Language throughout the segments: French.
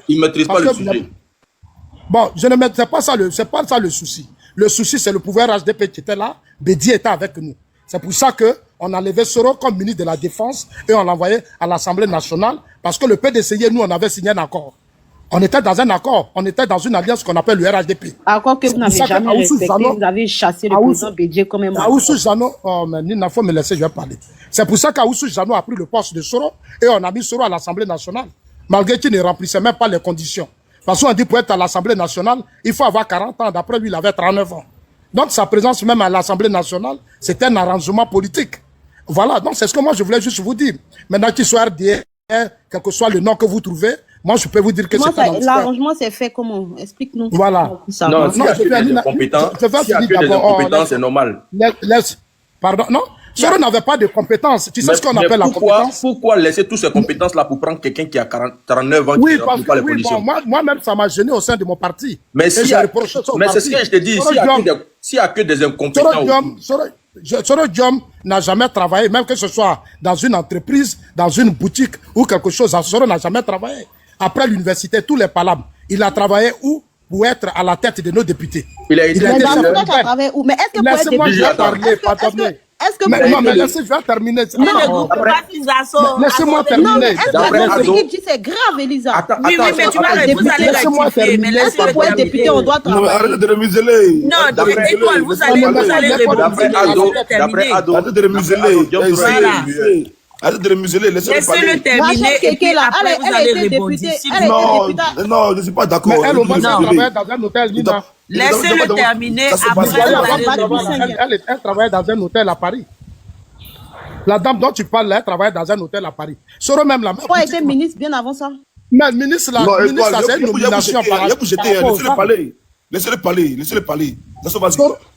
Il ne maîtrise pas Parce le que sujet. bon, c'est pas ça le souci. Le souci, c'est le pouvoir HDP qui était là. Bédi était avec nous. C'est pour ça qu'on a levé Soro comme ministre de la Défense et on l'a envoyé à l'Assemblée nationale parce que le PDCI, nous, on avait signé un accord. On était dans un accord. On était dans une alliance qu'on appelle le RHDP. Accord que vous n'avez jamais respecté. Vous avez chassé le président Bédié comme un mort. Aoussou Jano, oh, mais il faut me laisser, je vais parler. C'est pour ça qu'Aoussou Jano a pris le poste de Soro et on a mis Soro à l'Assemblée nationale. Malgré qu'il ne remplissait même pas les conditions. Parce qu'on dit pour être à l'Assemblée nationale, il faut avoir 40 ans. D'après lui, il avait 39 ans. Donc sa présence même à l'Assemblée nationale, c'était un arrangement politique. Voilà, donc c'est ce que moi je voulais juste vous dire. Maintenant qu'il soit RDR, quel que soit le nom que vous trouvez, moi je peux vous dire que c'est un l'arrangement s'est fait comment? Explique-nous. Voilà. Non, s'il y a que des incompétents, c'est normal. Pardon, non? Soro n'avait pas de compétences. Tu sais ce qu'on appelle la compétence? Pourquoi laisser toutes ces compétences-là pour prendre quelqu'un qui a 39 ans oui, qui ne remplit pas les conditions? Moi-même, ça m'a gêné au sein de mon parti. Mais c'est ce que je te dis. S'il n'y a que des incompétents... Soro Diom n'a jamais travaillé, même que ce soit dans une entreprise, dans une boutique ou quelque chose. Soro n'a jamais travaillé. Après l'université, tous les palabres, il a travaillé où? Pour être à la tête de nos députés. Il a été travaillé où? Mais est-ce que laissez-moi parler, pardonnez. Est-ce que non, mais laissez-moi terminer. Laissez-moi terminer. Est-ce que dit c'est grave, Elisa? Oui, mais tu vas vous allez rectifier. Mais est-ce que pour être député, on doit travailler? Arrête de remuseler. Non, Étoile, vous allez D'après Ado, arrête de remuseler. Arrête de remuseler, laissez-le parler. Laissez-le terminer et puis après vous allez rebondir. Non, je ne suis pas d'accord. Mais elle, on va travailler dans un hôtel, Nina. Laissez-le terminer, après elle travaille dans un hôtel à Paris. La dame dont tu parles, elle travaille dans un hôtel à Paris. Soro même la même. Pourquoi était ministre bien avant ça? Mais ministre, c'est une nomination par laissez-le parler.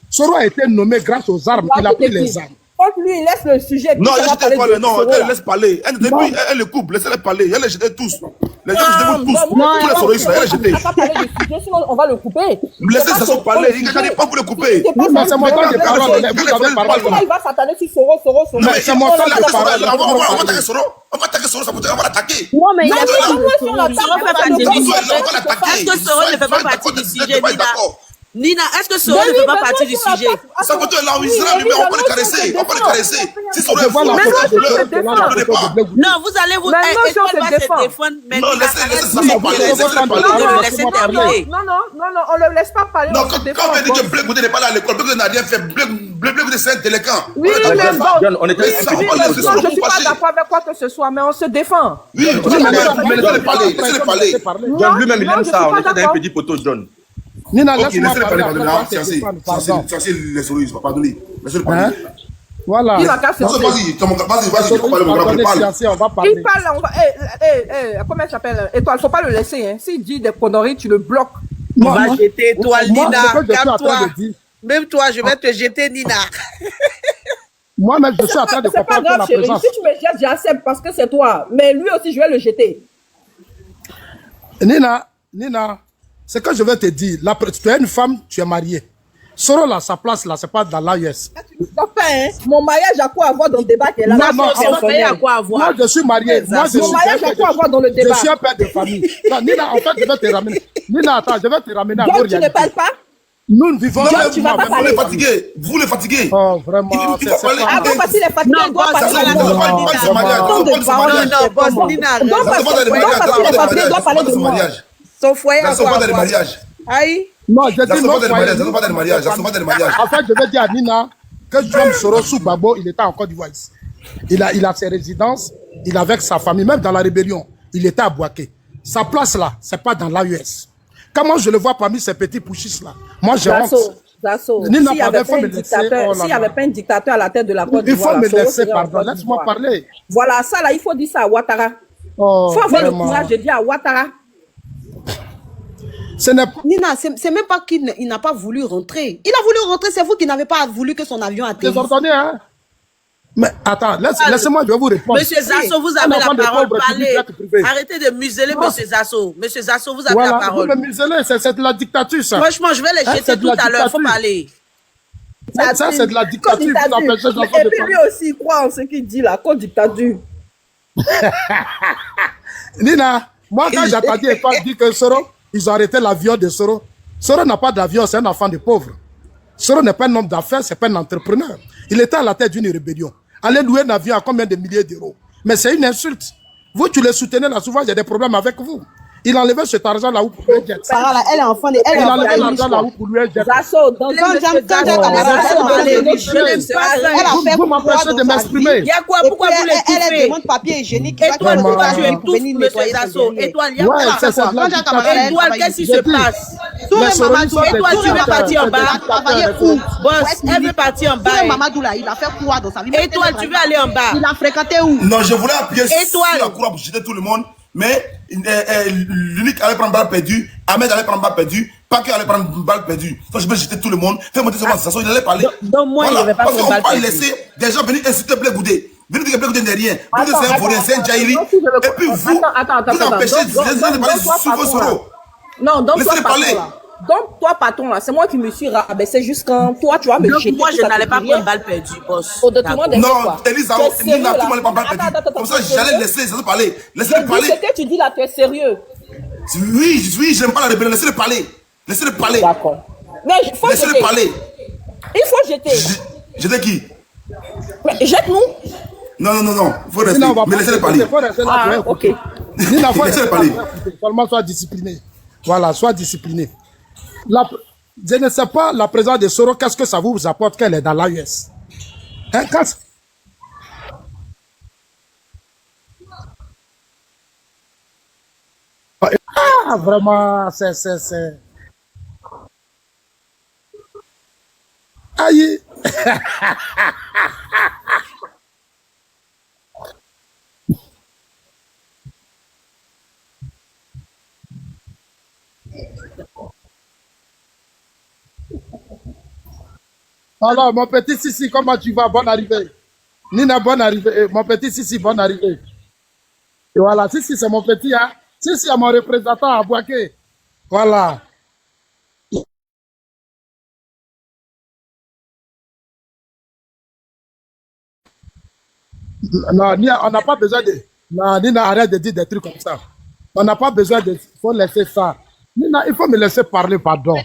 Soro a été nommé grâce aux armes. Il a pris les armes. Lui, il laisse le sujet. Non, elle laisse parler. Elle le coupe, laissez-le parler. Elle les jette tous. Les gens se démontent tous. Tous les soristes, elle les jette. On va pas parler du sujet, sinon on va le couper. Laissez ça se parler. Il n'arrive pas pour le couper. Mais c'est mon temps de parole. Vous avez parlé. Il va s'attarder sur Soro. Mais c'est mon temps de parole. On va attaquer Soro. On va attaquer Soro, on va l'attaquer. Non, mais il y a Est-ce que Soro ne fait pas partie du sujet, Nina? Nina, est-ce que Soro ne fait pas partie du sujet? Ça peut être là où il sera, mais on peut le caresser. On peut le caresser. Si Soro est fou, non, vous allez vous défendre. Mais non, laissez ça se parler. Laissez terminer. Non, on ne le laisse pas parler. Non, quand on dit que Blé Goudé n'est pas là à l'école, Blé Goudé n'a rien fait. Blé Goudé, c'est un délinquant. Oui, mais bon, on était je ne suis pas d'accord avec quoi que ce soit, mais on se défend. Oui, laissez-le parler. John lui-même, il aime ça. On était dans un petit poteau, John. Nina, laisse-moi parler. C'est les souris, pardonnez. Laissez-le parler. Voilà. Vas-y, on va parler. Il parle, on va. Comment il s'appelle? Étoile, faut pas le laisser. Hein. S'il dit des conneries, tu le bloques. On va jeter Étoile, Nina. Calme-toi. Même toi, je vais te jeter, Nina. Moi-même, je suis en train de comprendre la présence. Si tu me jettes, j'accepte parce que c'est toi. Mais lui aussi, je vais le jeter. Nina, ce que je vais te dire, tu es une femme, tu es mariée. Soro, là, sa place, là, c'est pas dans l'AES. Mon mariage a quoi à voir dans le débat qu'elle a? Non, moi, je suis marié. Mon mariage a quoi à voir dans le débat? Je suis un père de famille. Non, Nina, en fait, je vais te ramener. Nina, attends, je vais te ramener à John, tu ne parles pas? Nous ne vivons pas. Tu vas pas parler. Vous les fatiguez. Oh, vraiment. Il faut parler. Avant, parce qu'il est fatigué, il doit parler de moi. Son foyer a quoi à voir? Aïe. Non, je dis non. mariage. En fait, je vais dire à Nina que John Soro sous Babo, il était en Côte d'Ivoire. Il a ses résidences, il est avec sa famille, même dans la rébellion. Il était à Bouaké. Sa place là, c'est pas dans l'AES. Comment je le vois parmi ces petits pouchistes là? Moi, j'ai honte. S'il n'y avait pas un dictateur à la tête de la Côte d'Ivoire, il faut me laisser, pardon. Laisse-moi parler. Voilà, ça là, il faut dire ça à Ouattara. Il faut avoir le courage de dire à Ouattara. Nina, c'est même pas qu'il n'a pas voulu rentrer. Il a voulu rentrer, c'est vous qui n'avez pas voulu que son avion atterrisse. Désordonné, hein? Mais attends, laissez-moi, je vais vous répondre. Monsieur Zasso, vous avez la parole, parlez. Arrêtez de museler, monsieur Zasso. Monsieur Zasso, vous avez la parole. Vous me muselez, c'est de la dictature, ça. Franchement, je vais les jeter tout à l'heure, il faut parler. Ça, c'est de la dictature. Et puis lui aussi, il croit en ce qu'il dit là, co-dictature. Nina, Moi, quand j'attendais Étoile dire que Soro, ils ont arrêté l'avion de Soro. Soro n'a pas d'avion, c'est un enfant de pauvre. Soro n'est pas un homme d'affaires, c'est pas un entrepreneur. Il était à la tête d'une rébellion. Allez louer un avion à combien de milliers d'euros? Mais c'est une insulte. Vous, tu le soutenez là, souvent, il y a des problèmes avec vous. Il enlevait cet argent là-haut pour lui jet. Sarah, là, elle est enfant de... Elle Il enlevait l'argent là-haut pour lui jet. Zasso, dans Vous m'empêchez de m'exprimer. Il y a quoi? Pourquoi vous les kiffez? Elle demande papier hygiénique. Étoile, pourquoi tu étouffes, monsieur Zasso? Étoile, il y a quoi? Étoile, qu'est-ce qui se passe? Étoile, tu veux partir en bas? Boss, elle veut partir en bas. Mamadou là, il a fait quoi dans sa vie? Étoile, tu veux aller en bas? Il a fréquenté où? Non, je voulais appuyer sur Étoile. la croix pour jeter tout le monde, mais l'unique allait prendre balle perdue, Ahmed allait prendre balle perdue, Paquet allait prendre balle perdue. Donc je vais jeter tout le monde, faire monter sur façon, il allait parler. Donc moi, il ne vais pas parce prendre qu'on balle va perdue. laisser des gens venir insulter Blé Goudé. Venir dire que Blé Goudé n'est rien. Blé Goudé c'est un vaurien, c'est un Jairi. Et puis vous empêchez les gens de parler sur vos soros. Non, donc Laissez-les parler. Donc, toi, patron, là, c'est moi qui me suis rabaissé juste quand toi, tu vas me jeter. Moi, je n'allais pas prendre balle perdue, boss. Au détriment des Non, autres. Elisa, Nina, tout le monde n'est pas balle perdue. Comme ça, j'allais laisser les autres parler. Laissez-les parler. Ce que tu dis là, tu es sérieux. Oui, j'aime pas la rébellion. Laissez-les parler. Laissez-les parler. D'accord. Mais il faut Laissez-les jeter. parler. Il faut jeter. J'étais qui? Mais jette-nous. Non. Faut rester. Mais laissez-les parler. Ah, ok. Nina, Laissez-les parler. seulement sois discipliné. Voilà, sois discipliné. Je ne sais pas, la présence de Soro, qu'est-ce que ça vous apporte qu'elle est dans l'AUS? Hein, Ah, vraiment, c'est... Aïe. Alors, mon petit Sissi, comment tu vas? Bonne arrivée. Nina, bonne arrivée. Mon petit Sissi, bonne arrivée. Et voilà, Sissi, c'est mon petit, hein. Sissi, c'est mon représentant à Boaké. Voilà. Non, on n'a pas besoin de... Non, Nina, arrête de dire des trucs comme ça. On n'a pas besoin de... Il faut laisser ça. Nina, il faut me laisser parler, pardon.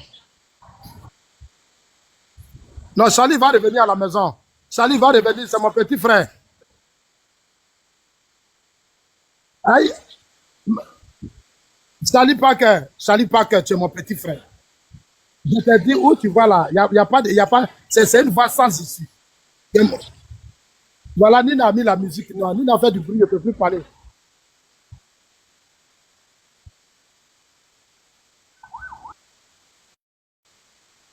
Non, Charlie va revenir à la maison. Charlie va revenir, c'est mon petit frère. Aïe. Charlie Parker, tu es mon petit frère. Je te dis où tu vas là. Il y a pas, c'est une voix sans issue. Voilà, Nina a mis la musique. Non, Nina a fait du bruit, je ne peux plus parler.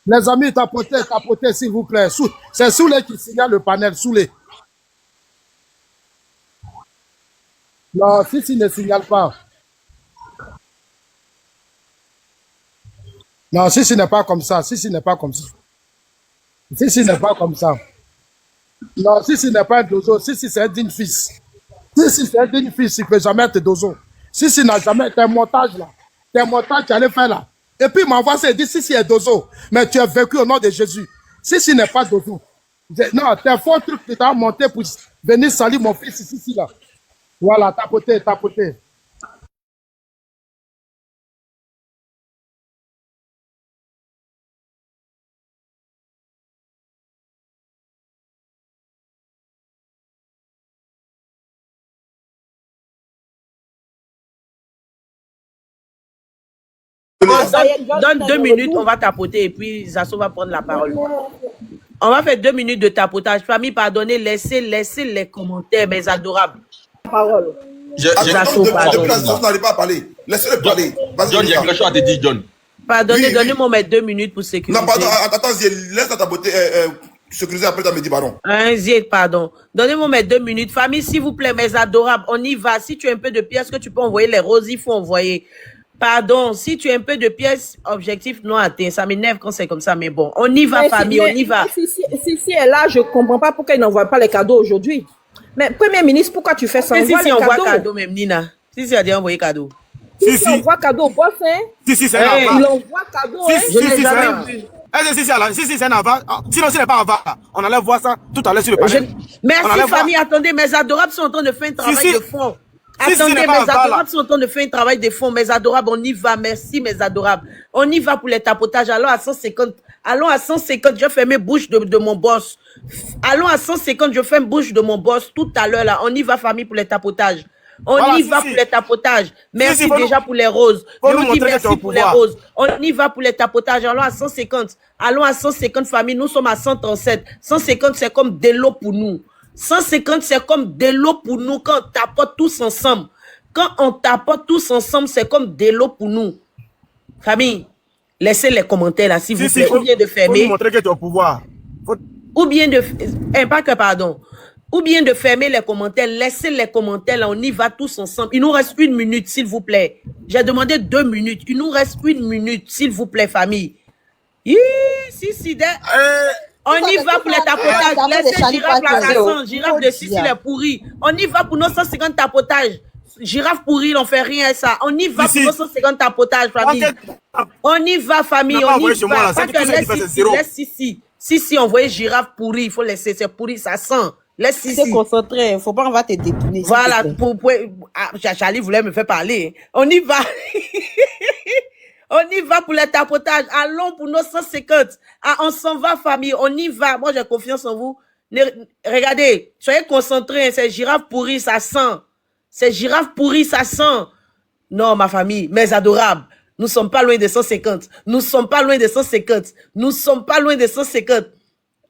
Les amis, tapotez, s'il vous plaît. C'est Soulé qui signale le panel, Soulé. Non, si ne signale pas. Non, si n'est pas comme ça. Si n'est pas comme ça. Si n'est pas comme ça. Non, si n'est pas un dozo. Si c'est un digne fils. Si c'est un digne fils, il ne peut jamais être dozo. Si n'a jamais été un montage là. C'est un montage qu'il allait faire là. Et puis il m'envoie ça et dit si est dozo. Mais tu as vécu au nom de Jésus. Si n'est pas dozo. Non, c'est un faux truc que tu as monté pour venir salir mon fils ici là. Voilà, tapotez. Donne 2 minutes, on va tapoter et puis Zasso va prendre la parole. On va faire 2 minutes de tapotage. Famille, pardonnez, laissez les commentaires, mes adorables. Parole. Zasso, pardon. Zasso n'arrive pas à parler. Laissez-le parler. John, il y a quelque chose à te dire, John. Pardonnez, Oui. donnez-moi mes 2 minutes pour sécuriser. Non, pardon, attends, laisse ta beauté sécuriser après ta médit, pardon. Pardon. Donnez-moi mes 2 minutes. Famille, s'il vous plaît, mes adorables, on y va. Si tu as un peu de pièces que tu peux envoyer, les roses, il faut envoyer. Pardon, si tu as un peu de pièces, objectif non atteint. Ça m'énerve quand c'est comme ça, mais bon. On y va, famille, on y va. Si elle est là, je ne comprends pas pourquoi il n'envoie pas les cadeaux aujourd'hui. Mais Premier ministre, pourquoi tu fais ça? Si on voit cadeau, même Nina. Si a déjà envoyé cadeau. Si on voit cadeau au boss, hein? Si, c'est un Il avant. envoie cadeau, Si, hein? si, Je n'ai si, jamais c'est vu. Si, c'est un avant. Sinon, s'il n'est pas avant, on allait voir ça tout à l'heure sur le panel. Merci, On allait voir. famille. Attendez, mes adorables sont en train de faire un travail Si. de fond. Attendez, mes adorables sont en train de faire un travail de fond. Mes adorables, on y va. Merci, mes adorables. On y va pour les tapotages. Allons à 150. Allons à 150. Je ferme bouche de mon boss. Allons à 150. Je ferme bouche de mon boss tout à l'heure là. On y va, famille, pour les tapotages. On y va pour les tapotages. Merci déjà pour les roses. Je vous dis merci pour les roses. On y va pour les tapotages. Allons à 150. Allons à 150 familles. Nous sommes à 137. 150, c'est comme de l'eau pour nous. 150, c'est comme de l'eau pour nous quand on tapote tous ensemble. Quand on tapote tous ensemble, c'est comme de l'eau pour nous. Famille, laissez les commentaires là, s'il vous plaît. Ou bien de fermer. Faut montrer que tu as au pouvoir. Ou bien de... pas que pardon. Ou bien de fermer les commentaires. Laissez les commentaires là, on y va tous ensemble. Il nous reste 1 minute, s'il vous plaît. J'ai demandé 2 minutes. Il nous reste 1 minute, s'il vous plaît, famille. On y va pour les tapotages. Laissez Girafe la façon. Girafe de Sissi les pourris. On y va pour nos 150 tapotages. Girafe pourri, on fait rien à ça. On y va pour nos 150 tapotages, famille. On y va, famille. On y va. Pas que laisse Sissi. Si, envoyez Girafe pourri. Il faut laisser. C'est pourri, ça sent. Laisse Sissi. C'est concentré. Faut pas, on va te détourner. Voilà. Charlie voulait me faire parler. On y va. On y va pour les tapotages. Allons pour nos 150. Ah, on s'en va, famille. On y va. Moi, j'ai confiance en vous. Regardez, soyez concentrés. C'est Girafe pourri, ça sent. C'est Girafe pourri, ça sent. Non, ma famille, mes adorables. Nous sommes pas loin de 150. Nous sommes pas loin de 150. Nous sommes pas loin de 150.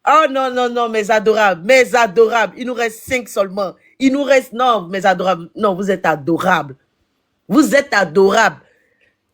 Oh non, non, non, mes adorables. Mes adorables. Il nous reste 5 seulement. Il nous reste... Non, mes adorables. Non, vous êtes adorables. Vous êtes adorables.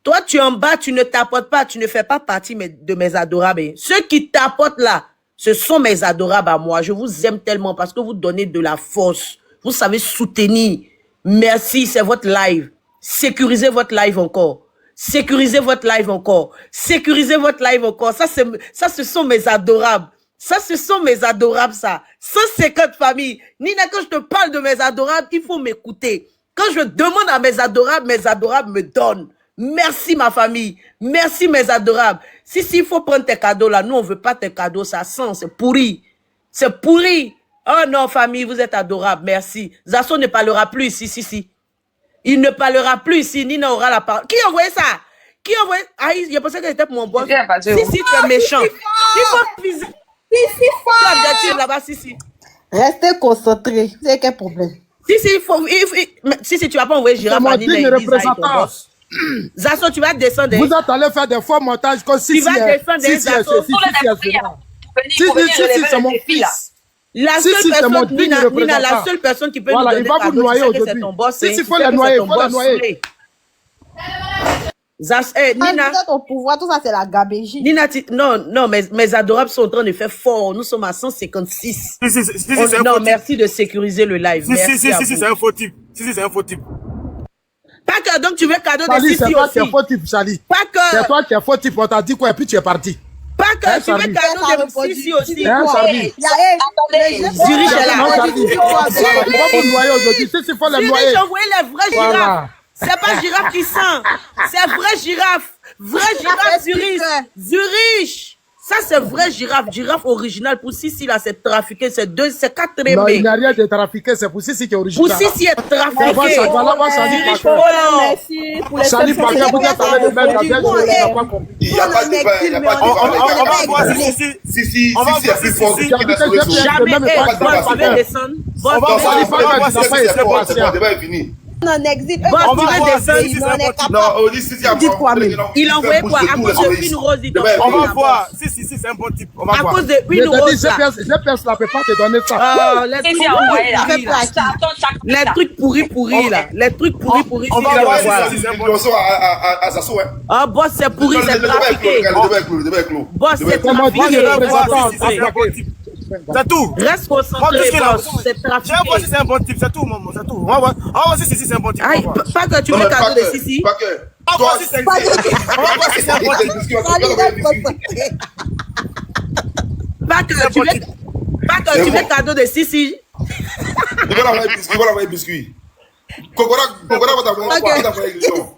Toi, tu es en bas, tu ne tapotes pas, tu ne fais pas partie de mes adorables. Ceux qui tapotent là, ce sont mes adorables à moi. Je vous aime tellement parce que vous donnez de la force. Vous savez soutenir. Merci, c'est votre live. Sécurisez votre live encore. Sécurisez votre live encore. Sécurisez votre live encore. Ça, ce sont mes adorables. Ça, ce sont mes adorables, ça. 150 familles. Nina, quand je te parle de mes adorables, il faut m'écouter. Quand je demande à mes adorables me donnent. Merci ma famille, merci mes adorables. Si il faut prendre tes cadeaux là, nous on veut pas tes cadeaux, ça sent, c'est pourri. C'est pourri. Oh non famille, vous êtes adorables, merci. Zasso ne parlera plus ici, si. Il ne parlera plus ici, Nina aura la parole. Qui a envoyé ça? Qui a envoyé? Ah, je pensais que c'était pour mon boss. Si, tu es méchant. Il faut piser. Si, là-bas, si. Restez concentrés, c'est quel problème? Si, tu vas pas envoyer Girafe à Nina, Zasso, tu vas descendre. Vous êtes allé faire des faux montages comme si tu vas descendre Zasso. C'est mon fils. La seule personne, Nina, la seule personne qui peut nous donner cadeau, c'est ton boss. Si, il faut la noyer, il faut la noyer. Nina, ton pouvoir, tout ça, c'est la gabégie. Nina, non, mes adorables sont en train de faire fort. Nous sommes à 156. Non, merci de sécuriser le live. Si, c'est un faux type. Si, c'est un faux type. Pas que donc tu veux cadeau de Sissi aussi. C'est toi qui es faux type, Charlie. Pas que. C'est toi qui es faux type. On t'a dit quoi et puis tu es parti. Pas que tu veux cadeau de Sissi aussi. Charlie. Zurich est là. Il faut les noyer. Zurich, envoyez les vrais girafes. C'est pas Girafe qui sent. C'est vrai Girafe. Vrai Girafe Zurich. Zurich. Ça, c'est vrai Girafe. Girafe original. Pour Sissi, là, c'est trafiqué. C'est 4 remés. Non, il n'y a rien de trafiqué. C'est pour Sissi qui est original. Pour Sissi est trafiqué. Voilà, Merci pour les Charlie, par exemple, vous êtes allé de mettre la pas compris. Il n'y a pas de débat. Il n'y a pas de débat. On va voir si Sissi est plus fort. Jamais. Tu veux descendre. On va voir si le débat est fini. Non, exit. On va descendre. Non, on dit Sissi a Il a envoyé quoi? À cause d'une rose. on va voir. Si, c'est un bon type. On va À voir. cause d'une rose. J'ai personne ne peut pas te donner ça. Les trucs pourris là. Les trucs pourris. On va voir si c'est un bon type. À Zasso, hein. Ah, boss, c'est pourri, c'est trafiqué. Le débat est clos. Boss, c'est On va trafiqué. voir si c'est un bon type. C'est tout. Reste concentré, boss. C'est Je vais voir si trafiqué. c'est un bon type. C'est tout, maman. C'est tout. On va voir si c'est un bon type. Aïe, pas que tu veux cadeau de Sissi. Pas que. On va voir si c'est un bon type. Pas que tu veux cadeau de Sissi. Il va l'envoyer biscuit. Kokora va t'envoyer l'émission.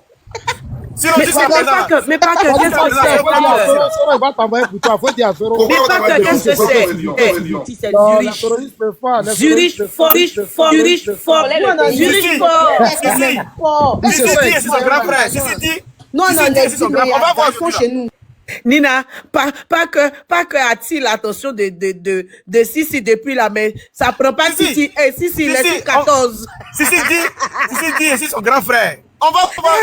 Sinon, Mais jusqu'à pas présent. que, mais pas que, qu'est-ce que c'est? Il va t'envoyer pour toi. Faut dire à Zoro. Mais pas que, qu'est-ce que c'est? Si c'est Non, les Zurich. terroristes peuvent pas. Zurich fort, Zurich fort, Zurich fort. Il se sait. C'est son grand frère. Si dit. Non, non, c'est son grand frère. On va voir ils sont chez nous. Nina, pas que attire l'attention de Sissi depuis là, mais ça prend pas Sissi. Eh, Sissi, laisse 14. Sissi dit, c'est son grand frère. On va voir.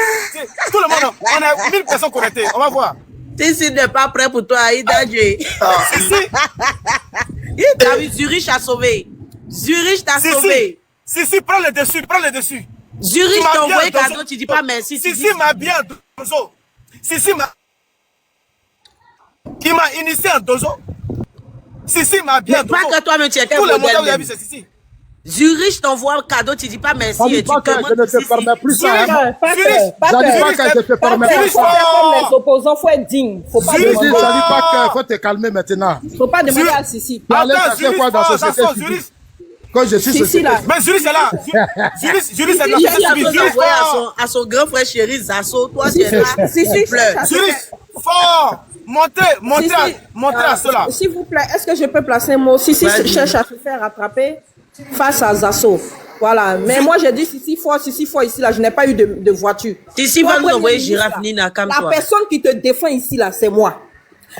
Tout le monde, on a 1000 personnes connectées. On va voir. Sissi n'est pas prêt pour toi, Idadje. Zurich a sauvé. Zurich t'a sauvé. Sissi, prends le dessus. Zurich t'a envoyé cadeau, tu dis pas merci. Sissi m'a bien dozo. Sissi m'a... Qui m'a initié en dozo. Sissi m'a bien dozo. Pas que toi-même tu étais Tout le monde modèle. vous avez vu, c'est Sissi. Zurich t'envoie un cadeau, tu dis pas merci Ça dit et tu pas que je commandes ne te permets plus ça. hein. Pas Zurich. que. Ça dit pas que je te permets plus Faut ça. faire comme les opposants, faut être digne. Faut pas Je dis, demander. ça dit pas que faut te calmer maintenant. Faut pas demander à Sissi. Tu allais Attends, chercher quoi dans la société civile? Quand je suis Sissi société là. Mais Zurich est là. Zurich c'est là. Sissi a Zurich envoyé fort. à son grand frère chéri Zasso. Toi, tu es là. Sissi, pleure. Zurich fort. Montez à cela. S'il vous plaît, est-ce que je peux placer un mot? Sissi cherche à se faire rattraper face à Zasso. Voilà. Mais moi, j'ai dit Sissi fort ici, là. Je n'ai pas eu de voiture. Sissi Toi, va nous Premier envoyer ministre, girafe là, Nina, comme la toi. personne qui te défend ici, là, c'est moi.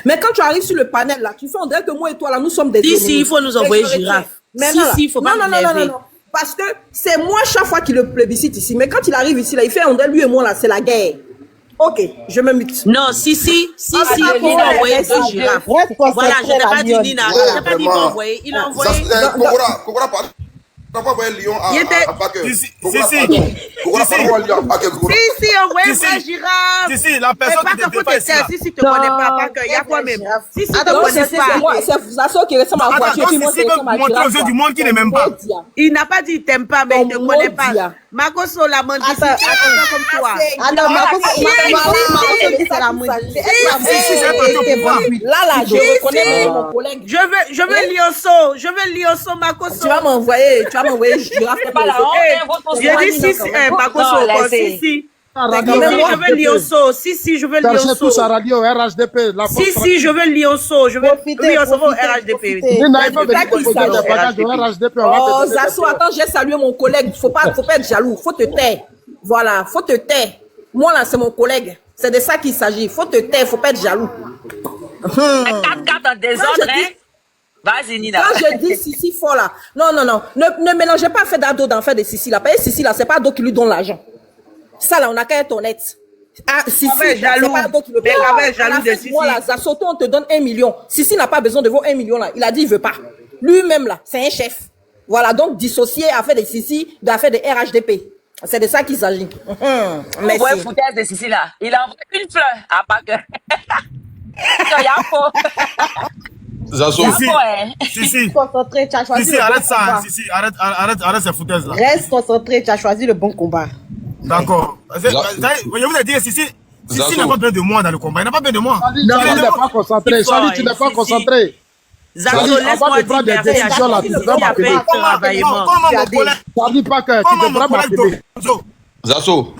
Mais quand tu arrives sur le panel, là, tu fais on dirait que moi et toi, là, nous sommes des Si, ennemis. il faut nous envoyer girafe. Maintenant, Si, il faut pas non, nous non, non, lever. non. Parce que c'est moi chaque fois qu'il le plébiscite ici. Mais quand il arrive ici, là, il fait on dirait lui et moi, là, c'est la guerre. Ok, je me mute. Non, si, Nina a envoyé 2 girafes. Voilà, je n'ai pas dit Nina. Je n'ai pas dit qu'il a envoyé. Il a envoyé. Kokora, pardon. T'as pas envoyé Lyon Il était- à Paquet. Sissi. Kokora, pardon, Lyon à Paquet. Si, envoyez Sissi. 2 girafes. Sissi, la Mais personne pas qui que te faut défend te ici. taire. Si tu te connais pas que il y a quoi même. Si tu te Attends, connais c'est pas. moi, c'est Zasso qui ressemble à la voiture. Attends, Puis moi, Sissi qui ressemble à veut la montrer aux yeux girafe, du monde qu'il n'aime même pas. quoi. Il n'a pas dit il t'aime pas, mais il ne Ton connaît mot pas. dit. Makoso la mendicité, Attends. attention comme toi. Ah non, Marco dit c'est la mode. Là, je reconnais mon collègue. Je veux Lionceau, Makoso. Tu vas m'envoyer girafe. C'est pas la J'ai dit si, Makoso, si. Je veux Lionceau, si, je veux cherchez Lionceau. tous à radio, RHDP. Si, je veux Lionceau, je veux Lionceau au RHDP. Nina, il faut venir proposer des bagages au RHDP. On va Oh, te donner des Zasso, attends, j'ai salué mon collègue. Faut pas être jaloux. Faut te taire. Voilà, faut te taire. Moi, là, c'est mon collègue. C'est de ça qu'il s'agit. Faut te taire, faut pas être jaloux. 4 en désordre, hein? Vas-y, Nina. Quand je dis Sissi fort là, non. Ne mélangez pas fait d'ado dans fait de Sissi là. Parce que Sissi là, c'est pas Ado qui lui donne l'argent. Ça là, on a qu'à être honnête. Ah, Sissi, Avec jaloux. c'est pas Ado qui le Mais paye. avec jaloux À la de fin du mois, là, Zasso, toi, on te donne 1 million. Sissi n'a pas besoin de vos 1 million là. Il a dit il veut pas. Lui-même là, c'est un chef. Voilà, donc dissocier affaire de Sissi d'affaire de RHDP. C'est de ça qu'il s'agit. On voit foutaise de Sissi là. Il a envoyé une fleur à Paquet. Il y a faux. Zazo. Sissi, Concentré, tu as choisi Sissi, le arrête bon ça. combat. Sissi, arrête ces foutaises là. Reste concentré, tu as choisi le bon combat. D'accord. Je vous ai dit, Sissi Zazo. n'a pas besoin de moi dans le combat. Il n'a pas besoin de moi. Charlie, tu n'es pas concentré. Charlie, tu n'es pas concentré. Zazo, Charlie, on va laisse-moi te prendre des dire décisions là. Tu devrais m'appeler. Comment mon collègue, Charlie, pas que tu comment mon devrais collègue m'appeler. Dozo, Zazo.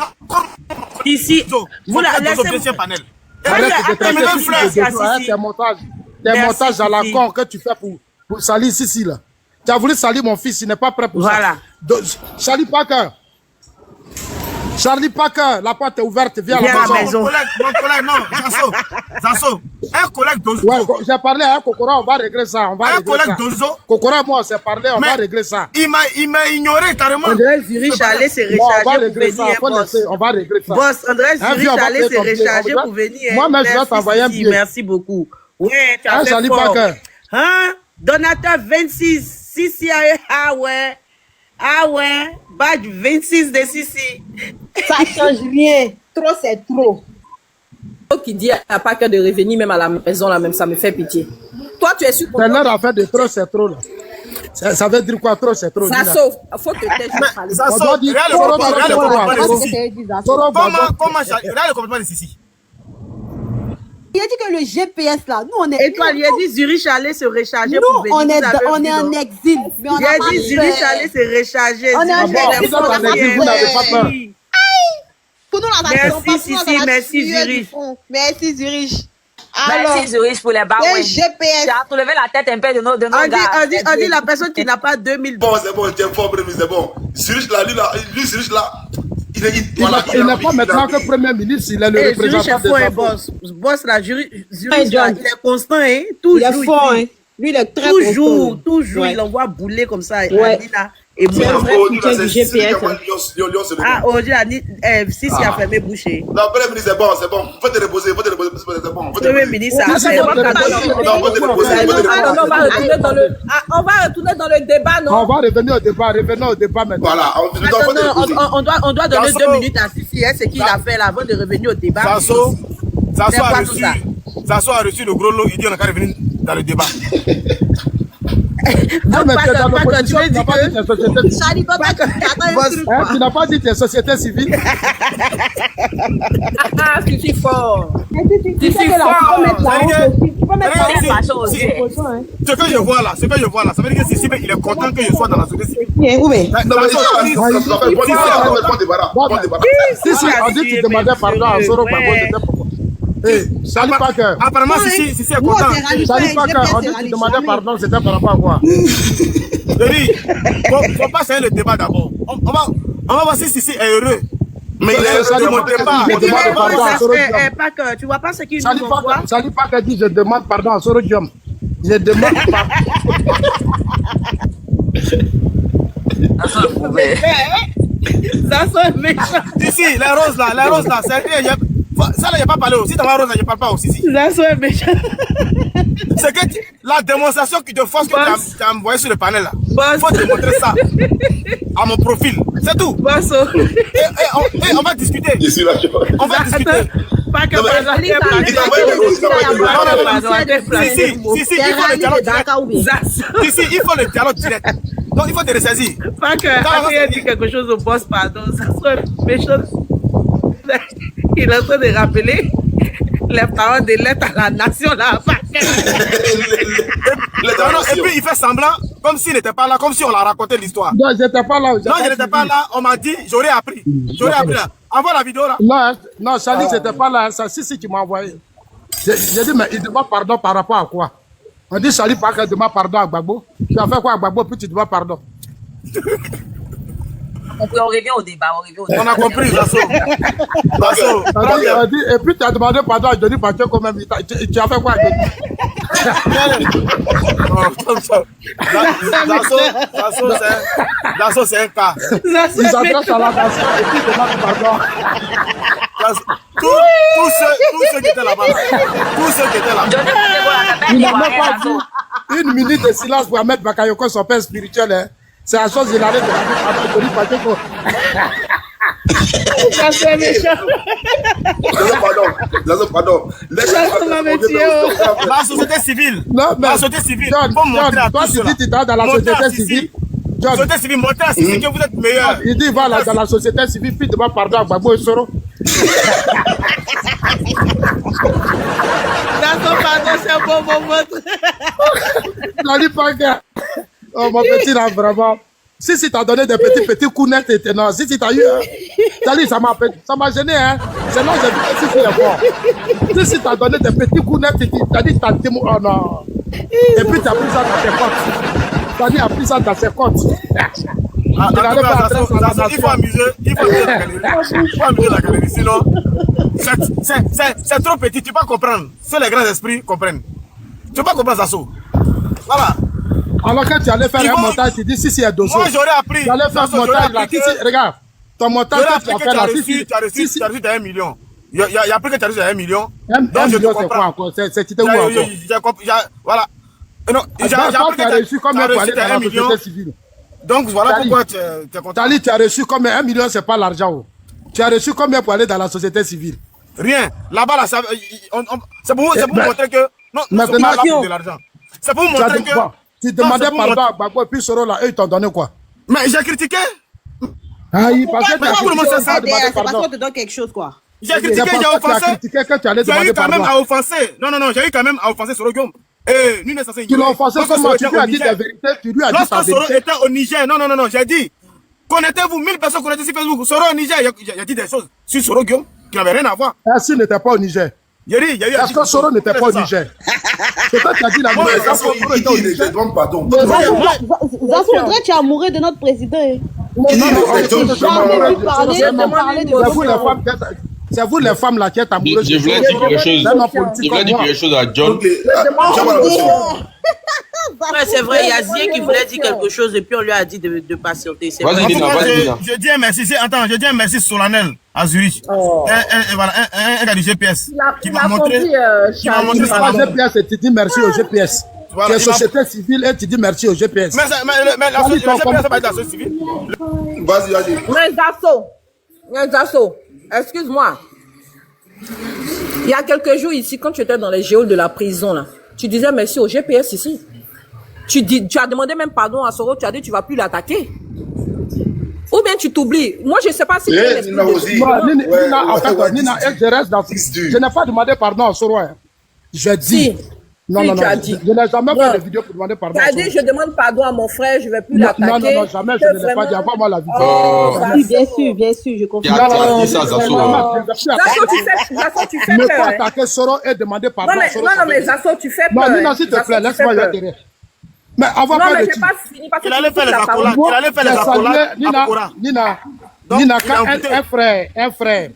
Ici, vous la laissez. deuxième panel. Arrête de Attends, traiter maintenant, tout fleur, de c'est à dos, hein, Sissi. tes montages. Tes Merci, montages à la Sissi. con que tu fais pour salir Sissi là. Tu as voulu salir mon fils, il n'est pas prêt pour Voilà. ça. Donc, Charlie Parker. Charlie Parker, la porte est ouverte, viens à Viens la à la maison. maison. Mon collègue, non, Zasso, un collègue Dozo. Ouais, j'ai parlé à Kokora, on va régler ça. On va Un régler collègue ça. Dozo. Kokora, moi, on s'est parlé, on Mais- va régler ça. Il m'a ignoré carrément. André Zurich allait se Bon, on va recharger pour régler ça, venir, faut boss. laisser, on va régler ça. Boss, André Hein, Zurich viens, on va allait se payer ton billet, recharger on va- pour venir. Moi-même, je vais t'envoyer un billet. Merci beaucoup. Ouais, tu as Hein, fait Charlie fort. Parker. Hein? Donateur 26. Sissi, ah ouais. Ah ouais. Badge 26 de Sissi. Ça change rien. Trop, c'est trop. Qui dit à Paquet de revenir même à la maison là, même ça me fait pitié. Toi, tu es sûr C'est l'heure à faire de trop, c'est trop là. Ça veut dire quoi, trop, c'est trop. Ça Nina. sauve. Faut que tu aies parler. On Zasso, doit dire regarde le Soro comportement va regarde le voir, comportement de Soro. Sissi. Soro va voir. Regarde le comportement de Sissi. Il a dit que le GPS là, nous on est. Et toi, il a dit Zurich allait se recharger Nous, pour venir. on est, Vous avez on vu, est en non? exil. Mais on Il a n'a pas dit Zurich allait peur. se recharger. On est en Zurich exil, est vous êtes en fort, exil, vous n'avez pas peur. Pour nous, la Merci, Sissi, merci, Zurich. Merci, Zurich. Alors, Merci Zurich pour les barres. les GPS. Tu as soulevé la tête un peu de nos gars. On dit la personne qui n'a pas 2000. Bon, c'est bon, tiens fort, c'est bon. Zurich là, Zurich là, il n'est pas maintenant que Premier ministre, il est le représentant des Zurich. Boss là, Zurich là, il est constant, hein. Toujours. Il est fort, hein. Lui, il est très constant. Toujours, il envoie bouler comme ça. Ouais. Et moi, du GPS. Ah, aujourd'hui, si a fermé boucher. Non, Premier ministre, c'est bon, c'est bon. Faut te reposer, c'est bon. Premier ministre, on va retourner dans le débat, non? On va revenir au débat maintenant. Voilà, on doit donner 2 minutes à Sissi, ce qu'il a fait là avant de revenir au débat. Zasso a reçu le gros lot, il dit on n'a qu'à revenir dans le débat. Non, mais tu veux dire que tu n'as pas dit tes sociétés civiles. Ah, tu suis fort. Tu suis fort. Ce que je vois là, ça veut dire que Sissi, il est content que je sois dans la société civile. Si, on dit que tu demandais pardon à Soro Gbagbo, c'était pourquoi? Salut Parker. Apparemment, Sissi est content. Salut Parker, on dit que tu demandais pardon, c'était par rapport à quoi? Je dis, faut pas savoir le débat d'abord. On va voir si Sissi est heureux. Mais il est heureux de mon débat. Parker, tu vois pas ce qu'il nous envoie? Salut Parker dit, je demande pardon à Soro Diom. Je demande pardon. Ça sonne méchant. Ici, la rose là, ça là, il n'y a pas parlé aussi. Si tu as rose là, je ne parle pas aussi. Ça sonne méchant. C'est que la démonstration qui te force que tu as envoyé sur le panel là. Il faut te montrer ça à mon profil. C'est tout. Et on va discuter. On va discuter. Pas que il faut le dialogue direct. Donc il faut te ressaisir. Pas que dit quelque chose au boss, pardon. Ça soit méchant. Il est en train de rappeler les paroles de lettres à la nation là. Et puis il fait semblant comme s'il n'était pas là, comme si on l'a raconté l'histoire. Non, je n'étais pas là. Non, je n'étais pas là. On m'a dit, j'aurais appris. Là. Envoie la vidéo là. Non, Charlie, je n'étais pas là. Ça, si tu m'as envoyé. J'ai dit, mais il demande pardon par rapport à quoi? On dit, Charlie Parker demande pardon à Gbagbo. Tu as fait quoi à Gbagbo, puis tu demandes pardon? On revient au débat, On a compris, Zasso. Et puis tu as demandé pardon à Johnny Pacheco quand même. Tu as fait quoi à Johnny? Zasso, c'est un cas. Ils s'adressent à la nation et puis ils demandent pardon. Tous ceux qui étaient là-bas. Il n'a même pas dit 1 minute de silence pour Ahmed Bakayoko, son père spirituel. Hein. C'est la chose, il allait de la Johnny Pacheco. Ça c'est méchant. Pardon. La société civile. Non, mais la société civile. John, toi tu dis que tu es dans la société civile. La société civile, montez à Sissi que vous êtes meilleur. Il dit, va dans la société civile, puis demande pardon à Gbagbo et Soro. Pardon, c'est un bon moment. Salut Parker. Oh mon petit là, vraiment. Si t'as donné des petits coups nets et non, si t'as eu, salut, ça m'a gêné, hein. Sinon, j'ai vu que si est fort. Si t'as donné des petits coups nets et t'as dit t'as dit, oh non. Et puis t'as pris ça dans tes comptes. T'as dit, a pris ça dans ses comptes. Il faut amuser la galerie, sinon, c'est trop petit, tu peux pas comprendre. Seuls les grands esprits comprennent. Tu peux pas comprendre Zasso. Voilà. Alors quand tu allais faire un montage, tu dis si c'est un dossier. Moi j'aurais appris. Tu allais faire un montage là. Regarde, ton montage que tu as fait là. Tu as reçu 1 million. Il y a plus que tu as reçu 1 million. 1 million c'est quoi encore? C'était où encore? Voilà. Non, tu as reçu combien pour aller dans la société civile? Donc voilà pourquoi tu es content. Tali, tu as reçu combien? 1 million c'est pas l'argent. Tu as reçu combien pour aller dans la société civile? Rien. Là-bas, là, c'est pour montrer que... Non, c'est pas là pour de l'argent. C'est pour montrer que... Tu demandais pardon à Gbagbo et puis Soro là, eux ils t'ont donné quoi? Mais j'ai critiqué. Aïe, parce que c'est parce qu'on te donne quelque chose quoi. J'ai critiqué, j'ai offensé. J'ai eu quand même à offenser. Non, j'ai eu quand même à offenser Soro Guillaume. Nul n'est censé ignorer. Tu l'as offensé comment? Tu lui as dit la vérité, tu lui as dit ta vérité. Lorsque Soro était au Niger, non, j'ai dit, Connectez-vous, 1000 personnes connectées sur Facebook. Soro au Niger, il a dit des choses sur Soro Guillaume qui n'avait rien à voir. S'il n'était pas au Niger. Il y a eu Est-ce que Soro n'était pas au Niger? C'est toi qui as dit la Ouais, vérité. Zazo, il dit, je demande pardon. Zazo, on dirait que tu es amoureux de notre président. Hein. C'est vous les femmes là qui êtes amoureuses. Je voulais dire quelque chose. Je voulais dire quelque chose à John. Ouais, c'est vrai, il y a Zia qui voulait dire quelque chose et puis on lui a dit de patienter. C'est vrai. Vas-y, Nina, vas-y, Nina. Je dis un merci, attends, je dis un merci solennel à Zurich. Un gars du GPS qui m'a montré. Qui m'a montré ça. GPS et tu dis merci au GPS. Tu es société civile et tu dis merci au GPS. Mais la société civile, c'est pas la société civile. Mais Zasso, excuse-moi. Il y a quelques jours ici, quand tu étais dans les géoles de la prison, là, tu disais merci au GPS ici. Tu as demandé même pardon à Soro, tu as dit tu ne vas plus l'attaquer. Ou bien tu t'oublies. Moi, je ne sais pas si tu es Nina, je reste dans je n'ai pas demandé pardon à Soro. Je dis. Non. Je n'ai jamais fait de vidéo pour demander pardon. Tu as dit, je demande pardon à mon frère, je ne vais plus l'attaquer. Non, jamais, je ne l'ai pas dit. Envoie-moi la vidéo. Oui, bien sûr, je comprends. Zasso, tu fais ne peur. pas attaquer Soro et demander pardon à Soro. Non, mais Zasso, tu fais peur. Non, Nina, s'il te plaît, laisse-moi y atterrir. Mais avant non, pas mais de j'ai pas fini parce que Il allait faire les accolades. Il allait faire les accolades. Nina, quand un frère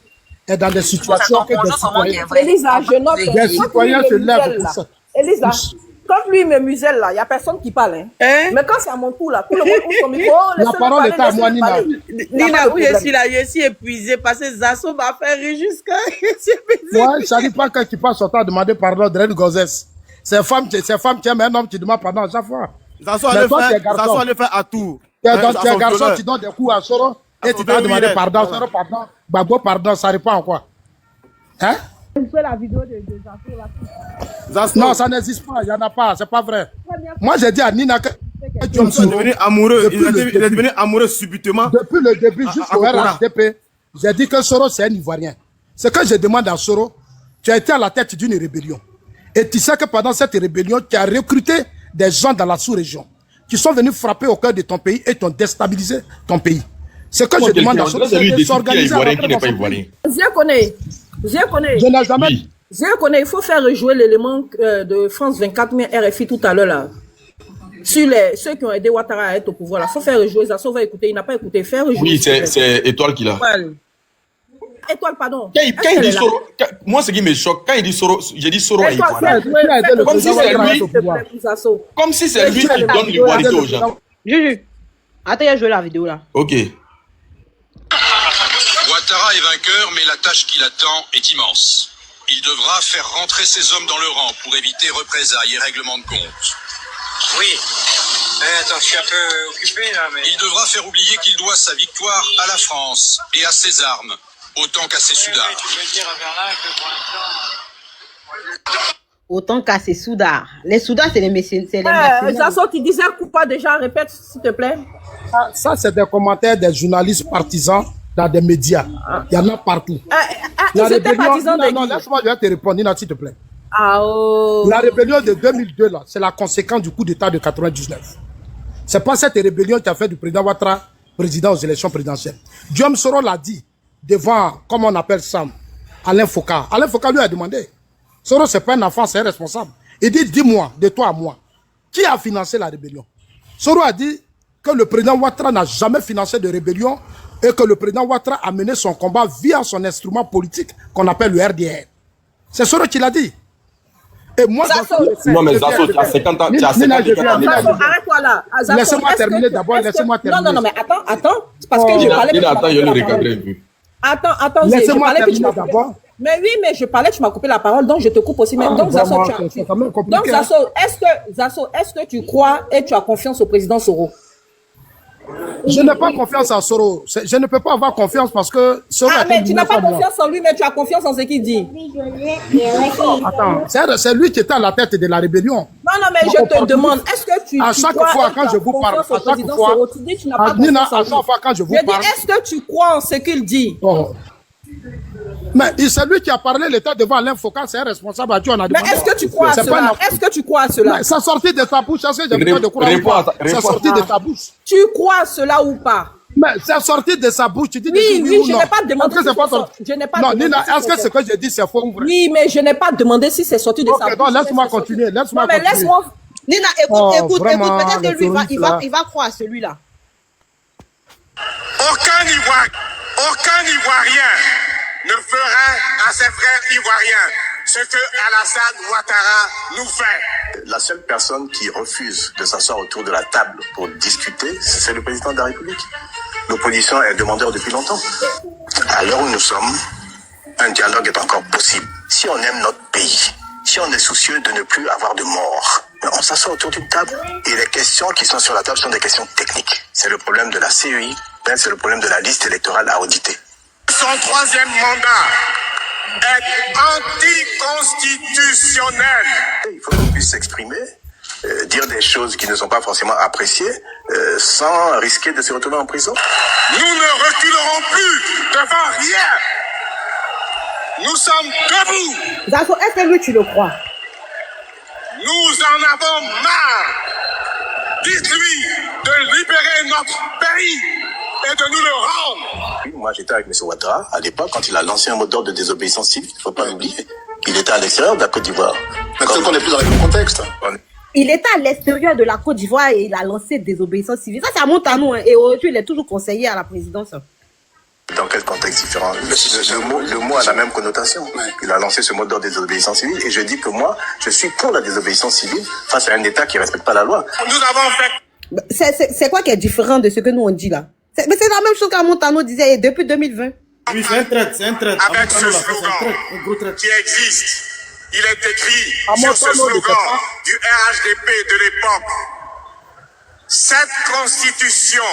est dans des situations que des citoyens. Elisa, je note. Des citoyens se lèvent pour ça. Elisa, quand lui me muselle là, il n'y a personne qui parle. Hein? Mais quand c'est à mon tour là, tout le monde ouvre son micro. La parole est à moi, Nina. Nina, où je suis là, je suis épuisée parce que Zasso m'a fait rire jusqu'à. Moi, je ne dis pas quand tu passes son temps à demander pardon de Gozès. C'est femme qui aime un homme qui demande pardon à chaque fois. Zasso allait faire à tout. Tu es garçon, tu donnes des coups à Soro et tu dois demander pardon. Soro, pardon. Babo, pardon, ça répond en quoi? Hein? Vous faites la vidéo de Zasso là. Non, ça n'existe pas, il n'y en a pas, c'est pas vrai. Moi, j'ai dit à Nina que il est devenu amoureux, il est devenu amoureux subitement. Depuis le début jusqu'au RHDP, j'ai dit que Soro, c'est un Ivoirien. Ce que je demande à Soro, tu as été à la tête d'une rébellion. Et tu sais que pendant cette rébellion, tu as recruté des gens dans la sous-région qui sont venus frapper au cœur de ton pays et t'ont déstabilisé ton pays. Ce que je demande à Soro, c'est de s'organiser. Je n'ai jamais... il faut faire rejouer l'élément de France 24 mais RFI tout à l'heure là. Sur ceux qui ont aidé Ouattara à être au pouvoir là. Il faut faire rejouer, Zasso va écouter, il n'a pas écouté. Faire rejouer. Oui, c'est Étoile qui l'a. Étoile, pardon. Quand il dit Soro, moi ce qui me choque, quand il dit Soro, j'ai dit Soro à Ivoire. Comme si c'est lui qui donne l'ivoirité aux gens. Juju, attends, il y a joué la vidéo là. Ok. Ouattara est vainqueur, mais la tâche qui l'attend est immense. Il devra faire rentrer ses hommes dans le rang pour éviter représailles et règlement de compte. Oui. Attends, je suis un peu occupé là, mais... Il devra faire oublier qu'il doit sa victoire à la France et à ses armes, autant qu'à ses soudards. Tu peux dire à Bernard que pour l'instant... Autant qu'à ses soudards. Les soudards, c'est les messieurs. Zasso, tu disais quoi déjà? Répète, s'il te plaît. Ça, c'est des commentaires des journalistes partisans dans des médias. Il y en a partout. Ils étaient partisans de qui? Non, laisse-moi te répondre, Nina, s'il te plaît. La rébellion de 2002, là, c'est la conséquence du coup d'État de 99. C'est pas cette rébellion qui a fait du président Ouattara président aux élections présidentielles. Guillaume Soro l'a dit devant, comment on appelle ça, Alain Foucault. Alain Foucault lui a demandé. Soro, c'est pas un enfant, c'est un responsable. Il dit, dis-moi, de toi à moi, qui a financé la rébellion? Soro a dit que le président Ouattara n'a jamais financé de rébellion et que le président Ouattara a mené son combat via son instrument politique qu'on appelle le RDR. C'est Soro qui l'a dit. Et moi, non, mais Zasso, tu as 50 ans. Arrête-toi là. Laissez-moi terminer d'abord. Laissez-moi terminer. Non, mais attends. Parce que je parlais. Attends, je le recadrer un peu. Attends, laissez-moi terminer d'abord. Mais oui, mais je parlais, tu m'as coupé la parole, donc je te coupe aussi. Donc, Zasso, est-ce que tu crois et tu as confiance au président Soro? Je n'ai pas confiance en Soro. Je ne peux pas avoir confiance parce que Soro mais tu n'as pas confiance en lui, mais tu as confiance en ce qu'il dit. Attends, c'est lui qui était à la tête de la rébellion. Non, mais je te demande, est-ce que tu à chaque fois quand je vous parle, à chaque fois, Nina, à chaque fois quand je vous parle, est-ce que tu crois en ce qu'il dit? Mais c'est lui qui a parlé l'état devant Alain Foucault, c'est un responsable à qui on a demandé. Mais est-ce que tu crois à cela? Est-ce que tu crois à cela? Ça sorti de ta bouche, est-ce que j'ai besoin de croire ou pas? Ça sorti de ta bouche. Tu crois à cela ou pas? Mais c'est sorti de sa bouche, tu dis Oui, oui oui, ou je non. n'ai pas demandé Est-ce que si c'est pas c'est sorti? sorti. Je n'ai pas Non, demandé Nina, si est-ce que c'est ce que j'ai dit, c'est faux ou vrai? Oui, mais je n'ai pas demandé si c'est sorti de sa Ok, bouche. donc laisse-moi continuer, laisse-moi Non, mais continuer. laisse-moi. Nina, écoute, Oh, écoute, vraiment, peut-être que le lui, terroriste, là. il va croire à celui-là. Aucun Ivoirien ne fera à ses frères ivoiriens ce que Alassane Ouattara nous fait. La seule personne qui refuse de s'asseoir autour de la table pour discuter, c'est le président de la République. L'opposition est demandeur depuis longtemps. À l'heure où nous sommes, un dialogue est encore possible. Si on aime notre pays, si on est soucieux de ne plus avoir de morts, on s'assoit autour d'une table et les questions qui sont sur la table sont des questions techniques. C'est le problème de la CEI, c'est le problème de la liste électorale à auditer. Son troisième mandat est anticonstitutionnel. Il faut qu'on puisse s'exprimer, dire des choses qui ne sont pas forcément appréciées, sans risquer de se retrouver en prison. Nous ne reculerons plus devant rien. Nous sommes debout. Zazo, est-ce que lui, tu le crois? Nous en avons marre. Dites-lui de libérer notre pays et de nous le rendre. Moi, j'étais avec M. Ouattara à l'époque quand il a lancé un mot d'ordre de désobéissance civile. Il ne faut pas l'oublier. Il était à l'extérieur de la Côte d'Ivoire. Peut-être qu'on n'est plus dans le même contexte. Il était à l'extérieur de la Côte d'Ivoire et il a lancé désobéissance civile. Ça, c'est à Montano. Hein. Et aujourd'hui, il est toujours conseiller à la présidence. Dans quel contexte différent? Le mot a la même connotation. Il a lancé ce mot d'ordre de désobéissance civile et je dis que moi, je suis pour la désobéissance civile face à un État qui ne respecte pas la loi. Nous avons fait... C'est quoi qui est différent de ce que nous on dit là? Mais c'est la même chose qu'à Montano disait depuis 2020. Oui, c'est un traite, c'est un traite. Avec ce slogan qui existe, il est écrit sur ce slogan du RHDP de l'époque. Cette constitution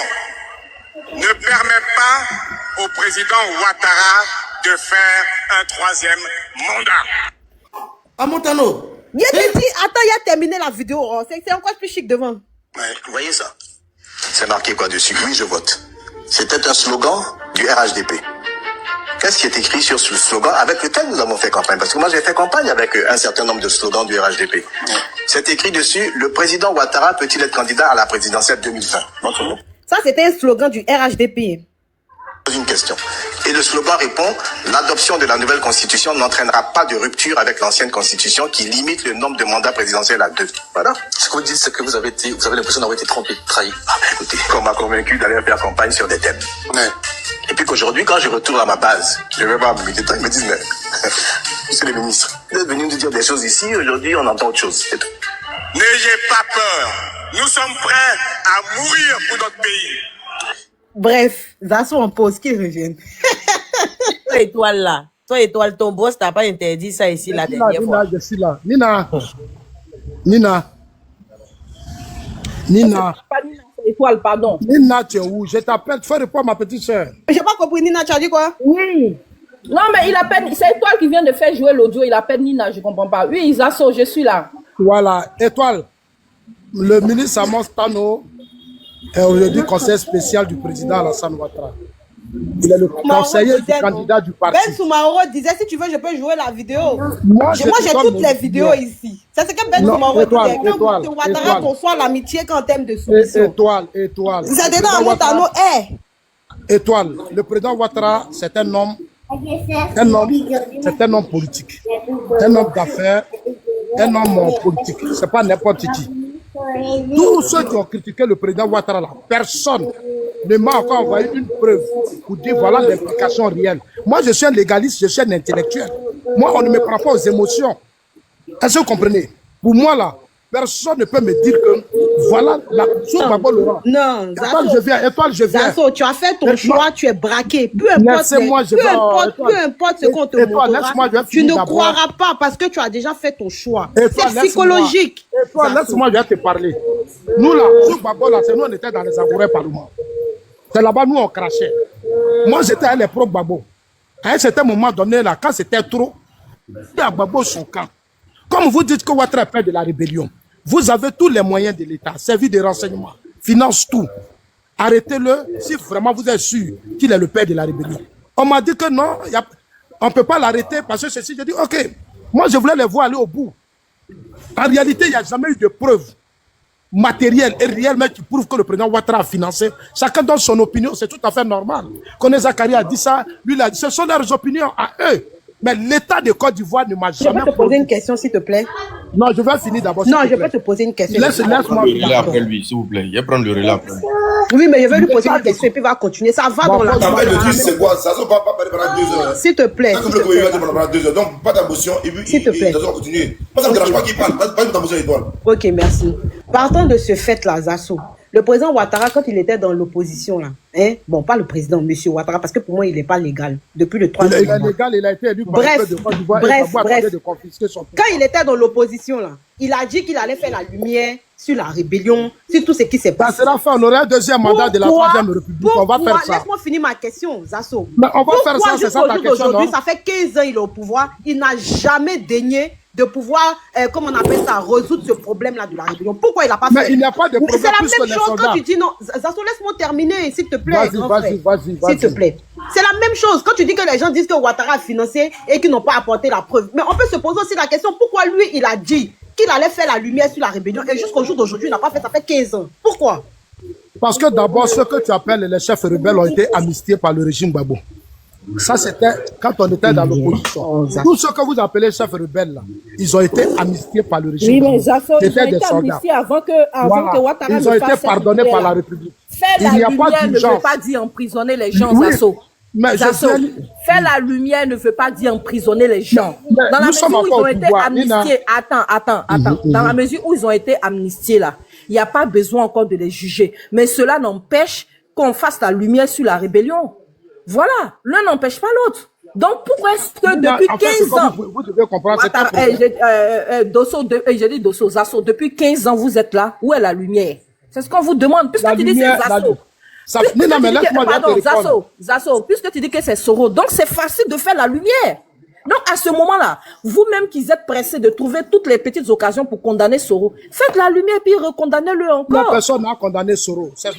ne permet pas au président Ouattara de faire un troisième mandat. À Montano. Il a dit, attends, il a terminé la vidéo. Oh, c'est encore plus chic devant. Ouais, vous voyez ça? C'est marqué quoi dessus? Oui, je vote. C'était un slogan du RHDP. Qu'est-ce qui est écrit sur ce slogan avec lequel nous avons fait campagne? Parce que moi, j'ai fait campagne avec un certain nombre de slogans du RHDP. C'est écrit dessus, le président Ouattara peut-il être candidat à la présidentielle 2020? Montre-nous. Ça, c'était un slogan du RHDP. Une question. Et le slogan répond, l'adoption de la nouvelle constitution n'entraînera pas de rupture avec l'ancienne constitution qui limite le nombre de mandats présidentiels à 2. Voilà. Ce que vous dites, c'est que vous avez l'impression d'avoir été trompé, trahi. Ah ben écoutez, on m'a convaincu d'aller faire campagne sur des thèmes. Ouais. Et puis qu'aujourd'hui, quand je retourne à ma base, je vais voir mes militants, ils me disent, mais, monsieur le ministre, vous êtes venu nous dire des choses ici, aujourd'hui on entend autre chose. C'est tout. N'ayez pas peur. Nous sommes prêts à mourir pour notre pays. Bref, Zazo en pause, qu'il revienne. Toi, étoile là. Toi, étoile, ton boss t'a pas interdit ça ici la dernière fois. Je suis là. Nina. Pas Nina, c'est étoile, pardon. Nina, tu es où? Je t'appelle, fais répondre à ma petite soeur. J'ai pas compris, Nina, tu as dit quoi? Oui. Non, mais il appelle, c'est Étoile qui vient de faire jouer l'audio, il appelle Nina, je comprends pas. Oui, Zazo, je suis là. Voilà, Étoile. Le ministre Amos Tano est aujourd'hui conseiller spécial du président Alassane Ouattara. Il est le conseiller du candidat du parti. Ben Soumaro disait, si tu veux, je peux jouer la vidéo. Moi, j'ai toutes les vidéos ici. C'est ce que Ben Soumaro disait. Quand Ouattara conçoit l'amitié qu'en terme de soumission. Étoile. C'est dedans à Montano. Étoile. Le président Ouattara, c'est un homme politique. Un homme d'affaires. Un homme politique. C'est pas n'importe qui. Tous ceux qui ont critiqué le président Ouattara, là, personne ne m'a encore envoyé une preuve pour dire voilà l'implication réelle. Moi, je suis un légaliste, je suis un intellectuel. Moi, on ne me prend pas aux émotions. Est-ce que vous comprenez? Pour moi, là, personne ne peut me dire que voilà la chose Babo Laurent. Non, Étoile, je viens. Zazo, tu as fait ton choix, tu es braqué. Peu importe ce qu'on te montrera, tu ne croiras pas parce que tu as déjà fait ton choix. C'est psychologique. Étoile, laisse-moi, je vais te parler. Nous, là, sur Babo, là, c'est nous, on était dans les Agourets Parlement. C'est là-bas, nous, on crachait. Moi, j'étais à l'épreuve Babo. À un certain moment donné, là, quand c'était trop, il y a Babo son camp. Comme vous dites que Ouattara est père de la rébellion, vous avez tous les moyens de l'État, service de renseignement, finance tout. Arrêtez-le si vraiment vous êtes sûr qu'il est le père de la rébellion. On m'a dit que non, on ne peut pas l'arrêter parce que ceci. J'ai dit, ok, moi je voulais les voir aller au bout. En réalité, il n'y a jamais eu de preuve matériels et réellement qui prouvent que le président Ouattara a financé. Chacun donne son opinion, c'est tout à fait normal. Kone Zakari a dit ça, lui il a dit, ce sont leurs opinions à eux. Mais l'État de Côte d'Ivoire ne m'a jamais... Je peux te poser une question, s'il te plaît. Non, je vais finir d'abord. Non, je peux te poser une question. Laisse-moi finir après lui, s'il vous plaît. Il va prendre le relais après. Oui, mais je vais lui poser une question et puis il va continuer. Ça va dans la... S'il te plaît. Donc, pas d'émotion. S'il te plaît. Continuer. Moi, ça ne me dérange pas qu'il parle. Pas une émotion étoile. Ok, merci. Partant de ce fait-là, Zasso, le président Ouattara, quand il était dans l'opposition, là, hein, bon, pas le président, monsieur Ouattara, parce que pour moi, il n'est pas légal depuis le 3 juillet. Il est légal, il a été élu par le peuple de Côte d'Ivoire. Quand il était dans l'opposition, là, il a dit qu'il allait faire la lumière sur la rébellion, sur tout ce qui s'est passé. Ça sera fait, on aurait un deuxième mandat de la 3e République. On va faire ça. Laisse-moi finir ma question, Zasso. Mais on va faire ça, c'est ça ta question, non? Ça fait 15 ans qu'il est au pouvoir, il n'a jamais daigné de pouvoir, comment on appelle ça, résoudre ce problème-là de la rébellion. Pourquoi il n'a pas fait? Mais il n'y a pas de problème. C'est la même chose quand tu dis non. Zasso, laisse-moi terminer, s'il te plaît. Vas-y. S'il te plaît. C'est la même chose quand tu dis que les gens disent que Ouattara a financé et qu'ils n'ont pas apporté la preuve. Mais on peut se poser aussi la question, pourquoi lui, il a dit qu'il allait faire la lumière sur la rébellion et jusqu'au jour d'aujourd'hui, il n'a pas fait, ça fait 15 ans. Pourquoi? Parce que d'abord, ceux que tu appelles les chefs rebelles ont été amnistiés par le régime Gbagbo. Ça, c'était quand on était dans l'opposition. Tous ceux que vous appelez chefs rebelles, là, ils ont été amnistiés par le régime. Oui, mais Zasso, ils ont été amnistiés avant que Ouattara ils ont été pardonnés par la République. Faire la lumière ne veut pas dire emprisonner les gens, Zasso. Faire la lumière ne veut pas dire emprisonner les gens. Dans la mesure où ils ont été amnistiés, attends. Dans la mesure où ils ont été amnistiés, là, il n'y a pas besoin encore de les juger. Mais cela n'empêche qu'on fasse la lumière sur la rébellion. Voilà, l'un n'empêche pas l'autre. Donc pourquoi est-ce que depuis 15 ans, vous devez comprendre Dosso, Zasso, depuis 15 ans vous êtes là, où est la lumière? C'est ce qu'on vous demande, puisque tu dis que c'est Zasso. Zasso, puisque tu dis que c'est Soro, donc c'est facile de faire la lumière. Donc à ce moment-là, vous-même qui êtes pressés de trouver toutes les petites occasions pour condamner Soro, faites la lumière puis recondamnez-le encore. Non, personne n'a condamné Soro. C'est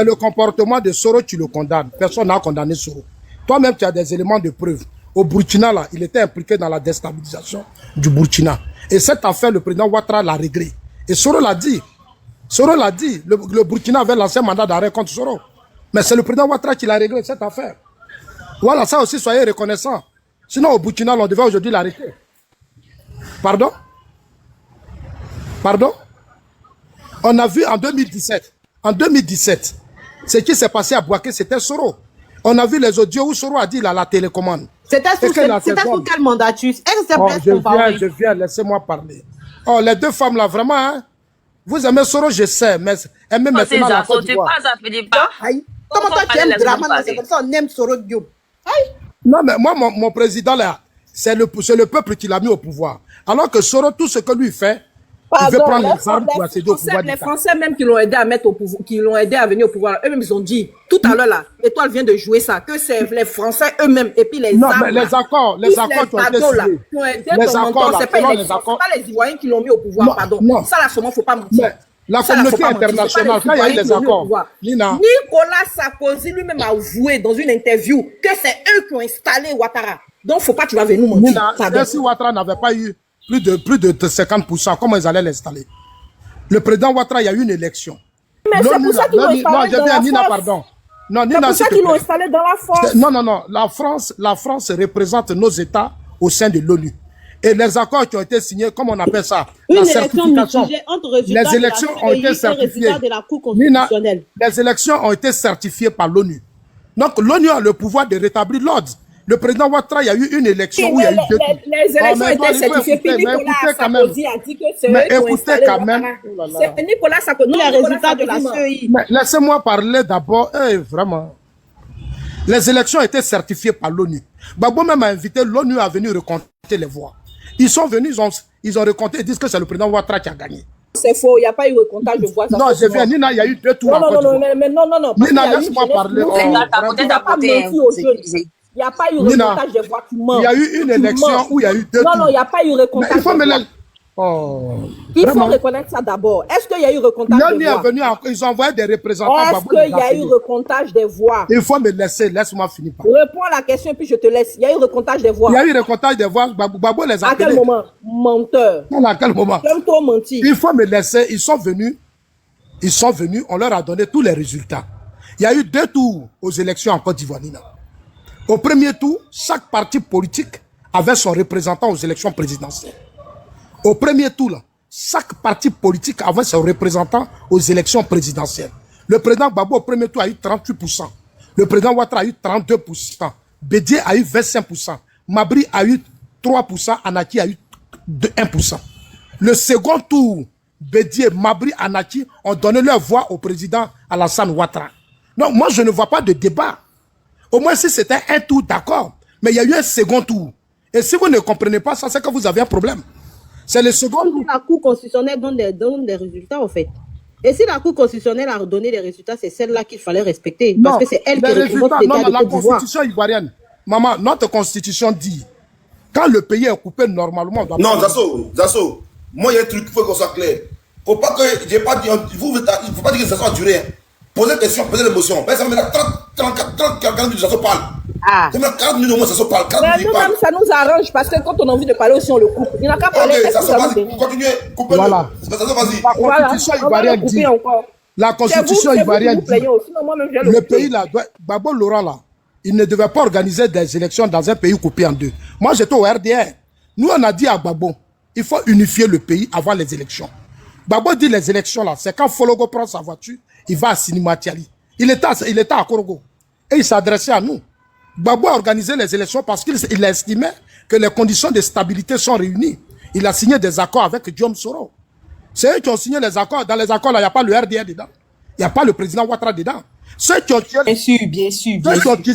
le comportement de Soro, tu le condamnes. Personne n'a condamné Soro. Toi-même, tu as des éléments de preuve. Au Burkina, là, il était impliqué dans la déstabilisation du Burkina. Et cette affaire, le président Ouattara l'a réglé. Et Soro l'a dit. Soro l'a dit. Le Burkina avait lancé un mandat d'arrêt contre Soro. Mais c'est le président Ouattara qui l'a réglé, cette affaire. Voilà, ça aussi, soyez reconnaissants. Sinon, au Burkina, on devait aujourd'hui l'arrêter. Pardon? On a vu en 2017, ce qui s'est passé à Bouaké, c'était Soro. On a vu les audios où Soro a dit là, la télécommande. C'était sous quel mandatus? Je viens, laissez-moi parler. Oh, les deux femmes là, vraiment, hein? Vous aimez Soro, je sais, mais aimez maintenant la Côte d'Ivoire. Comment toi tu aimes Draman, c'est comme ça, on aime Soro Diop. Non, mais moi, mon président, là, c'est le peuple qui l'a mis au pouvoir. Alors que Soro, tout ce que lui fait, il veut prendre les armes pour accéder au pouvoir. Les Français même qui l'ont aidé à mettre au pouvoir, qui l'ont aidé à venir au pouvoir, eux-mêmes, ils ont dit, tout à l'heure, là, Étoile vient de jouer ça, que c'est les Français eux-mêmes, et puis les non, armes. Mais les accords qui ont été signés. Les accords, c'est pas les Ivoiriens qui l'ont mis au pouvoir, pardon. Ça, là, seulement, faut pas mentir. La communauté internationale, quand il y a eu les accords, Nicolas Sarkozy lui-même a avoué dans une interview que c'est eux qui ont installé Ouattara. Donc, faut pas que tu vas venir nous mentir. Si Ouattara n'avait pas eu plus de 50%, comment ils allaient l'installer? Le président Ouattara, il y a eu une élection. Mais c'est pour ça qu'ils l'ont installé dans la Nina, pardon. Non, Nina, c'est pour ça qu'ils l'ont installé dans la France. Non. La France représente nos États au sein de l'ONU. Et les accords qui ont été signés, comme on appelle ça, la certification. Les élections ont été certifiées. Nina, les élections ont été certifiées par l'ONU. Donc l'ONU a le pouvoir de rétablir l'ordre. Le président Ouattara, il y a eu une élection où il y a eu deux. Les élections ont été certifiées. Puis Nicolas Sarkozy a dit que c'est eux qui ont installé Ouattara. C'est Nicolas Sarkozy. Les résultats de la CEI. Laissez-moi parler d'abord. Vraiment. Les élections ont été certifiées par l'ONU. Gbagbo même a invité l'ONU à venir recompter les voix. Ils sont venus, ils ont recompté et disent que c'est le président Ouattara qui a gagné. C'est faux, il n'y a pas eu recomptage de voix. Non, je viens, Nina, il y a eu 2 tours. Non. Nina, laisse-moi parler. Il n'y a pas eu recomptage de voix, tu mens. Il y a eu une élection où il y a eu 2 tours. Non, il n'y a pas eu recomptage de voix. Oh, Il vraiment. faut reconnaître ça d'abord. Est-ce qu'il y a eu recomptage L'ONU des est voix? venu, ils ont envoyé des représentants. Est-ce Gbagbo qu'il les y a eu appeler. recomptage des voix? Il faut me laisser, laisse-moi finir par. Réponds à la question et puis je te laisse. Il y a eu recomptage des voix. Il y a eu recomptage des voix, Gbagbo les a À quel appelés. moment? Menteur. À quel moment? J'aime trop mentir. Il faut me laisser, ils sont venus, on leur a donné tous les résultats. Il y a eu 2 tours aux élections en Côte d'Ivoire, Nina. Au premier tour, chaque parti politique avait son représentant aux élections présidentielles. Au premier tour, là, chaque parti politique avait son représentant aux élections présidentielles. Le président Gbagbo au premier tour a eu 38%. Le président Ouattara a eu 32%. Bédié a eu 25%. Mabri a eu 3%. Anaki a eu 1%. Le second tour, Bédié, Mabri, Anaki ont donné leur voix au président Alassane Ouattara. Donc moi, je ne vois pas de débat. Au moins, si c'était un tour, d'accord. Mais il y a eu un second tour. Et si vous ne comprenez pas ça, c'est que vous avez un problème. C'est le second tour. La Cour constitutionnelle donne des résultats, en fait. Et si la Cour constitutionnelle a donné les résultats, c'est celle-là qu'il fallait respecter. Parce que c'est elle qui représente l'État de la Côte d'Ivoire. constitution ivoirienne. Maman, notre constitution dit, quand le pays est coupé normalement... on doit Non, pas- Zasso, moi, il y a un truc, il faut qu'on soit clair. Faut pas que, j'ai pas dit, il faut pas dire que ça soit duré. Posez des questions, posez des émotions. Mais ça me met 40 minutes, Zasso parle. Ah. Ça me met 40 minutes au moins, Zasso parle. 40 Mais minutes, il parle. nous-mêmes, ça nous arrange parce que quand on a envie de parler aussi, on le coupe. Il n'a qu'à parler. Ok, Est-ce Zasso, que ça vous vas-y, dérange? continuez, coupez-le. Voilà. Zasso, vas-y. La Voilà, constitution on va ivoirienne le couper dit... encore. La constitution ivoirienne dit... Sinon, moi-même, je vais Le couper. pays là, Gbagbo Laurent là, il ne devait pas organiser des élections dans un pays coupé en 2. Moi j'étais au RDR. Nous on a dit à Gbagbo, il faut unifier le pays avant les élections. Gbagbo dit les élections là, c'est quand Fologo prend sa voiture, il va à Sinimatiali. Il était à Korogo. Et il s'adressait à nous. Gbagbo a organisé les élections parce qu'il estimait que les conditions de stabilité sont réunies. Il a signé des accords avec Guillaume Soro. C'est eux qui ont signé les accords. Dans les accords là, il n'y a pas le RDR dedans. Il n'y a pas le président Ouattara dedans. Ceux qui ont Bien sûr.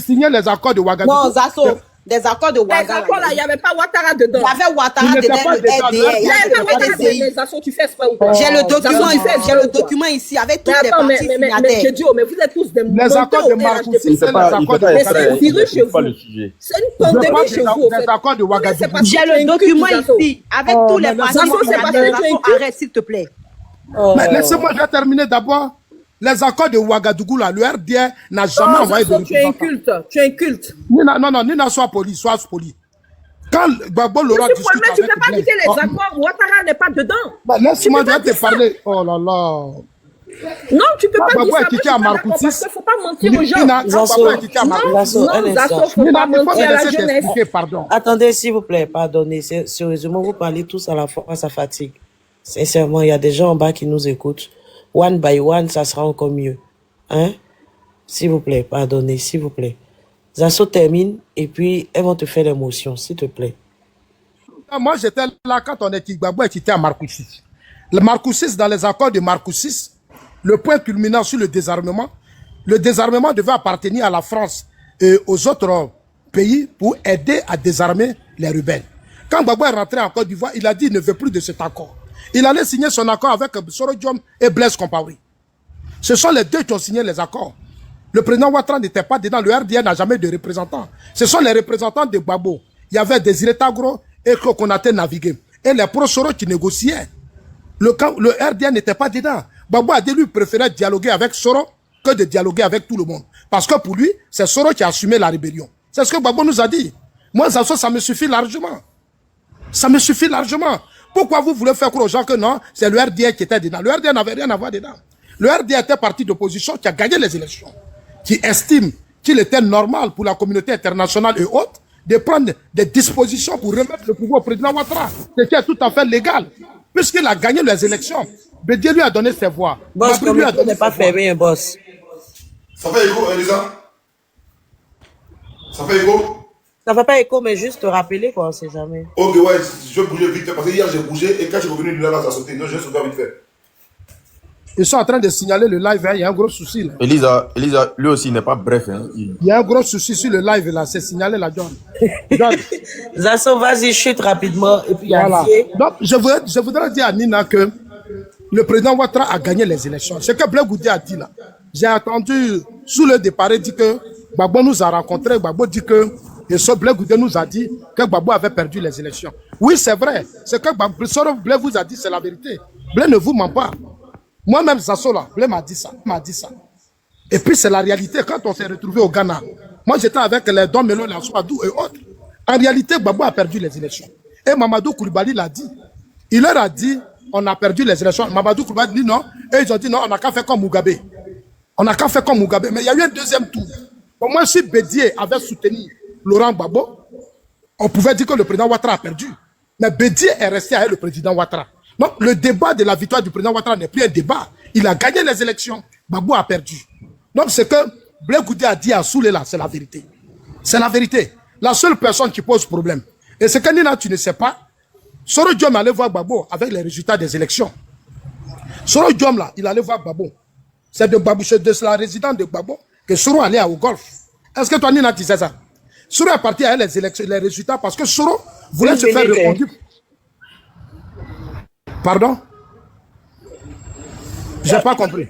signé les accords de Ouagadougou. Non, Zasso, des accords de Les Ouaga. accords là, il n'y avait pas Ouattara dedans. Il y avait Ouattara Il n'était dedans, pas le dedans, RDR. le Il y Il n'y avait avait pas des Ouattara CI. des actions, tu fais exprès ou pas? J'ai le document Zasso, tu fais ici, j'ai exprès le ou quoi? document ici avec tous Mais les attends, partis mais signataires. Dieu, mais vous êtes tous des Les accords de Marcoussis, c'est les accords de Mais c'est un virus chez vous. le sujet. C'est une pandémie chez vous. des accords de Ouagadougou. J'ai le document ici avec tous les partis Zasso, c'est parce que tu es signataires. inculte. Arrête, s'il te plaît. Mais laissez-moi, je vais terminer d'abord. Les accords de Ouagadougou, là, le RDR n'a jamais envoyé de Zasso, tu es représentants. inculte. Tu es inculte. Non, Nina, sois poli. Quand Gbagbo Laurent Mais tu discute ne peux pas avec dire que les Oh, accords, Ouattara n'est pas dedans. bah, laisse-moi, Tu peux je pas vais te dire ça. parler. Oh là là. Non, tu peux pas Gbagbo dire ça. est Moi, je kické suis à pas d'accord Marcoussis. parce qu'il ne faut pas mentir aux gens. Nina, quand Gbagbo est kické à Marcoussis. Non, Zasso, faut Nina, pas il faut mentir à me la laisser jeunesse. t'expliquer, pardon. Attendez, s'il vous plaît, pardonnez. Sérieusement, vous parlez tous à la fois, ça fatigue. Sincèrement, il y a des gens en bas qui nous écoutent. One by one, ça sera encore mieux. Hein? S'il vous plaît, pardonnez, s'il vous plaît. Zasso termine et puis elles vont te faire l'émotion, s'il te plaît. Moi, j'étais là quand on est Gbagbo est quitté à Marcoussis. Le Marcoussis, dans les accords de Marcoussis, le point culminant sur le désarmement devait appartenir à la France et aux autres pays pour aider à désarmer les rebelles. Quand Gbagbo est rentré en Côte d'Ivoire, il a dit qu'il ne veut plus de cet accord. Il allait signer son accord avec Soro Diom et Blaise Compaoré. Ce sont les deux qui ont signé les accords. Le président Ouattara n'était pas dedans, le RDR n'a jamais de représentants. Ce sont les représentants de Gbagbo. Il y avait Désiré Tagro et Konaté Navigué. Et les pro-Soro qui négociaient. Le RDR n'était pas dedans. Gbagbo a dit lui préférait dialoguer avec Soro que de dialoguer avec tout le monde. Parce que pour lui, c'est Soro qui a assumé la rébellion. C'est ce que Gbagbo nous a dit. Moi, ça me suffit largement. Ça me suffit largement. Pourquoi vous voulez faire croire aux gens que non, c'est le RDR qui était dedans? Le RDR n'avait rien à voir dedans. Le RDR était parti d'opposition qui a gagné les élections, qui estime qu'il était normal pour la communauté internationale et autres de prendre des dispositions pour remettre le pouvoir au président Ouattara. C'était tout à fait légal, puisqu'il a gagné les élections. Bédié lui a donné ses voix. Boss, Mabri comme lui a il donné n'est pas ses voix. fermé, un boss. Ça fait écho, Elisa? Ça fait écho? Ça va pas écho, mais juste te rappeler, quoi, on sait jamais. Ok, ouais, je vais bouger vite fait parce que hier j'ai bougé et quand je suis revenu de là, ça a sauté. Donc je vais sauter vite fait. Ils sont en train de signaler le live, hein. Il y a un gros souci là. Elisa, lui aussi, il n'est pas bref. Hein. Il y a un gros souci sur le live là, c'est signalé là, John. John. Zasso, vas-y, chute rapidement. Et puis, Voilà. Asier. Donc, je voudrais dire à Nina que le président Ouattara a gagné les élections. Ce que Blé Goudé a dit là, j'ai entendu sous le départ, il dit que Gbagbo nous a rencontrés. Gbagbo dit que Et ce Blé Goudé nous a dit que Gbagbo avait perdu les élections. Oui, c'est vrai. Ce que Blé vous a dit, c'est la vérité. Blé ne vous ment pas. Moi-même, Zasso, là, Blé m'a dit ça. Et puis, c'est la réalité. Quand on s'est retrouvé au Ghana, moi, j'étais avec les Don Melo, les Aswadou et autres. En réalité, Gbagbo a perdu les élections. Et Mamadou Koulibaly l'a dit. Il leur a dit, on a perdu les élections. Mamadou Koulibaly dit non. Et ils ont dit non, on n'a qu'à faire comme Mugabe. On n'a qu'à faire comme Mugabe. Mais il y a eu un deuxième tour. Pour moi, si Bédié avait soutenu Laurent Gbagbo, on pouvait dire que le président Ouattara a perdu. Mais Bédié est resté avec le président Ouattara. Donc, le débat de la victoire du président Ouattara n'est plus un débat. Il a gagné les élections. Gbagbo a perdu. Donc, ce que Blé Goudé a dit à Soulé là, c'est la vérité. C'est la vérité. La seule personne qui pose problème. Et ce que Nina, tu ne sais pas, Soro Diom allait voir Gbagbo avec les résultats des élections. Soro Diom là, il allait voir Gbagbo. C'est de Gbagbo, c'est de la résidence de Gbagbo que Soro allait au golf. Est-ce que toi, Nina, tu sais ça? Soro est parti avec les élections, les résultats parce que Soro voulait se faire reconduire. Pardon? J'ai pas compris.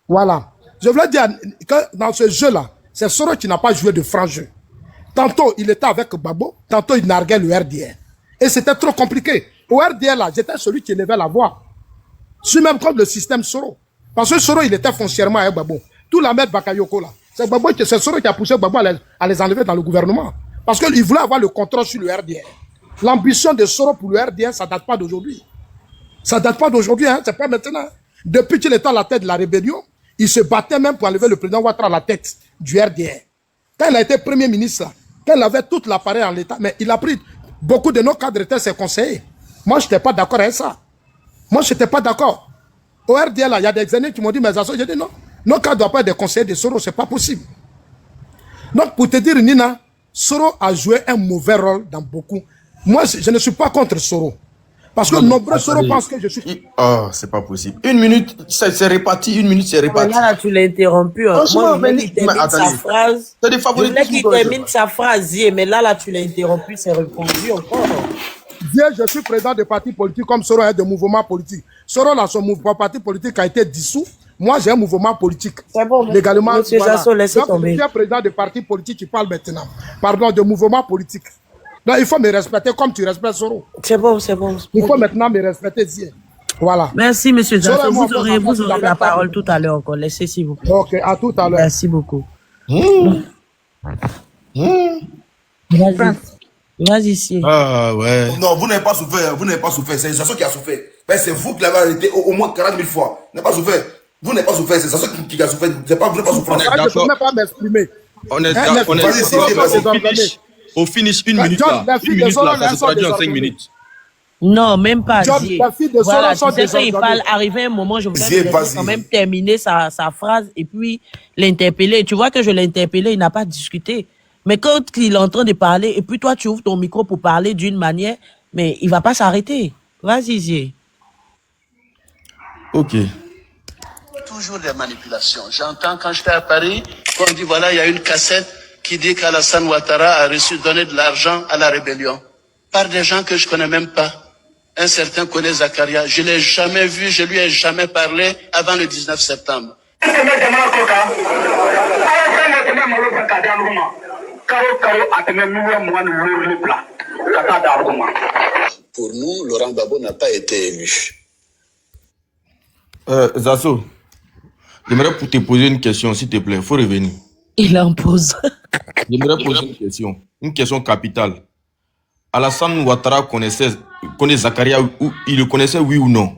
Voilà. Je voulais dire que dans ce jeu-là, c'est Soro qui n'a pas joué de franc jeu. Tantôt, il était avec Gbagbo, tantôt, il narguait le RDR. Et c'était trop compliqué. Au RDR, là, j'étais celui qui élevait la voix. Je suis même contre le système Soro. Parce que Soro, il était foncièrement avec Gbagbo. Tout la merde Bakayoko, là. C'est Soro qui a poussé Gbagbo à les enlever dans le gouvernement. Parce qu'il voulait avoir le contrôle sur le RDR. L'ambition de Soro pour le RDR, ça date pas d'aujourd'hui. Ça date pas d'aujourd'hui, hein. C'est pas maintenant. Depuis qu'il était à la tête de la rébellion, il se battait même pour enlever le président Ouattara à la tête du RDR. Quand il a été premier ministre, là, quand il avait tout l'appareil en l'état, mais il a pris beaucoup de nos cadres étaient ses conseillers. Moi, je n'étais pas d'accord avec ça. Moi, je n'étais pas d'accord. Au RDL, il y a des années qui m'ont dit, mais ça, j'ai dit non. Nos cadres ne doivent pas être des conseillers de Soro, ce n'est pas possible. Donc, pour te dire, Nina, Soro a joué un mauvais rôle dans beaucoup. Moi, je ne suis pas contre Soro. Parce que nombreux Soro pensent que je suis... Oh, c'est pas possible. Une minute, c'est réparti. Une minute, c'est réparti. Là, tu l'as interrompu. Hein. Moi, je voulais qu'il termine sa phrase. C'est des favoris. Je voulais qu'il termine sa phrase, mais là, tu l'as interrompu, c'est répondu encore. Je suis président de parti politique comme Soro est de mouvement politique. Soro, là, son parti politique a été dissous. Moi, j'ai un mouvement politique. C'est bon, légalement. Monsieur Zasso, laissez tomber. Je suis président de parti politique qui parle maintenant. Pardon, de mouvement politique. Donc, il faut me respecter comme tu respectes Soro. C'est bon, c'est bon. Il faut maintenant me respecter ici. Voilà. Merci, monsieur Zasso. Vous aurez la parole tout à l'heure encore. Laissez, s'il vous plaît. Ok, à tout à l'heure. Merci beaucoup. Vas-y, ici. Ah, ouais. Non, vous n'avez pas souffert. Vous n'avez pas souffert. C'est Zasso qui a souffert. C'est vous qui l'avez arrêté au moins 40 000 fois. Vous n'avez pas souffert. Vous n'avez pas souffert. C'est Zasso qui a souffert. Vous n'avez pas souffert. Je ne peux même pas m'exprimer. On est d'accord. Au finish, une minute là. Une minute là, ça se traduit en 5 minutes. Non, même pas. Voilà, tu sais qu'il parle, arrivé un moment, je voulais quand même terminer sa phrase et puis l'interpeller. Tu vois que je l'ai interpellé, il n'a pas discuté. Mais quand il est en train de parler, et puis toi, tu ouvres ton micro pour parler d'une manière, mais il ne va pas s'arrêter. Vas-y, Zé. Ok. Toujours des manipulations. J'entends quand j'étais à Paris, qu'on dit voilà, il y a une cassette qui dit qu'Alassane Ouattara a donné de l'argent à la rébellion. Par des gens que je connais même pas. Un certain Koné Zakaria, je l'ai jamais vu, je lui ai jamais parlé avant le 19 septembre. Pour nous, Laurent Gbagbo n'a pas été élu. Zasso, j'aimerais pour te poser une question, s'il te plaît. Il faut revenir. Il en pose. J'aimerais poser une question capitale. Alassane Ouattara connaît Zakaria, il le connaissait, oui ou non?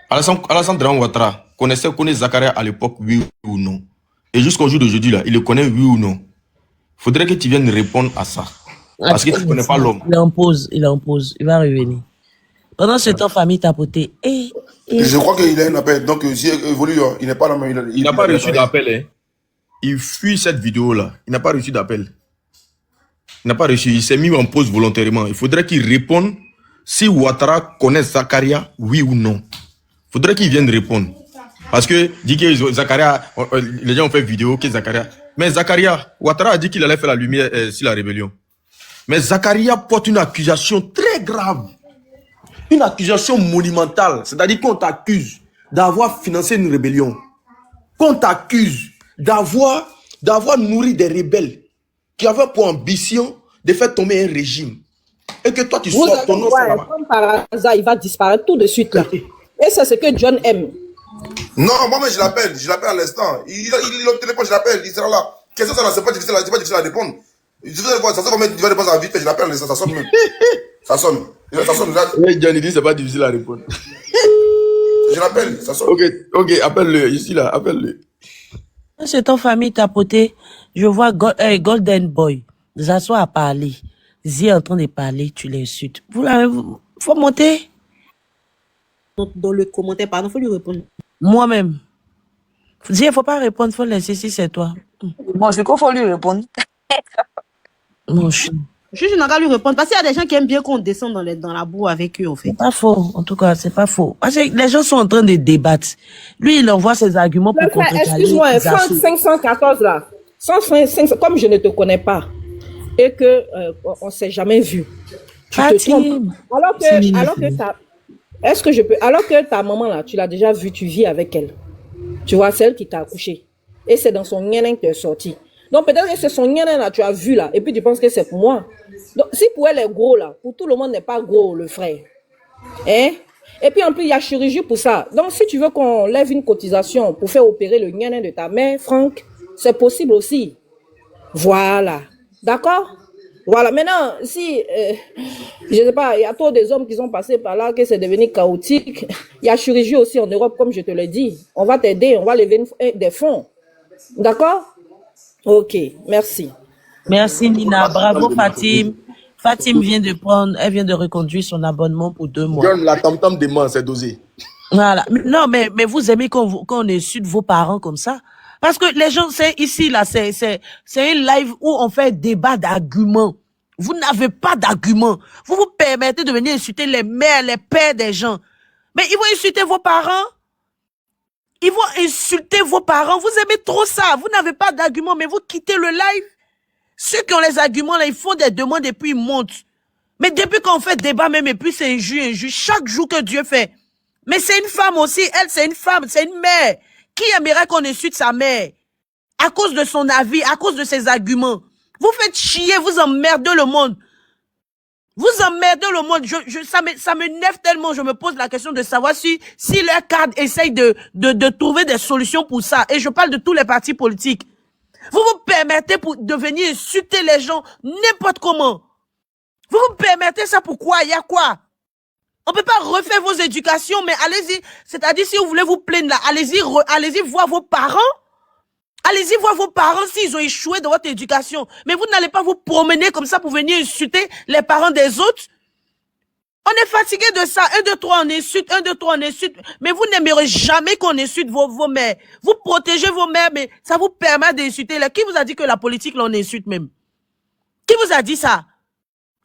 Alassane Ouattara connaissait Zakaria à l'époque, oui ou non? Et jusqu'au jour d'aujourd'hui, là, il le connaît, oui ou non? Il faudrait que tu viennes répondre à ça. Parce que tu ne connais pas l'homme. Il en pose. Il va revenir. Pendant ce temps, famille tapoté. Je crois qu'il a un appel. Donc, j'ai évolué. Il n'est pas là. Il n'a pas reçu d'appel. Hein. Il fuit cette vidéo-là. Il n'a pas reçu d'appel. Il n'a pas reçu. Il s'est mis en pause volontairement. Il faudrait qu'il réponde si Ouattara connaît Zakaria, oui ou non. Il faudrait qu'il vienne répondre. Parce que, dit que Zakaria, les gens ont fait vidéo que Zakaria. Mais Zakaria, Ouattara a dit qu'il allait faire la lumière sur la rébellion. Mais Zakaria porte une accusation très grave. Une accusation monumentale. C'est-à-dire qu'on t'accuse d'avoir financé une rébellion. Qu'on t'accuse d'avoir nourri des rebelles qui avait pour ambition de faire tomber un régime. Et que toi, tu Vous sors ton allez nom. voir, comme par hasard, il va disparaître tout de suite là. Et c'est ce que John aime. Non, moi, je l'appelle à l'instant. Il est au téléphone, je l'appelle, il sera là. Question ça, là, c'est pas difficile à répondre. Je vais voir, ça va mettre, il va répondre à vite, je l'appelle à l'instant, ça sonne même. Ça sonne. Ça sonne, là. Oui, Johnny dit c'est pas difficile à répondre. Je l'appelle, ça sonne. Ok, appelle-le, ici là, appelle-le. C'est ton famille tapoté. Je vois Golden Boy. Zazo a parlé. Zi est en train de parler, tu l'insultes. Faut monter. Dans le commentaire, pardon, faut lui répondre. Moi-même. Zi, il faut pas répondre, faut laisser si c'est toi. Bon, je crois qu'il faut lui répondre. Mon chien. Je n'ai qu'à lui répondre parce qu'il y a des gens qui aiment bien qu'on descende dans la boue avec eux, en fait. C'est pas faux, en tout cas, c'est pas faux. Parce que les gens sont en train de débattre. Lui, il envoie ses arguments pour contrecarrer. Excuse-moi, Franck 514 là. 500, comme je ne te connais pas et que on ne s'est jamais vu. Tu te trompes. Alors que ta maman là, tu l'as déjà vue, tu vis avec elle. Tu vois, celle qui t'a accouché. Et c'est dans son nyenin que tu es sorti. Donc peut-être que c'est son nyenin là, tu as vu là, et puis tu penses que c'est pour moi. Donc si pour elle est gros là, pour tout le monde n'est pas gros le frère. Hein? Et puis en plus, il y a chirurgie pour ça. Donc si tu veux qu'on lève une cotisation pour faire opérer le nyenin de ta mère, Franck, c'est possible aussi. Voilà. D'accord? Voilà. Maintenant, si, je sais pas, il y a trop des hommes qui sont passés par là, que c'est devenu chaotique. Il y a chirurgie aussi en Europe, comme je te l'ai dit. On va t'aider, on va lever des fonds. D'accord? Ok, merci. Merci Nina, bravo Fatim. Fatim vient de reconduire son abonnement pour 2 mois. John, la tam-tam dément, c'est dosé. Voilà. Non, mais vous aimez qu'on insulte vos parents comme ça? Parce que les gens, c'est ici, là, c'est un live où on fait débat d'arguments. Vous n'avez pas d'arguments. Vous vous permettez de venir insulter les mères, les pères des gens. Mais ils vont insulter vos parents. Ils vont insulter vos parents. Vous aimez trop ça. Vous n'avez pas d'arguments, mais vous quittez le live. Ceux qui ont les arguments, là, ils font des demandes et puis ils montent. Mais depuis qu'on fait débat même, et puis c'est injuste. Chaque jour que Dieu fait. Mais c'est une femme aussi. Elle, c'est une femme, c'est une mère. Qui aimerait qu'on insulte sa mère? À cause de son avis, à cause de ses arguments. Vous faites chier, vous emmerdez le monde. Vous emmerdez le monde. Ça m'énerve tellement. Je me pose la question de savoir si leur cadre essaye de trouver des solutions pour ça. Et je parle de tous les partis politiques. Vous vous permettez de venir insulter les gens n'importe comment. Vous vous permettez ça pourquoi? Il y a quoi? On peut pas refaire vos éducations, mais allez-y. C'est-à-dire, si vous voulez vous plaindre là, allez-y voir vos parents. Allez-y voir vos parents s'ils ont échoué dans votre éducation. Mais vous n'allez pas vous promener comme ça pour venir insulter les parents des autres. On est fatigué de ça. 1, 2, 3, on insulte. 1, 2, 3, on insulte. Mais vous n'aimerez jamais qu'on insulte vos mères. Vous protégez vos mères, mais ça vous permet d'insulter. Qui vous a dit que la politique, là, on insulte même? Qui vous a dit ça?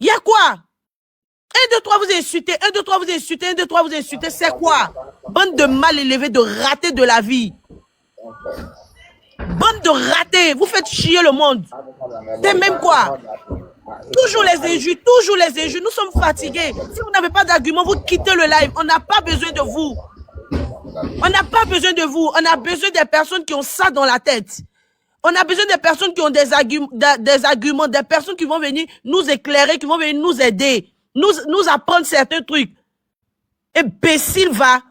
Il y a quoi? 1, 2, 3, vous insultez. 1, 2, 3, vous insultez. 1, 2, 3, vous insultez. C'est quoi? Bande de mal élevés, de ratés de la vie. Bande de ratés. Vous faites chier le monde. C'est même quoi? Toujours les injures, toujours les injures. Nous sommes fatigués. Si vous n'avez pas d'argument, vous quittez le live. On n'a pas besoin de vous. On n'a pas besoin de vous. On a besoin des personnes qui ont ça dans la tête. On a besoin des personnes qui ont des arguments, des personnes qui vont venir nous éclairer, qui vont venir nous aider, nous apprendre certains trucs. Imbécile va.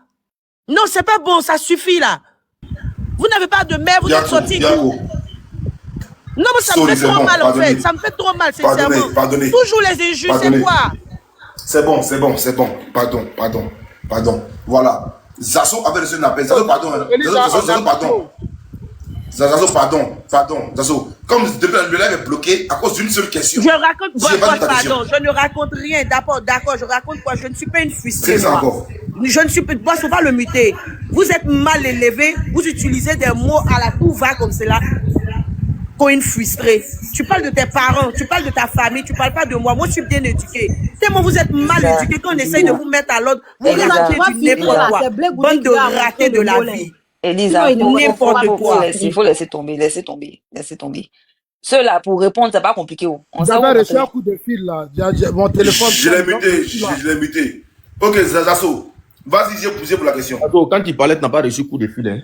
Non, c'est pas bon, ça suffit là. Vous n'avez pas de mère, vous êtes sortis. Non, mais ça me fait trop mal en fait. Ça me fait trop mal, sincèrement. Pardonnez. Toujours les injures, c'est quoi? C'est bon. Pardon. Voilà. Zazo avait reçu un appel. Zazo, pardon. Zazo, pardon. Zazo, comme le live est bloqué à cause d'une seule question. Je raconte pardon, je ne raconte rien. D'accord, je raconte quoi? Je ne suis pas une frustrée. Je ne suis pas, moi, faut pas le muter. Vous êtes mal élevé, vous utilisez des mots à la tout va comme cela. Comme une frustrée. Tu parles de tes parents, tu parles de ta famille, tu parles pas de moi. Moi, je suis bien éduquée. Tellement vous êtes mal éduqué qu'on essaye de vous mettre à l'ordre. Vous racontez du n'importe quoi. Bande de ratés de la vie. Elisa, n'importe quoi. Il faut laisser tomber. Ceux-là, pour répondre, c'est pas compliqué. Vous avez reçu un coup de fil là. Mon téléphone. Je l'ai muté. Ok, Zazo. Vas-y, j'ai poussé pour la question. Attends, quand il parlait, tu n'as pas reçu coup de fil, hein?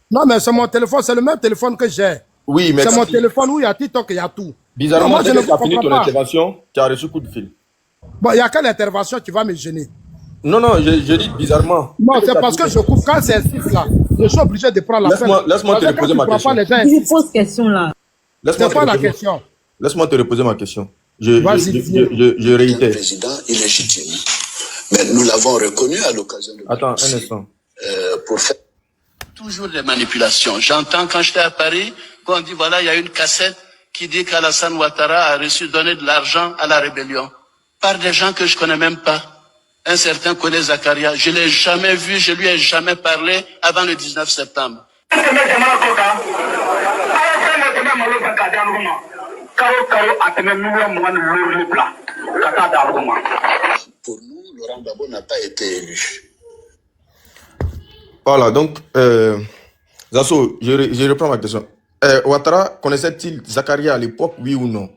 Non, mais c'est mon téléphone, c'est le même téléphone que j'ai. Oui, mais C'est mon téléphone où il y a TikTok, il y a tout. bizarrement, moi, je dès ne que tu as fini comprends ton pas. intervention, tu as reçu coup de fil. Bon, il y a quelle intervention qui va me gêner? Non, non, je dis bizarrement. Non, c'est parce que je coupe. Quand c'est 6 là, je suis obligé de prendre la peine. Laisse-moi te reposer ma question. Je pose question là. C'est pas la question. Laisse-moi te reposer ma question. Je Le réitère. président illégitime. Mais nous l'avons reconnu à l'occasion de... Attends, un instant. Pour faire toujours des manipulations. J'entends quand j'étais à Paris, qu'on dit voilà, il y a une cassette qui dit qu'Alassane Ouattara a reçu donner de l'argent à la rébellion. Par des gens que je connais même pas. Un certain Kone Zakaria, je l'ai jamais vu, je lui ai jamais parlé avant le 19 septembre. Pour nous, Laurent Gbagbo n'a pas été élu. Voilà, donc, Zasso, je reprends ma question. Ouattara connaissait-il Zakaria à l'époque, oui ou non?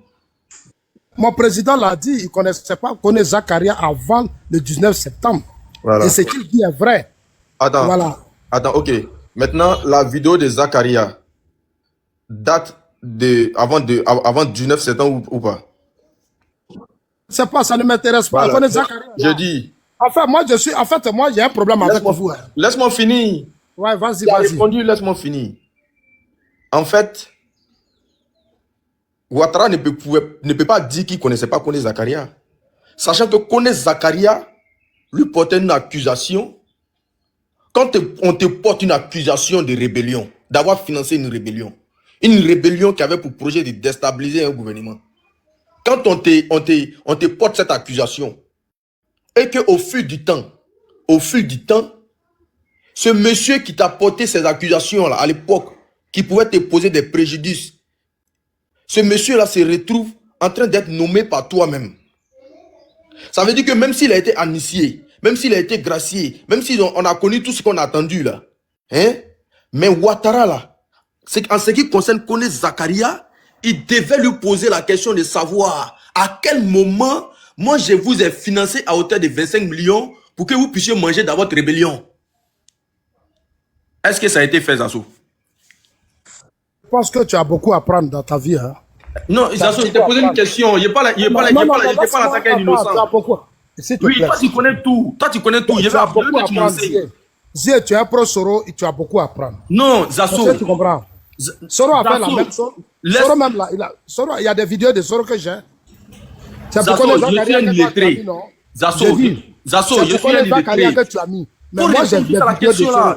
Mon président l'a dit, il ne connaissait pas Kone Zakaria avant le 19 septembre. Voilà. Et ce qu'il dit est vrai. Attends, Voilà. attends, ok. Maintenant, la vidéo de Zakaria date avant 19 septembre ou pas? C'est pas, ça ne m'intéresse pas. Voilà. Kone Zakaria. Je dis. Enfin, moi, j'ai un problème avec vous. Hein. Laisse-moi finir. Ouais, vas-y, Tu as vas-y. répondu, laisse-moi finir. En fait, Ouattara ne peut pas dire qu'il ne connaissait pas Kone Zakaria. Sachant que Kone Zakaria lui portait une accusation. Quand on te porte une accusation de rébellion, d'avoir financé une rébellion qui avait pour projet de déstabiliser un gouvernement. Quand on te porte cette accusation, et qu'au fil du temps, ce monsieur qui t'a porté ces accusations-là à l'époque, qui pouvait te poser des préjudices, ce monsieur-là se retrouve en train d'être nommé par toi-même. Ça veut dire que même s'il a été amnistié, même s'il a été gracié, même si on a connu tout ce qu'on a attendu là, hein, mais Ouattara là, en ce qui concerne Kone Zakaria, il devait lui poser la question de savoir à quel moment moi je vous ai financé à hauteur de 25 millions pour que vous puissiez manger dans votre rébellion. Est-ce que ça a été fait, Zasso? Je pense que tu as beaucoup à apprendre dans ta vie. Hein. Non, Zasso, je t'ai posé une question. Il n'est pas là, ça qu'un innocent. Oui, toi tu connais tout. Toi tu connais tout. Je vais apprendre que tu m'enseignes. Zie, tu es un pro Soro et tu as beaucoup à apprendre. Non, Zasso. Tu comprends? Soro a fait la même chose. Soro même là, il y a des vidéos de Soro que j'ai. Zasso, je suis un illettré. Zasso, je suis un illettré. Que tu as mis. Mais moi, j'ai des vidéos de Soro.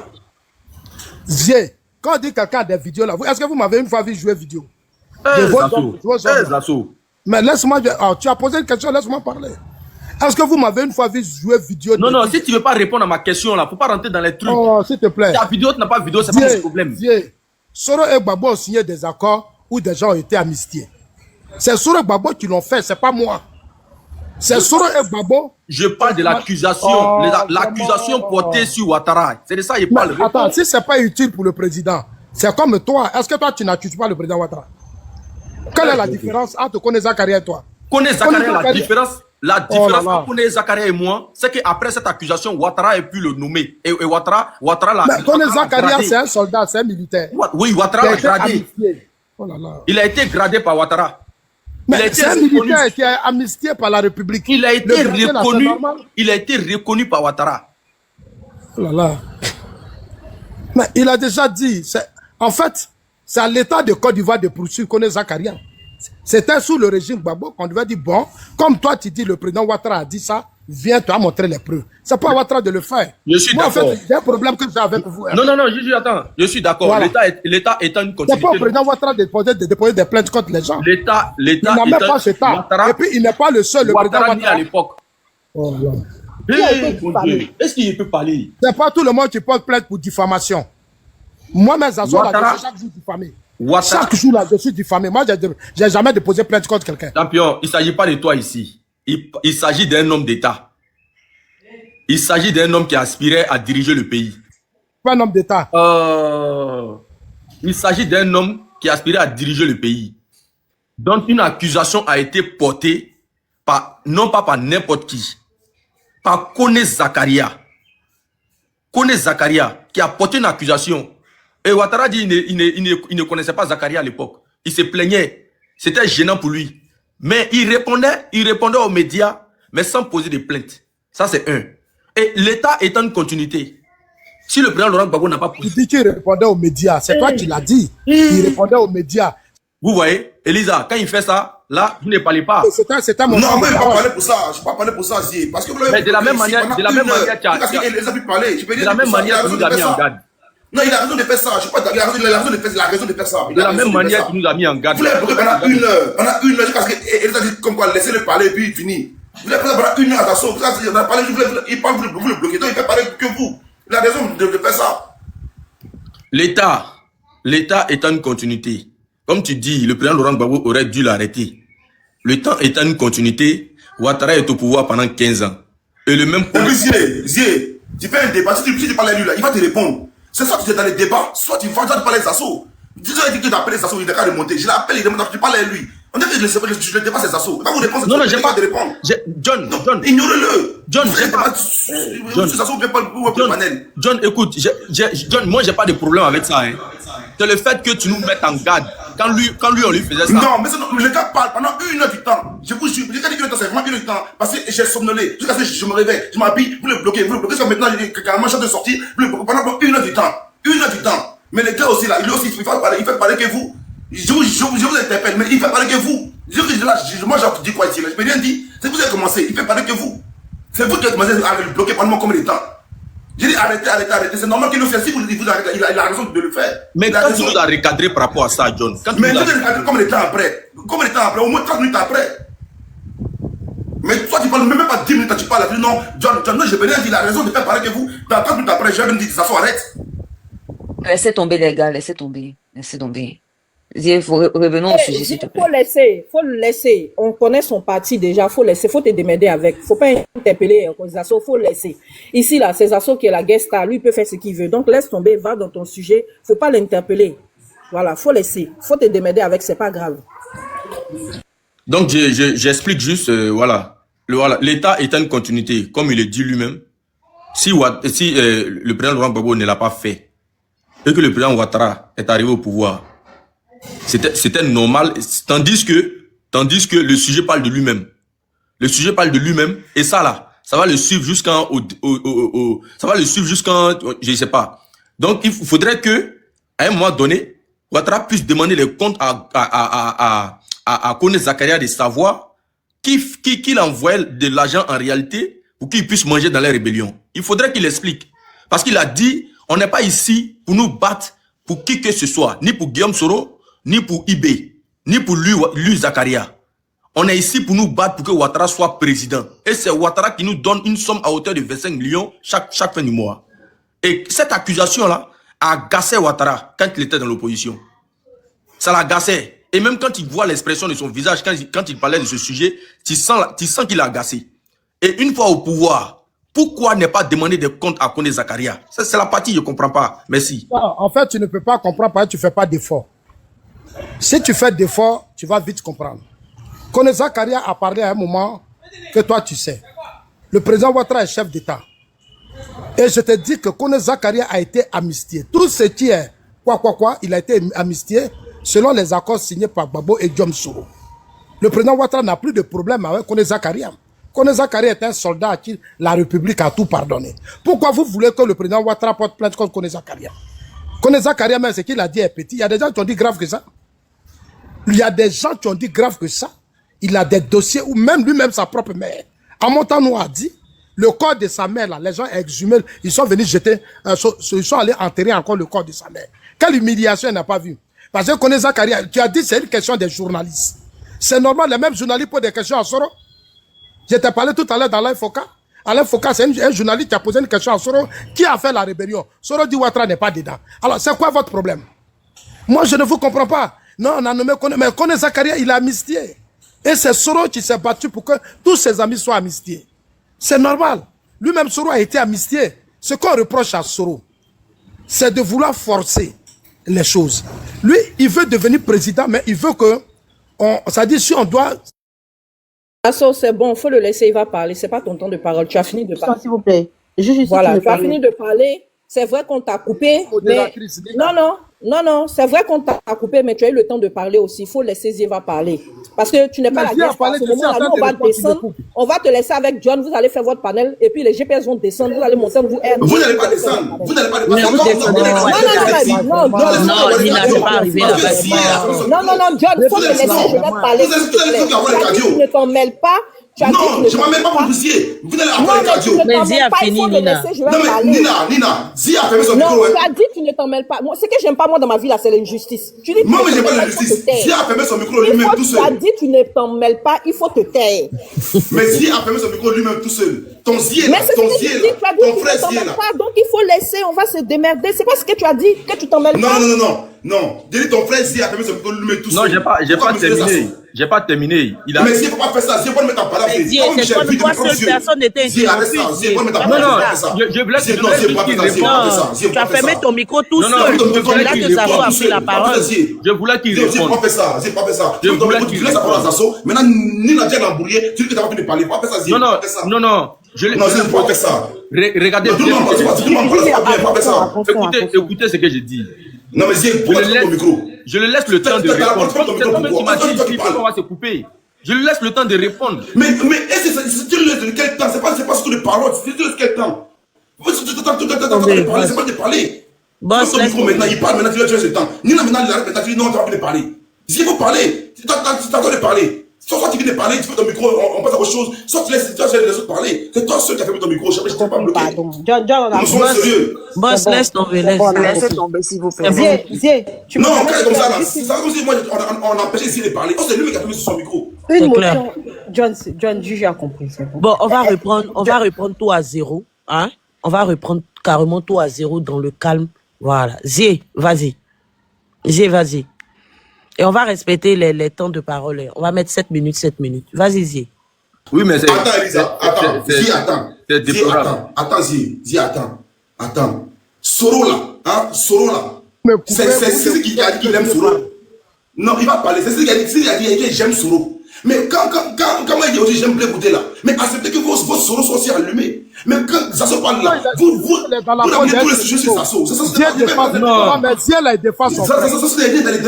Zie, quand on dit quelqu'un a des vidéos là, est-ce que vous m'avez une fois vu jouer vidéo? Zasso. Mais laisse-moi, tu as posé une question, laisse-moi parler. Est-ce que vous m'avez une fois vu jouer vidéo? Non, si tu ne veux pas répondre à ma question là, il ne faut pas rentrer dans les trucs. Oh, s'il te plaît. Ta vidéo, tu n'as pas de vidéo, c'est pas mon problème. Soro et Gbagbo ont signé des accords où des gens ont été amnistiés. C'est Soro et Gbagbo qui l'ont fait, c'est pas moi. C'est Soro et Gbagbo. Je parle de l'accusation, l'accusation portée sur Ouattara. C'est de ça qu'il parle. Attends, si c'est pas utile pour le président, c'est comme toi. Est-ce que toi, tu n'accuses pas le président Ouattara? Quelle est la différence entre Kone Zakaria et toi? Kone Zakaria, la différence entre Kone Zakaria et moi, c'est qu'après cette accusation, Ouattara a pu le nommer. Et Ouattara l'a. Mais Kone Zakaria, c'est un soldat, c'est un militaire. Oui, Ouattara l'a gradé. Oh là là. Il a été gradé par Ouattara. Mais c'est un militaire qui est amnistié par la République. Il a été reconnu par Ouattara. Oh là là. Mais il a déjà dit, en fait, c'est à l'État de Côte d'Ivoire de poursuivre Kone Zakaria. C'était sous le régime Gbagbo qu'on devait dire, bon, comme toi tu dis, le président Ouattara a dit ça, viens, tu as montré les preuves. C'est pas Ouattara de le faire. Je suis d'accord. En fait, j'ai un problème que j'ai avec vous. Hein. Non, attends. Je suis d'accord. Voilà. L'État étant une continuité. C'est pas au président Ouattara de déposer des plaintes contre les gens. L'État il n'a même pas ce temps. Et puis, il n'est pas le seul. Le président Ouattara à l'époque. Oh là. Est-ce qu'il peut parler? C'est pas tout le monde qui porte plainte pour diffamation. Moi, mes associés, je suis chaque jour diffamé. Chaque jour, là, je suis diffamé. Moi, je n'ai jamais déposé plainte contre quelqu'un. Champion, il ne s'agit pas de toi ici. Il s'agit d'un homme d'État. Il s'agit d'un homme qui aspirait à diriger le pays. Pas un homme d'État. Il s'agit d'un homme qui aspirait à diriger le pays. Donc, une accusation a été portée, non pas par n'importe qui, par Kone Zakaria. Kone Zakaria, qui a porté une accusation Et Ouattara dit il ne connaissait pas Zakaria à l'époque. Il se plaignait. C'était gênant pour lui. Mais il répondait aux médias, mais sans poser de plainte. Ça, c'est un. Et l'État est en continuité. Si le président Laurent Gbagbo n'a pas... Tu dis qu'il répondait aux médias. C'est toi qui l'as dit. Il répondait aux médias. Vous voyez, Elisa, quand il fait ça, là, vous ne parlez pas. C'était mon... Non, mais je ne vais pas parler pour ça. Je ne vais pas parler pour ça, Zier. Parce que vous mais de la même manière, tu as... De la même manière, tu nous as mis en garde. Non, il a raison de faire ça. Je sais pas, il a raison de faire ça. De la même manière, tu nous as mis en garde. Vous l'avez bloqué pendant une heure. Pendant une heure, jusqu'à ce qu'elle a dit comme quoi, laissez-le parler et puis il finit. Vous l'avez pris pendant une heure à Dassault. Il parle, vous le bloquez. Donc il fait parler que vous. Il a raison de faire ça. L'État est en continuité. Comme tu dis, le président Laurent Gbagbo aurait dû l'arrêter. Le temps est en continuité. Ouattara est au pouvoir pendant 15 ans. Et le même... Zier, tu fais un débat. Si tu parles à lui, là, il va te répondre. C'est soit tu es dans les débats, soit tu vas parler des assauts. Tu dis que tu appelles les assauts, il est capable de monter. Je l'appelle, il demande, tu parles à lui. On dirait que je le débat, ces assauts. Il va vous répondre. Non, j'ai pas de répondre. John. Ignorez-le. John, écoute, John, moi, j'ai pas de problème avec ça. Hein. C'est le fait que tu nous mettes en garde. Quand lui, on lui faisait ça. Non, mais le gars parle pendant une heure du temps. Je vous jure, le gars dit que c'est vraiment une heure du temps. Parce que j'ai somnolé. Jusqu'à ce que je me réveille. Je m'habille, vous le bloquez. Parce que maintenant, j'ai carrément chance de sortir. Vous le bloquez pendant une heure du temps. Une heure du temps. Mais le gars aussi, là, il fait parler que vous. Je vous interpelle, mais il fait parler que vous. Moi, j'ai dit quoi ici, là? Je peux rien dire. C'est vous qui avez commencé. Il fait parler que vous. C'est vous qui avez commencé à le bloquer pendant combien de temps? J'ai dit arrêtez. C'est normal qu'il le fait. Si vous arrêtez, il a raison de le faire. Mais quand tu nous as recadré par rapport à ça, John. Mais nous avons recadré combien de temps après? Combien de temps après? Au moins 30 minutes après. Mais toi, tu parles même pas 10 minutes, tu parles. Non, John, non, je peux rien dire. Il a raison de faire parler que vous. Dans 30 minutes après, je vais me dire que ça s'arrête. Laissez tomber, les gars, laissez tomber. Revenons au sujet, s'il te plaît. Faut le laisser. On connaît son parti déjà, faut laisser, faut te démerder avec. Faut pas interpeller les assauts, faut laisser. Ici, là, ces assauts qui est la guest star, lui, il peut faire ce qu'il veut. Donc, laisse tomber, va dans ton sujet, faut pas l'interpeller. Voilà, faut laisser. Faut te démerder avec, c'est pas grave. Donc, j'explique juste, voilà. L'État est en continuité, comme il le dit lui-même. Si le président Laurent Gbagbo ne l'a pas fait, et que le président Ouattara est arrivé au pouvoir, c'était normal, tandis que le sujet parle de lui-même. Le sujet parle de lui-même, et ça là, ça va le suivre jusqu'en, je sais pas. Donc il faudrait que, à un moment donné, Ouattara puisse demander les comptes à Kone Zakaria de savoir qu'il envoie de l'argent en réalité pour qu'il puisse manger dans les rébellions. Il faudrait qu'il explique, parce qu'il a dit, on n'est pas ici pour nous battre pour qui que ce soit, ni pour Guillaume Soro, ni pour Ibé, ni pour lui Zakaria. On est ici pour nous battre pour que Ouattara soit président. Et c'est Ouattara qui nous donne une somme à hauteur de 25 millions chaque fin du mois. Et cette accusation-là a agacé Ouattara quand il était dans l'opposition. Ça l'a agacé. Et même quand il voit l'expression de son visage, quand il parlait de ce sujet, tu sens qu'il a agacé. Et une fois au pouvoir, pourquoi ne pas demander des comptes à Kone Zakaria? C'est la partie, je ne comprends pas. Merci. Non, en fait, tu ne peux pas comprendre parce que tu ne fais pas d'effort. Si tu fais d'efforts, tu vas vite comprendre. Kone Zakaria a parlé à un moment que toi tu sais. Le président Ouattara est chef d'État. Et je te dis que Kone Zakaria a été amnistié. Tout ce qui est il a été amnistié selon les accords signés par Gbagbo et Guillaume Soro. Le président Ouattara n'a plus de problème avec Kone Zakaria. Kone Zakaria est un soldat à qui la République a tout pardonné. Pourquoi vous voulez que le président Ouattara porte plainte contre Kone Zakaria? Kone Zakaria, même ce qu'il a dit est petit. Il y a des gens qui ont dit grave que ça. Il y a des gens qui ont dit grave que ça. Il a des dossiers où même lui-même, sa propre mère, Amontano a dit, le corps de sa mère, là, les gens exhumés, ils sont venus jeter, ils sont allés enterrer encore le corps de sa mère. Quelle humiliation elle n'a pas vu? Parce que Kone Zakaria, tu as dit c'est une question des journalistes. C'est normal, les mêmes journalistes posent des questions à Soro. Je t'ai parlé tout à l'heure d'Alain Foka. Alain Foka, c'est un journaliste qui a posé une question à Soro. Qui a fait la rébellion? Soro dit Ouattara n'est pas dedans. Alors, c'est quoi votre problème? Moi, je ne vous comprends pas. Non, on a nommé Kone, mais Kone Zakaria, il a amnistié. Et c'est Soro qui s'est battu pour que tous ses amis soient amnistiés. C'est normal. Lui-même, Soro a été amnistié. Ce qu'on reproche à Soro, c'est de vouloir forcer les choses. Lui, il veut devenir président, mais il veut que... ça dit si on doit... C'est bon, il faut le laisser, il va parler. C'est pas ton temps de parole. Tu as fini de parler. S'il vous plaît. Voilà, tu as fini de parler. c'est vrai qu'on t'a coupé. Mais... Modératrice, Non, c'est vrai qu'on t'a coupé, mais tu as eu le temps de parler aussi. Il faut laisser Zieva parler. Parce que tu n'es pas la guest. À ce moment-là, nous, on va descendre. On va te laisser avec John. Vous allez faire votre panel. Et puis les GPS vont descendre. Vous allez monter. Vous n'allez pas descendre. Vous n'allez pas descendre. Non, Nina, je vais pas arriver là-bas. Non, John, il faut te laisser. Je vais parler. Tu ne t'en mêles pas. Non, je ne m'en mêle pas pour vous Zier. Vous n'allez avoir le cardio. Mais Zi a fini, Nina. Non, mais Nina, Zi a fermé son micro. Non, tu as dit tu ne t'en mêles pas. Ce que j'aime pas moi dans ma vie là, c'est l'injustice. Tu dis moi, mais j'aime pas l'injustice. Zi a fermé son micro lui-même tout seul. Tu as dit tu ne t'en mêles pas, il faut te taire. Mais Zi a fermé son micro lui-même tout seul. Ton Zi est là, ton frère Zi est là. Donc il faut laisser, on va se démerder. C'est pas ce que tu as dit, que tu t'en mêles pas. Non. Dis ton frère Zi a fermé son micro lui-même tout seul. Non, j'ai pas terminé. J'ai pas terminé. Mais Zi ne faut pas faire ça. Zi ne faut pas le mettre en parole. C'est toi seule personne n'était interrompue. Non, je voulais qu'il réponde. Tu as fermé ton micro tout seul. Là que Zazo a pris la parole. Je voulais qu'il réponde. Zi n'a pas fait ça. Je voulais qu'il laisse la parole à Zazo. Maintenant, Nina vient l'embrouiller. Tu dis que tu n'as pas pu parler. Pas faire ça, Zi. Non. Je ne peux pas faire ça. Regardez. Écoutez ce que je dis. Non, mais Zi, pourquoi tu prends ton micro? Je le laisse le temps de répondre. C'est toi-même qui m'as dit qu'on va se couper. Je lui laisse le temps de répondre. Mais tu lui laisses quel temps? C'est pas surtout les paroles. Tu lui laisses quel temps? C'est pas de parler. Boss, ton micro maintenant, il parle, maintenant tu lui laisses le temps. Nina maintenant, il arrête, maintenant tu dis non, tu vas plus parler. S'il faut parler, tu t'attends de parler. Soit tu viens de parler, tu fais ton micro, on passe à autre chose. Soit tu laisses les autres parler. C'est toi seul qui a fait ton micro. Je ne t'ai pas bloqué. Pardon. John, on a sérieux. Boss, laisse tomber. Laissez tomber, s'il vous plaît. Zier, tu non, quand comme ça, là, c'est comme si moi, on empêchait Zier de parler. Oh, c'est lui qui a fait sur son micro. Une motion. John, juge a compris. Bon, on va reprendre tout à zéro. Hein? On va reprendre carrément tout à zéro dans le calme. Voilà. Zier, vas-y. Et on va respecter les temps de parole. On va mettre 7 minutes. Vas-y, Zier. Oui, mais c'est... Attends, Elisa, attends. Zier, attends. C'est déplorable. Attends, Zier, attends. Soro, là. C'est ce qui a dit qu'il aime Soro. Non, il va parler. C'est ce qu'il a dit que j'aime Soro. Mais quand moi il dit aussi j'aime Blé là, mais acceptez que vos Soro soient aussi allumés. Mais quand Zazo parle là, vous avez tous les sujets sur Zazo. Non, mais Zier là, il défend son frère. Ça, c'est dans les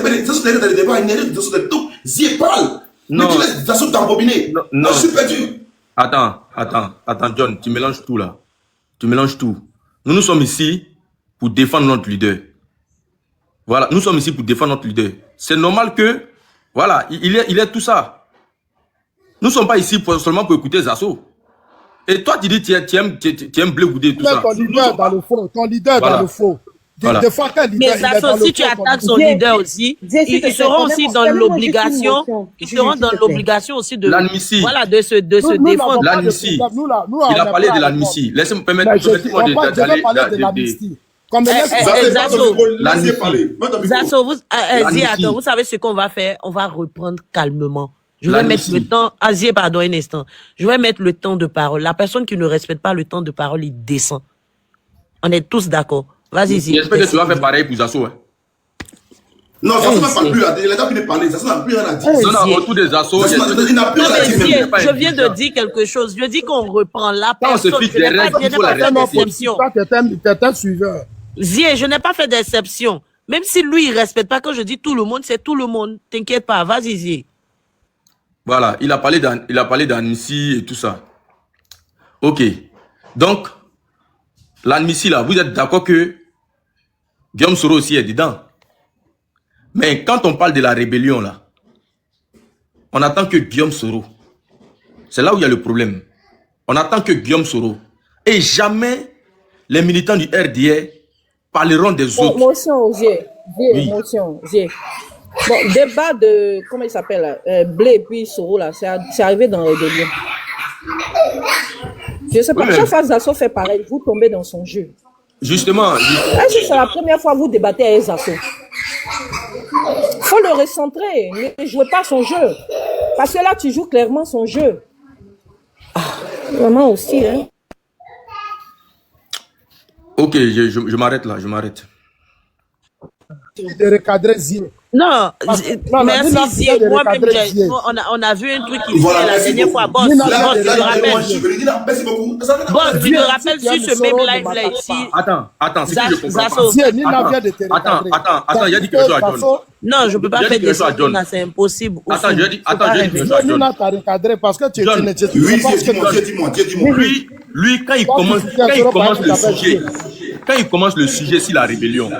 débats, il n'y a rien de tout. Zier parle. Mais tu laisses Zazo t'embobiner. Non, je suis perdu. Attends, John, tu mélanges tout là. Nous sommes ici pour défendre notre leader. Voilà, nous sommes ici pour défendre notre leader. C'est normal que, voilà, il est tout ça. Nous ne sommes pas ici seulement pour écouter Zazo. Et toi, tu dis tu aimes Blé Goudé, tout ça. Ton leader dans le faux. Voilà. Mais Zazo, si tu attaques son leader aussi, ils seront aussi dans l'obligation. Ils seront dans l'obligation aussi de se défendre. L'admission. Il a parlé de l'admission. Laissez-moi permettre Zazo, vous savez ce qu'on va faire? On va reprendre calmement. Je vais mettre le temps, pardon, un instant. Je vais mettre le temps de parole. La personne qui ne respecte pas le temps de parole, il descend. On est tous d'accord. Vas-y, Zier. J'espère que tu vas faire pareil pour Zazo. Non, Zazo n'a pas plus. Il a fini de parler. Zazo n'a plus rien à dire. Non, autour des Zazo. Il n'a plus rien à dire. Je viens de dire quelque chose. Je dis qu'on reprend la personne. Je n'ai pas fait d'exception. Zier, je n'ai pas fait d'exception. Même si lui, il ne respecte pas, quand je dis tout le monde, c'est tout le monde. T'inquiète pas. Vas-y, Zier. Voilà, il a parlé d'Annecy et tout ça. Ok. Donc, l'Annecy là, vous êtes d'accord que Guillaume Soro aussi est dedans. Mais quand on parle de la rébellion là, on attend que Guillaume Soro. C'est là où il y a le problème. On attend que Guillaume Soro. Et jamais les militants du RDR parleront des autres. Motion, Zier. Bon, débat de, comment il s'appelle, Blé et puis Soro, là, c'est arrivé dans les délires. Je ne sais pas, chaque fois Zazo fait pareil, vous tombez dans son jeu. Justement. Est-ce que c'est la première fois que vous débattez avec Zazo? Il faut le recentrer, ne jouez pas son jeu. Parce que là, tu joues clairement son jeu. Vraiment aussi, hein. Ok, je m'arrête là, De recadrer Zie. Non, Non, merci Nina Zie. vient de Moi-même, recadrer Zie. on a vu un truc ici Voilà, la merci dernière beaucoup. fois. Boss, Nina, boss, tu Là, te là, rappelles? moi, je suis venu. Nina, merci beaucoup. Boss, tu te rappelles Zie, sur ce Zie, même Soro, live ne là m'attaque ici? Attends, c'est que je comprends pas. Zaso. Zie, Nina vient de te recadrer. Attends, il a dit quelque chose à John. Non, je peux pas J'ai faire dit quelque chose à des John. là, c'est impossible. Attends, Ousou. j'ai dit Faut pas quelque rêver. chose à John. Nina t'a recadré parce que tu John. ne sais Oui, pas ce que dis-moi. Lui, quand il Quand commence, tu soutiens quand il Soro, commence par le exemple, sujet, quand il commence le sujet sur la rébellion,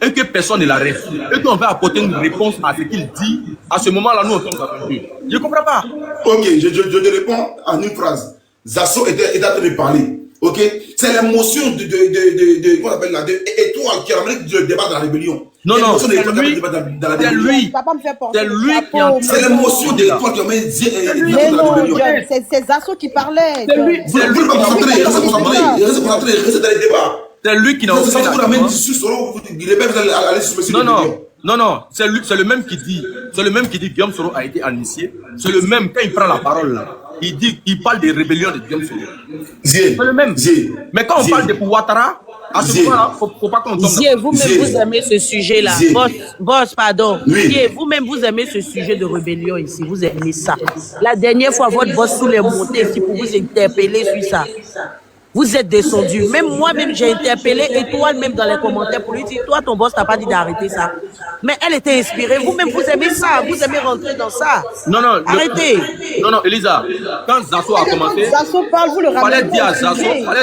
et que personne ne l'arrête, et qu'on va apporter une réponse à ce qu'il dit, à ce moment-là, nous, on tombe dans un peu. Je ne comprends pas. Ok, je te réponds en une phrase. Zasso est en train de parler. Ok, c'est l'émotion de comment on appelle là, de étoile qui a ramené le débat de la rébellion. Non, L'émotion de c'est l'étoile qui a ramené lui, le débat de la c'est rébellion. lui, Tu vas pas me faire porter c'est le lui qui est en chapeau. C'est l'émotion de l'étoile qui a ramené le débat de Mais la non, rébellion. John, c'est Zasso qui parlait. c'est lui, Vous ne pouvez pas concentrer, restez concentrés, restez dans les débats. c'est lui qui n'a C'est aucun ça, vous ramène argument. sur Soro, il est même allé sur le Non, c'est lui, c'est le même qui dit, Guillaume Soro a été initié. C'est le même, quand il prend la parole là, il parle des rébellions de Guillaume Soro. C'est le même. Mais quand on parle de Ouattara, à ce moment-là, faut pas qu'on tombe Zie, vous-même, vous aimez ce sujet-là. Boss, pardon. Zie, vous-même, vous aimez ce sujet de rébellion ici. Vous aimez ça. La dernière fois, votre boss sous les montées ici pour vous interpeller sur ça. Vous êtes descendu. Même moi-même, j'ai interpellé Étoile même dans les commentaires pour lui dire, toi, ton boss t'a pas dit d'arrêter ça. Mais elle était inspirée. Vous-même, vous aimez ça. Vous aimez rentrer dans ça. Non, Arrêtez. Non, Elisa, quand Zasso a commencé, Zasso parle, vous le fallait ramenez.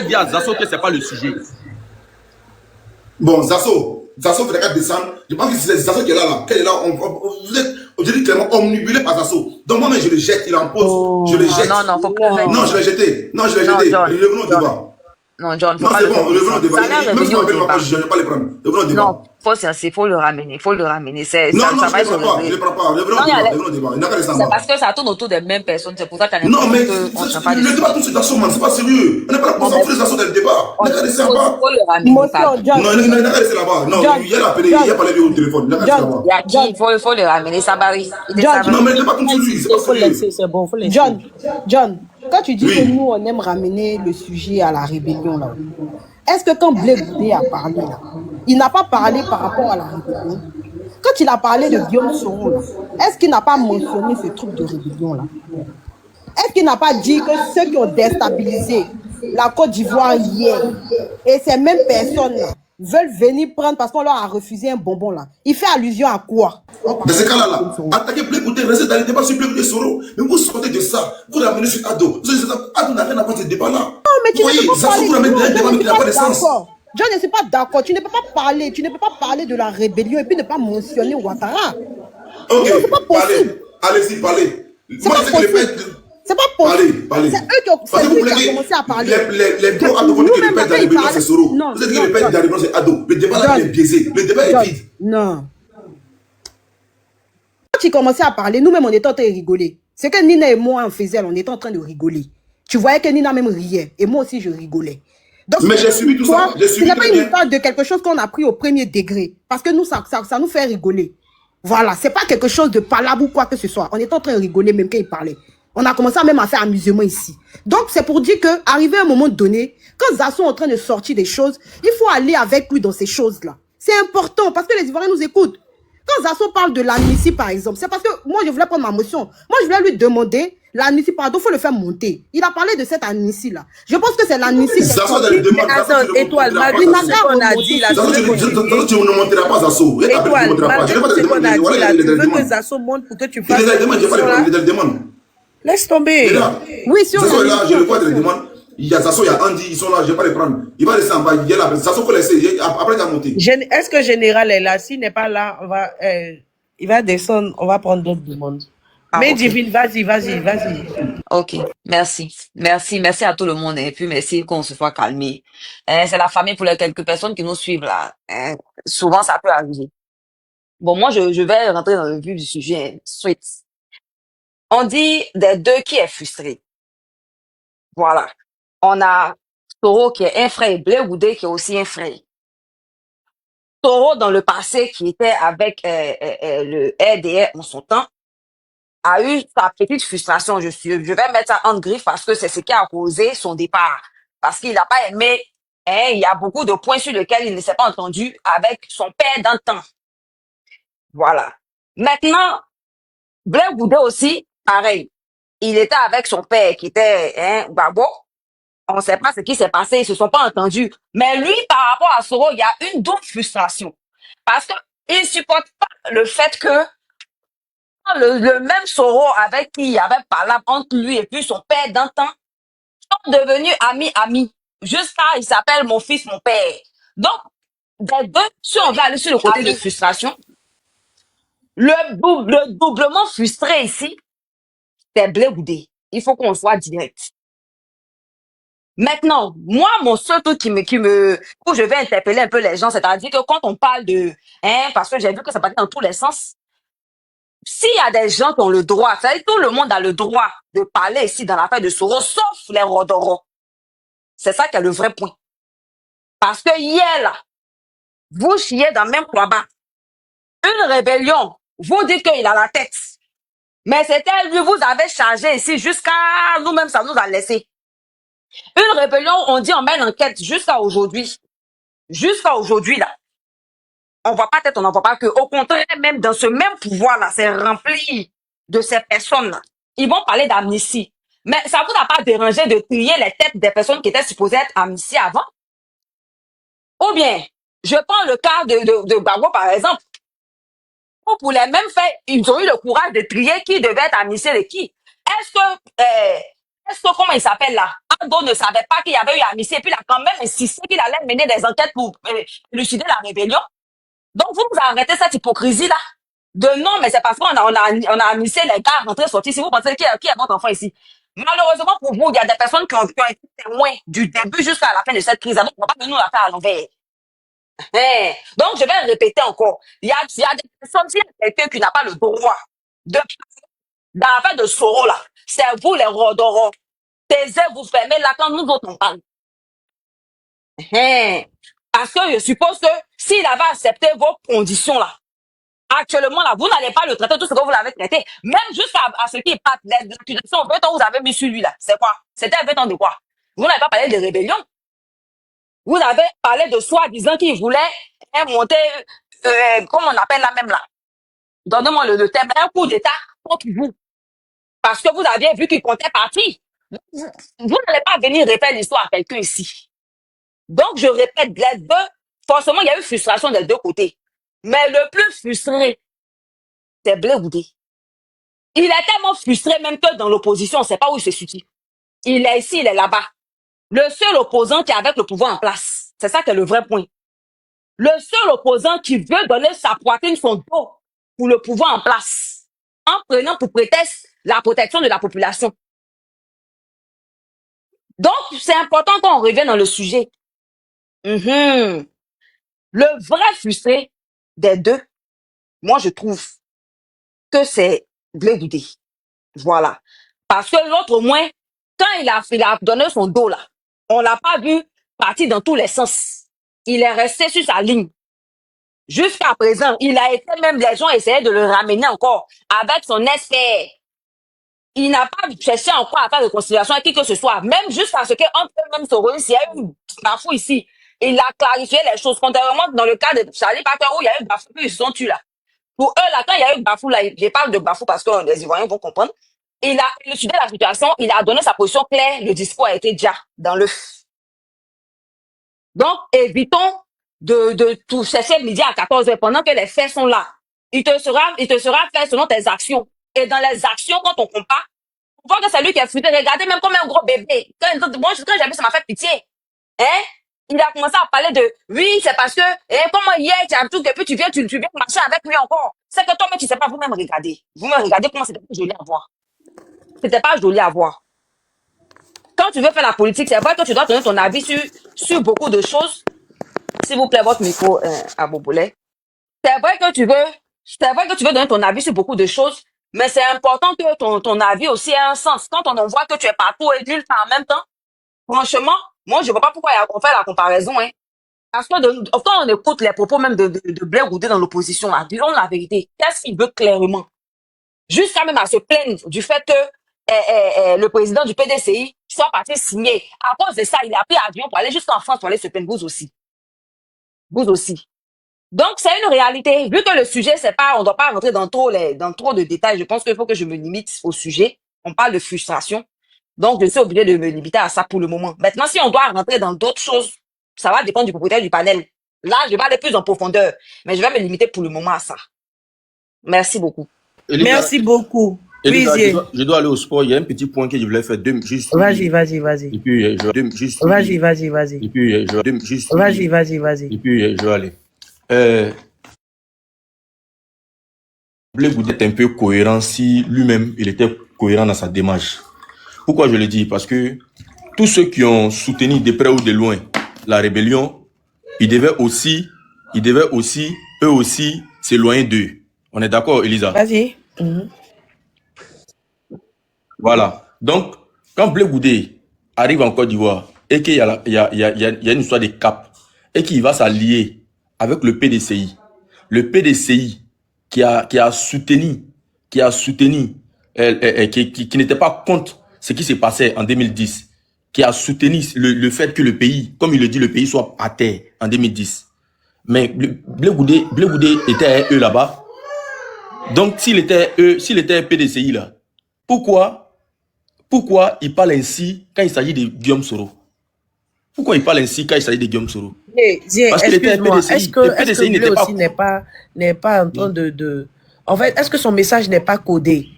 dire à Zasso que c'est pas le sujet. Bon, Zasso fait qu'à descendre. Je pense que c'est Zasso qui est là. Qu'elle est là, vous êtes, je dis clairement, omnibulé par Zasso. Donc moi-même, je le jette, il en pose, je le jette. Non, faut pas le faire. Non, je l'ai jeté. John, Revenons au débat. Non, John, faut Non, pas c'est le bon, revenons au débat. Ça n'a Même si revenu on au appelle débat. pas, je ne vais pas les prendre. Revenons au débat. Non, faut le ramener. Non, Ça je va ne se le prends pas. régler. Je ne le prends pas. Revenons au débat. Il n'a qu'à descendre. C'est parce que ça tourne autour des mêmes personnes. C'est pour ça que tu as Non, mais qu'on ne pas le débat, tout c'est Zasso, man. C'est pas sérieux. On n'est pas là pour s'enfuir Zasso dans le débat. Il n'a qu'à descendre là-bas. faut le ramener. Motion, John. Non, il n'a qu'à rester là-bas. Non, il a appelé, il a parlé lui au téléphone. Il n'a qu'à rester là-bas. Il y a qui? Faut le ramener. Sabari. Non, mais le débat tourne sur lui. C'est pas Il faut sérieux. laisser, c'est bon, faut laisser. John, quand tu dis Oui. que nous, on aime ramener le sujet à la rébellion, là, est-ce que quand Blé Goudé a parlé, là, il n'a pas parlé par rapport à la rébellion? Quand il a parlé de Guillaume Soro, là, est-ce qu'il n'a pas mentionné ce truc de rébellion, là? Est-ce qu'il n'a pas dit que ceux qui ont déstabilisé la Côte d'Ivoire hier, et ces mêmes personnes là, veulent venir prendre parce qu'on leur a refusé un bonbon là? Il fait allusion à quoi? Dans ce cas-là, attaquez Blé Goudé, restez dans le débat sur Blé Goudé Soro. Mais vous sortez de ça, vous ramenez sur Ado. Ado n'a rien à voir avec ce débat-là. Non, mais tu Vous voyez, ne peux pas Zasso parler. vous ramène dans un débat Non, qui n'a pas de sens. John, je ne suis pas d'accord. Tu ne peux pas parler de la rébellion et puis ne pas mentionner Ouattara. Ok, c'est pas possible. parlez. Allez-y, parlez. C'est Moi, pas je sais que le possible. fait. C'est pas possible. Parlez. C'est eux qui ont, Parce c'est que lui vous qui a voulez commencé à parler. les bros Ado vont dire que le père de la rébellion c'est Soro. Non, Vous avez dit que le père de la rébellion c'est Ado. Le débat là John. il est biaisé. Le débat est vide. Non. Quand tu commençais à parler, nous-mêmes, on était en train de rigoler. C'est que Nina et moi, on faisait, on était en train de rigoler. Tu voyais que Nina même riait. Et moi aussi, je rigolais. Donc, Mais j'ai suivi tout ça. J'ai ce suivi n'est pas très une bien. histoire de quelque chose qu'on a pris au premier degré. Parce que nous, ça nous fait rigoler. Voilà. C'est pas quelque chose de palabre ou quoi que ce soit. On était en train de rigoler même quand il parlait. On a commencé même à faire amusement ici. Donc, c'est pour dire que, arrivé à un moment donné, quand Zasso est en train de sortir des choses, il faut aller avec lui dans ces choses-là. C'est important parce que les Ivoiriens nous écoutent. Quand Zasso parle de l'amnistie, par exemple, c'est parce que moi, je voulais prendre ma motion. Moi, je voulais lui demander l'amnistie, pardon, il faut le faire monter. Il a parlé de cette amnistie-là. Je pense que c'est l'amnistie. Zasso dans le demande. Attends, Étoile, malgré Il tout n'a ce qu'à qu'on a remonter dit là, sur Zasso, ce Zasso, tu ne monteras pas Zasso. Étoile, malgré tout ce qu'on a dit là, tu veux que Zasso monte pour que tu Il fasses est dans le demande, je vais pas le prendre, il est dans le demande. Laisse Il tomber. est là. Oui, sur Zasso est là, je le vois dans le l'amnistie. demande. Il y a Zasso, il y a Andy, ils sont là, je ne vais pas les prendre. Il va laisser en bas, il est là. Zasso, il faut laisser. Après, il va monter. Est-ce que Général est là? S'il n'est pas là, il va descendre, on va prendre d'autres demandes. Ah, Mais ok. Divine, vas-y. Ok, merci à tout le monde et puis merci qu'on se soit calmé. C'est la famille pour les quelques personnes qui nous suivent là. Souvent ça peut arriver. Bon, moi je vais rentrer dans le vif du sujet. Suite. On dit des deux qui est frustré. Voilà. On a Toro qui est un frère et Blé Goudé qui est aussi un frère. Toro dans le passé qui était avec le RDR en son temps a eu sa petite frustration. Je vais mettre ça en griffe parce que c'est ce qui a causé son départ. Parce qu'il n'a pas aimé hein, il y a beaucoup de points sur lesquels il ne s'est pas entendu avec son père d'antan. Voilà. Maintenant, Blair Goudé aussi, pareil. Il était avec son père qui était Gbagbo. On ne sait pas ce qui s'est passé, ils se sont pas entendus. Mais lui, par rapport à Soro, il y a une double frustration. Parce qu'il ne supporte pas le fait que le même Soro avec qui il y avait parlé entre lui et puis son père d'antan sont devenus amis. Jusqu'à, il s'appelle mon fils, mon père. Donc, des deux, si on va aller sur le côté de frustration, le doublement frustré ici, c'est Blair Goudé. Il faut qu'on soit direct. Maintenant, moi, mon seul truc où je vais interpeller un peu les gens, c'est-à-dire que quand on parle de, parce que j'ai vu que ça partait dans tous les sens, s'il y a des gens qui ont le droit, c'est-à-dire tout le monde a le droit de parler ici dans l'affaire de Soro, sauf les Rodoro. C'est ça qui est le vrai point. Parce que hier, là, vous chiez dans le même combat. Une rébellion, vous dites qu'il a la tête. Mais c'était lui, vous avez chargé ici jusqu'à nous-mêmes, ça nous a laissé. Une rébellion, on dit on mène enquête jusqu'à aujourd'hui. Jusqu'à aujourd'hui, là. On voit pas tête, on n'en voit pas que. Au contraire, même dans ce même pouvoir-là, c'est rempli de ces personnes-là. Ils vont parler d'amnistie. Mais ça vous a pas dérangé de trier les têtes des personnes qui étaient supposées être amnistiées avant? Ou bien, je prends le cas de Gbagbo, par exemple. Pour les mêmes faits, ils ont eu le courage de trier qui devait être amnistié de qui. Est-ce que, comment il s'appelle là? Ando ne savait pas qu'il y avait eu amnistie et puis il a quand même insisté qu'il allait mener des enquêtes pour élucider la rébellion. Donc, vous arrêtez cette hypocrisie-là. De non, mais c'est parce qu'on a amnistié les gars rentrés, sortis. Si vous pensez qui est votre enfant ici? Malheureusement pour vous, il y a des personnes qui ont été témoins du début jusqu'à la fin de cette crise. Donc, on ne va pas nous la faire à l'envers. Donc, je vais le répéter encore. Il y a des personnes, s'il y a quelqu'un qui n'a pas le droit de dans l'affaire de Soro, là, c'est vous les Rodoro. Taisez, vous fermez là quand nous autres on parle. Parce que je suppose que s'il avait accepté vos conditions là, actuellement là, vous n'allez pas le traiter tout ce que vous l'avez traité. Même jusqu'à ce qu'il parte, l'accusation, vous avez mis sur lui là. C'est quoi? C'était un temps de quoi? Vous n'avez pas parlé de rébellion. Vous avez parlé de soi-disant qu'il voulait monter, comment on appelle là même là? Donnez-moi le terme, un coup d'état contre vous. Parce que vous aviez vu qu'il comptait partir. Vous n'allez pas venir répéter l'histoire à quelqu'un ici. Donc, je répète, les deux, forcément, il y a eu frustration des deux côtés. Mais le plus frustré, c'est Blair Goudé. Il est tellement frustré même que dans l'opposition, on ne sait pas où il se situe. Il est ici, il est là-bas. Le seul opposant qui est avec le pouvoir en place. C'est ça qui est le vrai point. Le seul opposant qui veut donner sa poitrine, son dos pour le pouvoir en place, en prenant pour prétexte la protection de la population. Donc, c'est important qu'on revienne dans le sujet. Le vrai frustré des deux, moi, je trouve que c'est Blair Goudé. Voilà. Parce que l'autre, au moins, quand il a donné son dos, là, on l'a pas vu partir dans tous les sens. Il est resté sur sa ligne. Jusqu'à présent, il a été même, les gens essayaient de le ramener encore avec son expert. Il n'a pas cherché encore à faire de conciliation avec qui que ce soit. Même jusqu'à ce qu'entre eux-mêmes se réunissent, il y a eu bafou ici. Il a clarifié les choses. Contrairement dans le cas de Charlie Parker où il y a eu bafou, ils se sont tués là. Pour eux, là, quand il y a eu bafou, là, je parle de bafou parce que les Ivoiriens vont comprendre. Il a élucidé la situation, il a donné sa position claire, le discours a été déjà dans l'œuf. Donc, évitons de tout chercher midi à 14h pendant que les faits sont là. Il te sera fait selon tes actions. Et dans les actions, quand on compare, on voit que c'est lui qui a fuité. Regardez, même comme un gros bébé. Quand j'ai vu, ça m'a fait pitié. Il a commencé à parler de, oui, c'est parce que, comment hier, tu as tout, et puis tu viens marcher avec lui encore. C'est que toi-même, tu sais pas vous-même regarder. Vous-même regardez comment c'était pas joli à voir. C'était pas joli à voir. Quand tu veux faire la politique, c'est vrai que tu dois donner ton avis sur beaucoup de choses. S'il vous plaît, votre micro, à Bobolet. C'est vrai que tu veux donner ton avis sur beaucoup de choses, mais c'est important que ton avis aussi ait un sens. Quand on en voit que tu es partout et nulle part en même temps, franchement, moi, je vois pas pourquoi on fait la comparaison, Parce que quand on écoute les propos même de Blair Goudé dans l'opposition, là, disons la vérité, qu'est-ce qu'il veut clairement? Jusqu'à même à se plaindre du fait que le président du PDCI soit parti signer. À cause de ça, il a pris avion pour aller jusqu'en France pour aller se plaindre. Vous aussi. Vous aussi. Donc, c'est une réalité. Vu que le sujet, c'est pas, on ne doit pas rentrer dans trop de détails. Je pense qu'il faut que je me limite au sujet. On parle de frustration. Donc, je suis obligé de me limiter à ça pour le moment. Maintenant, si on doit rentrer dans d'autres choses, ça va dépendre du propriétaire du panel. Là, je vais aller plus en profondeur. Mais je vais me limiter pour le moment à ça. Merci beaucoup. Elisa, Merci beaucoup. Elisa, Oui, je dois aller au sport. Il y a un petit point que je voulais faire. Juste. Vas-y. Et puis, juste. Vas-y. Et puis, juste. Vas-y. Et puis, je vais aller. Blé Goudé est un peu cohérent si lui-même, il était cohérent dans sa démarche. Pourquoi je le dis? Parce que tous ceux qui ont soutenu de près ou de loin la rébellion, ils devaient aussi, eux aussi, s'éloigner d'eux. On est d'accord, Elisa? Vas-y. Voilà. Donc, quand Blé Goudé arrive en Côte d'Ivoire et qu'il y a une histoire de cap et qu'il va s'allier avec le PDCI qui a soutenu, qui n'était pas contre ce qui s'est passé en 2010, qui a soutenu le fait que le pays, comme il le dit, le pays soit à terre en 2010. Mais Blé Goudé était eux là-bas. Donc, s'il était PDCI là, pourquoi il parle ainsi quand il s'agit de Guillaume Soro? Pourquoi il parle ainsi quand il s'agit de Guillaume Soro? Parce qu'il était Excuse-moi, PDCI. est-ce que Blé aussi n'est pas en train de... En fait, est-ce que son message n'est pas codé?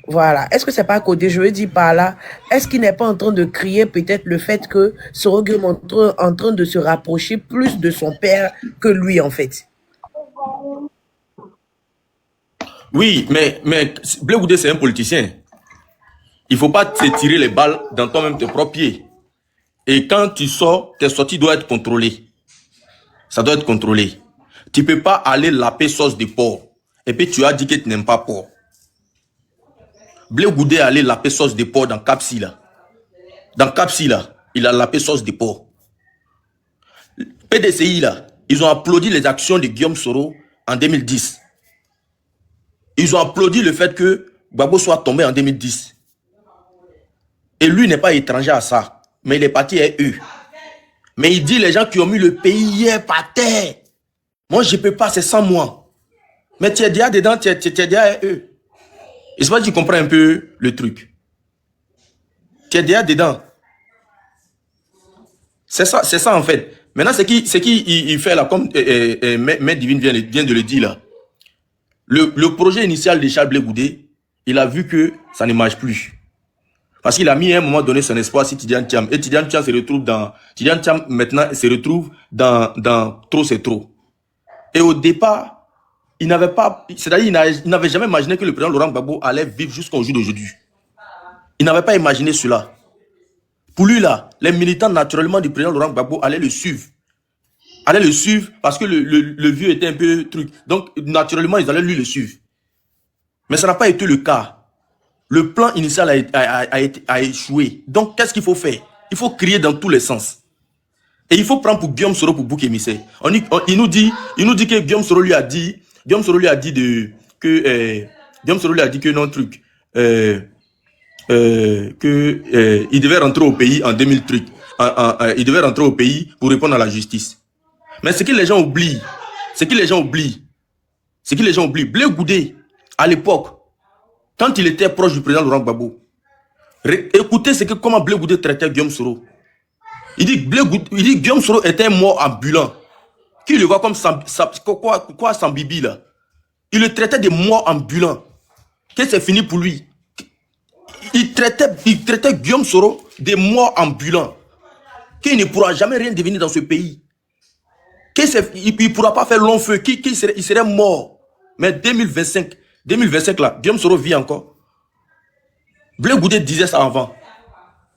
Voilà. Est-ce que c'est pas codé? Je veux dire par là, est-ce qu'il n'est pas en train de crier peut-être le fait que Soro Guillaume est en train de se rapprocher plus de son père que lui, en fait? Oui, mais Blé Goudé, c'est un politicien. Il faut pas te tirer les balles dans toi-même tes propres pieds. Et quand tu sors, tes sorties doivent être contrôlées. Ça doit être contrôlé. Tu peux pas aller laper sauce de porc. Et puis tu as dit que tu n'aimes pas porc. Blé Goudé allait laper sauce de porc dans Capsi là. Dans Capsi là, il a lapé sauce de porc. PDCI là, ils ont applaudi les actions de Guillaume Soro en 2010. Ils ont applaudi le fait que Gbagbo soit tombé en 2010. Et lui n'est pas étranger à ça. Mais il est parti à eux. Mais il dit les gens qui ont mis le pays hier par terre. Moi, je ne peux pas, c'est sans moi. Mais tu es déjà dedans, tu es déjà à eux. Et c'est pas que tu comprends un peu le truc. Tu es déjà dedans. C'est ça en fait. Maintenant, ce qu'il fait là, comme Maître Divine vient de le dire là. Le projet initial de Charles Blé Goudé, il a vu que ça ne marche plus. Parce qu'il a mis à un moment donné son espoir sur Tidiane Thiam. Et Tidiane Thiam se retrouve dans... Tidiane Thiam maintenant se retrouve dans Trop c'est trop. Et au départ, il n'avait pas... C'est-à-dire il n'avait jamais imaginé que le président Laurent Gbagbo allait vivre jusqu'au jour d'aujourd'hui. Il n'avait pas imaginé cela. Pour lui là, les militants naturellement du président Laurent Gbagbo allaient le suivre. Allaient le suivre parce que le vieux était un peu truc. Donc naturellement, ils allaient lui le suivre. Mais ça n'a pas été le cas. Le plan initial a échoué. Donc, qu'est-ce qu'il faut faire? Il faut crier dans tous les sens. Et il faut prendre pour Guillaume Soro pour bouc émissaire. Il nous dit que Guillaume Soro lui a dit que non truc. Il devait rentrer au pays en 2000 trucs. Il devait rentrer au pays pour répondre à la justice. Mais ce que les gens oublient, Blé Goudé, à l'époque, quand il était proche du président Laurent Gbagbo, écoutez comment Blé Goudé traitait Guillaume Soro. Il dit Guillaume Soro était un mort ambulant. Qui le voit comme sans bibi là. Il le traitait de mort ambulant. Que c'est fini pour lui. Il traitait Guillaume Soro de mort ambulant. Qu'il ne pourra jamais rien devenir dans ce pays. Il ne pourra pas faire long feu. Il serait mort. Mais 2025 là, Guillaume Soro vit encore. Blé Goudé disait ça avant.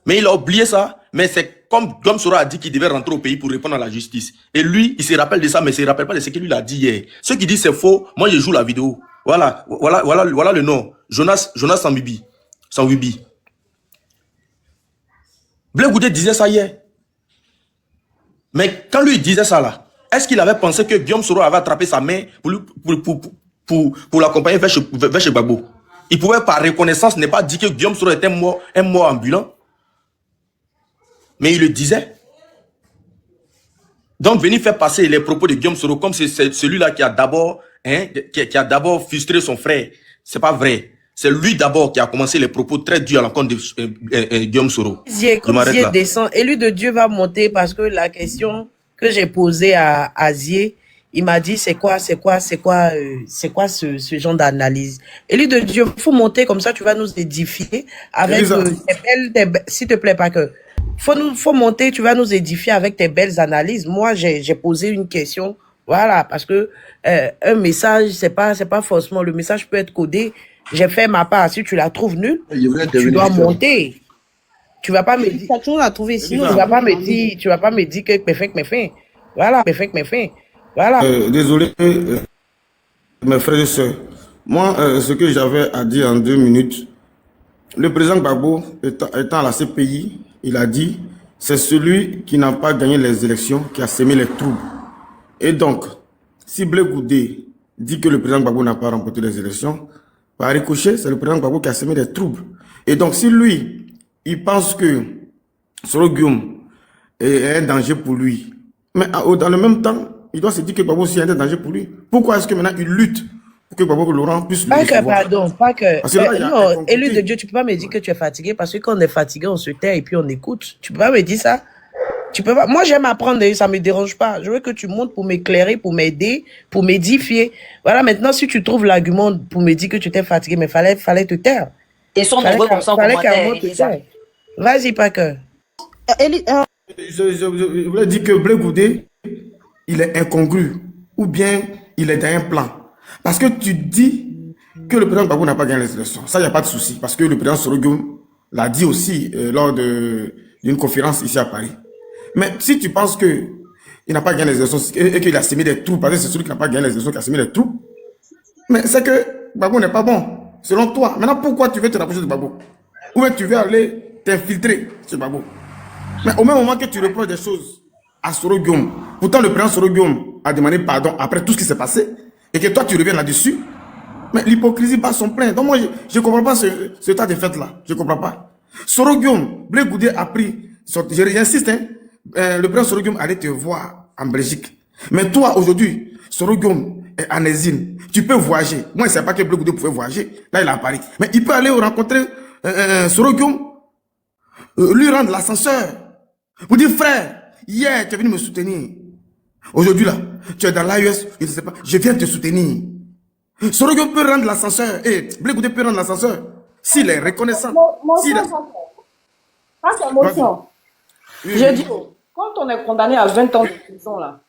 Mais il a oublié ça. Mais c'est comme Guillaume Soro a dit qu'il devait rentrer au pays pour répondre à la justice. Et lui, il se rappelle de ça, mais il ne se rappelle pas de ce qu'il lui a dit hier. Ceux qui disent c'est faux, moi je joue la vidéo. Voilà le nom. Jonas Sambibi. Blé Goudé disait ça hier. Mais quand lui il disait ça là, est-ce qu'il avait pensé que Guillaume Soro avait attrapé sa main pour l'accompagner vers chez Gbagbo? Il pouvait par reconnaissance ne pas dire que Guillaume Soro était un mort ambulant. Mais il le disait. Donc, venir faire passer les propos de Guillaume Soro comme c'est celui-là qui a d'abord frustré son frère. C'est pas vrai. C'est lui d'abord qui a commencé les propos très durs à l'encontre de Guillaume Soro. Comme Zier descend, élu de Dieu va monter parce que la question que j'ai posée à Zier, il m'a dit c'est quoi ce genre d'analyse. Élu de Dieu, faut monter comme ça, tu vas nous édifier avec s'il te plaît pas que. Faut monter, tu vas nous édifier avec tes belles analyses. Moi, j'ai posé une question, voilà, parce que un message, c'est pas forcément, le message peut être codé. J'ai fait ma part. Si tu la trouves nulle, tu dois monter. Tu vas pas me dire. Tu vas trouver sinon. Tu vas pas me dire que mes fins. Voilà, mes fins. Voilà. Désolé, mes frères et sœurs. Moi, ce que j'avais à dire en 2 minutes, le président Gbagbo étant à la CPI, il a dit, c'est celui qui n'a pas gagné les élections qui a sémé les troubles. Et donc, si Blé Goudé dit que le président Gbagbo n'a pas remporté les élections, par ricochet, c'est le président Gbagbo qui a sémé des troubles. Et donc, si lui, il pense que Soro Guillaume est un danger pour lui, mais dans le même temps, il doit se dire que Gbagbo aussi est un danger pour lui. Pourquoi est-ce que maintenant il lutte pour que Gbagbo Laurent puisse le recevoir? Pas que. Là, non, élu de Dieu, tu peux pas me dire que tu es fatigué parce que quand on est fatigué, on se tait et puis on écoute. Tu peux pas me dire ça. Tu peux pas. Moi, j'aime apprendre et ça me dérange pas. Je veux que tu montes pour m'éclairer, pour m'aider, pour m'édifier. Voilà, maintenant, si tu trouves l'argument pour me dire que tu t'es fatigué, mais fallait te taire. Ils sont nombreux comme ça en commentaire. Vas-y, Packer. Je voulais dire que Blé Goudé, il est incongru ou bien il est dans un plan. Parce que tu dis que le président Gbagbo n'a pas gagné les élections. Ça, il n'y a pas de souci. Parce que le président Soro Guillaume l'a dit aussi lors d'une conférence ici à Paris. Mais si tu penses qu'il n'a pas gagné les élections et qu'il a sémé des trous, parce que c'est celui qui n'a pas gagné les élections qui a sémé des trous, mais c'est que Gbagbo n'est pas bon, selon toi. Maintenant, pourquoi tu veux te rapprocher de Gbagbo? Ou bien tu veux aller t'infiltrer chez Gbagbo? Mais au même moment que tu reproches des choses à Soro Guillaume, pourtant le président Soro Guillaume a demandé pardon après tout ce qui s'est passé, et que toi tu reviens là-dessus, mais l'hypocrisie bat son plein. Donc moi, je ne comprends pas ce tas de fêtes-là. Je ne comprends pas. Soro Guillaume, Blé Goudé a pris, j'insiste, hein, le président Soro Guillaume allait te voir en Belgique. Mais toi, aujourd'hui, Soro Guillaume est en exil. Tu peux voyager. Moi, je ne sais pas que Blé Goudé pouvait voyager. Là, il est à Paris. Mais il peut aller rencontrer Soro Guillaume, lui rendre l'ascenseur. Vous dites, frère, hier, tu es venu me soutenir. Aujourd'hui, là, tu es dans l'AES, je ne sais pas, je viens te soutenir. Soro Guillaume peut rendre l'ascenseur. Et Blé Goudé peut rendre l'ascenseur. S'il est reconnaissant. Pas d'émotion. Je dis, quand on est condamné à 20 ans de prison, là,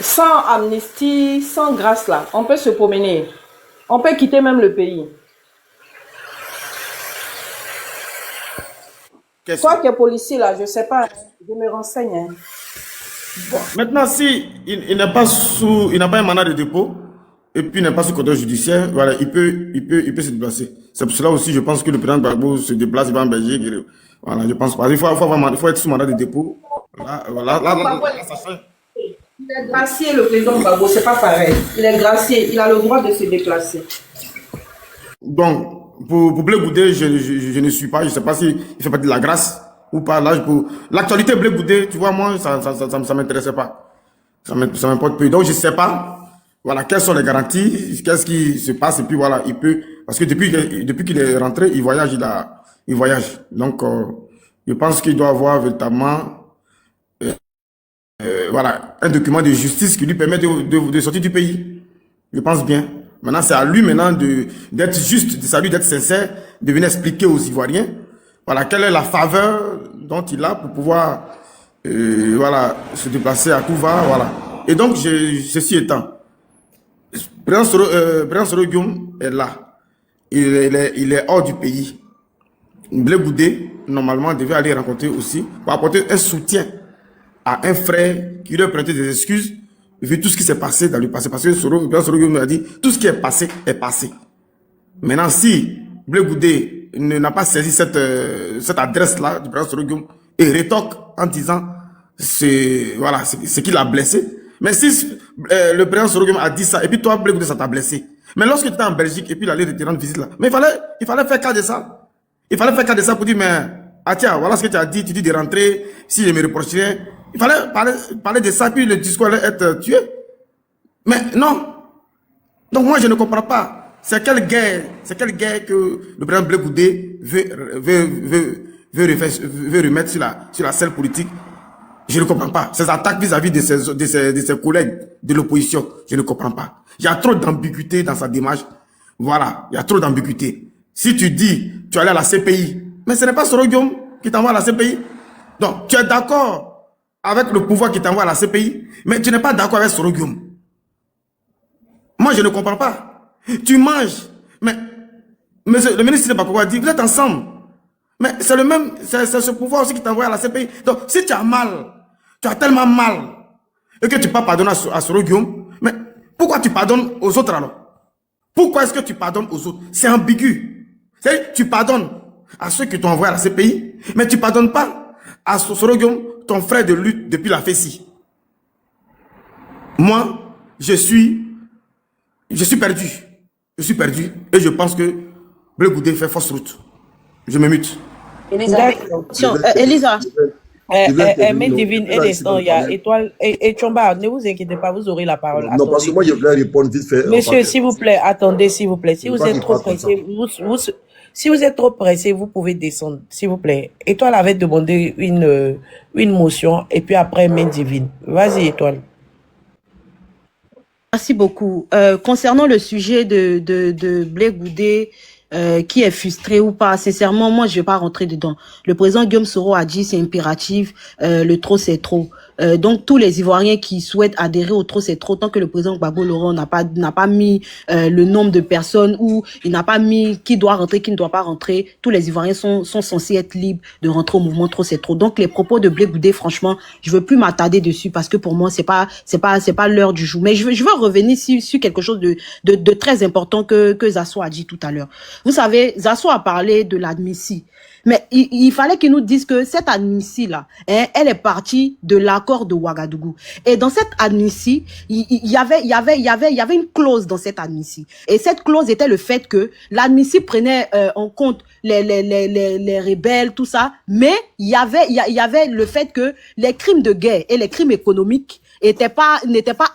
sans amnistie, sans grâce, là, on peut se promener. On peut quitter même le pays. Toi qui es policier, là, je ne sais pas, je me renseigne. Hein. Bon, maintenant, si il n'a pas un mandat de dépôt, et puis il n'est pas sous contrôle judiciaire, voilà, il peut se déplacer. C'est pour cela aussi, je pense que le président Gbagbo se déplace, il va en Belgique. Voilà, je pense pas. Il faut être sous mandat de dépôt. Voilà, ça fait. Il est gracié, le président Gbagbo, c'est pas pareil. Il est gracié, il a le droit de se déplacer. Donc, pour Blé Goudé, je ne suis pas, je ne sais pas s'il fait partie de la grâce ou pas. Là, l'actualité Blé Goudé, tu vois, moi, ça m'intéressait pas. Ça m'importe peu. Donc, je ne sais pas, voilà, quelles sont les garanties, qu'est-ce qui se passe, et puis voilà, il peut, parce que depuis qu'il est rentré, il voyage. Donc, je pense qu'il doit avoir véritablement, voilà, un document de justice qui lui permet de sortir du pays. Je pense bien. Maintenant, c'est à lui maintenant d'être juste, c'est à lui d'être sincère, de venir expliquer aux Ivoiriens, voilà, quelle est la faveur dont il a pour pouvoir, voilà, se déplacer à tout va, voilà. Et donc, ceci étant, Président Soro Guillaume est là. Il est hors du pays. Blé Goudé, normalement, devait aller rencontrer aussi, pour apporter un soutien à un frère qui lui a présenté des excuses, vu tout ce qui s'est passé dans le passé. Parce que Président Soro Guillaume a dit, tout ce qui est passé est passé. Maintenant, si Blé Goudé n'a pas saisi cette adresse-là du président Soro Guillaume et rétorque en disant, voilà, c'est qu'il a blessé. Mais si le président Soro Guillaume a dit ça, et puis toi, Blé Goudé, ça t'a blessé. Mais lorsque tu étais en Belgique, et puis il allait te rendre visite là, mais il fallait faire cas de ça. Il fallait faire cas de ça pour dire, mais ah tiens, voilà ce que tu as dit, tu dis de rentrer, si je me reprocherais. Il fallait parler de ça, puis le discours allait être tué. Mais non. Donc moi, je ne comprends pas. C'est quelle guerre que le président Blé Goudé veut remettre sur la scène politique. Je ne comprends pas. Ces attaques vis-à-vis de ses collègues de l'opposition, je ne comprends pas. Il y a trop d'ambiguïté dans sa démarche. Voilà, il y a trop d'ambiguïté. Si tu dis, tu es allé à la CPI, mais ce n'est pas Soro Guillaume qui t'envoie à la CPI. Donc, tu es d'accord avec le pouvoir qui t'envoie à la CPI, mais tu n'es pas d'accord avec Soro Guillaume. Moi, je ne comprends pas. Tu manges, mais le ministre de Bakouba dit, vous êtes ensemble. Mais c'est le même, c'est ce pouvoir aussi qui t'envoie à la CPI. Donc, si tu as mal, tu as tellement mal, et que tu ne peux pas pardonner à Soro Guillaume, mais pourquoi tu pardonnes aux autres alors? Pourquoi est-ce que tu pardonnes aux autres? C'est ambigu. C'est-à-dire, tu pardonnes à ceux qui t'ont envoyé à la CPI, mais tu ne pardonnes pas à Soro Guillaume, ton frère de lutte depuis la FECI. Moi, je suis perdu. Je suis perdu et je pense que Blé Goudé fait fausse route. Je me mute. Elisa. Mais Divine, un instant, il y a Étoile et Chomba, ne vous inquiétez pas, vous aurez la parole. Non, parce que moi, je voulais répondre vite fait. Monsieur, s'il vous plaît, attendez, s'il vous plaît. Si vous êtes trop pressé, si vous êtes trop pressé, vous pouvez descendre, s'il vous plaît. Étoile avait demandé une motion et puis après, main Divine. Vas-y, Étoile. Merci beaucoup. Concernant le sujet de Blé Goudé, qui est frustré ou pas, sincèrement, moi, je vais pas rentrer dedans. Le président Guillaume Soro a dit, c'est impératif, le trop, c'est trop. Donc, tous les Ivoiriens qui souhaitent adhérer au trop, c'est trop, tant que le président Gbagbo Laurent n'a pas mis le nombre de personnes ou il n'a pas mis qui doit rentrer, qui ne doit pas rentrer, tous les Ivoiriens sont censés être libres de rentrer au mouvement trop, c'est trop. Donc, les propos de Blé Goudé, franchement, je veux plus m'attarder dessus parce que pour moi, c'est pas l'heure du jour. Mais je veux revenir sur quelque chose de très important que Zasso a dit tout à l'heure. Vous savez, Zasso a parlé de l'admissi. Mais il fallait qu'il nous dise que cette admissi-là, elle est partie de l'accord de Ouagadougou. Et dans cette admissi, il y avait une clause dans cette admissi. Et cette clause était le fait que l'admissi prenait en compte les rebelles, tout ça. Mais il y avait le fait que les crimes de guerre et les crimes économiques n'étaient pas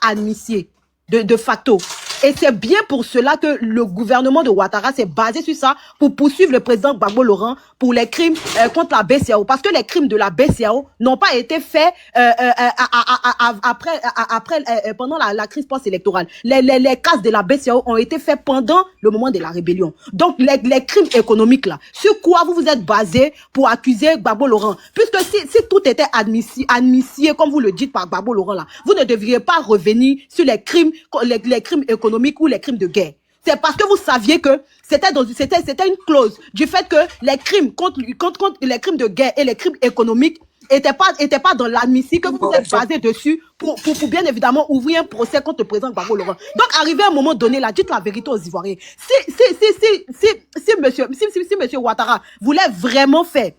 admissibles de facto. Et c'est bien pour cela que le gouvernement de Ouattara s'est basé sur ça pour poursuivre le président Gbagbo Laurent pour les crimes contre la BCAO. Parce que les crimes de la BCAO n'ont pas été faits pendant la crise post-électorale. Les cas de la BCAO ont été faits pendant le moment de la rébellion. Donc les crimes économiques là, sur quoi vous vous êtes basé pour accuser Gbagbo Laurent? Puisque si tout était admissible, comme vous le dites par Gbagbo Laurent là, vous ne devriez pas revenir sur les crimes économiques ou les crimes de guerre. C'est parce que vous saviez que c'était une clause du fait que les crimes contre les crimes de guerre et les crimes économiques étaient pas dans l'admissible, que vous vous êtes basé dessus pour bien évidemment ouvrir un procès contre le président Gbagbo Laurent. Donc arrivé à un moment donné là, dites la vérité aux Ivoiriens. Si monsieur Ouattara voulait vraiment faire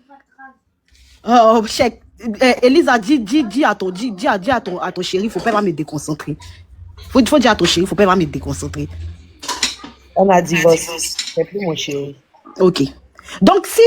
Elisa, dis à ton chéri, faut pas me déconcentrer. Faut dire à ton chéri, faut pas me déconcentrer. On a divorcé. C'est plus mon chéri. Ok. Donc, si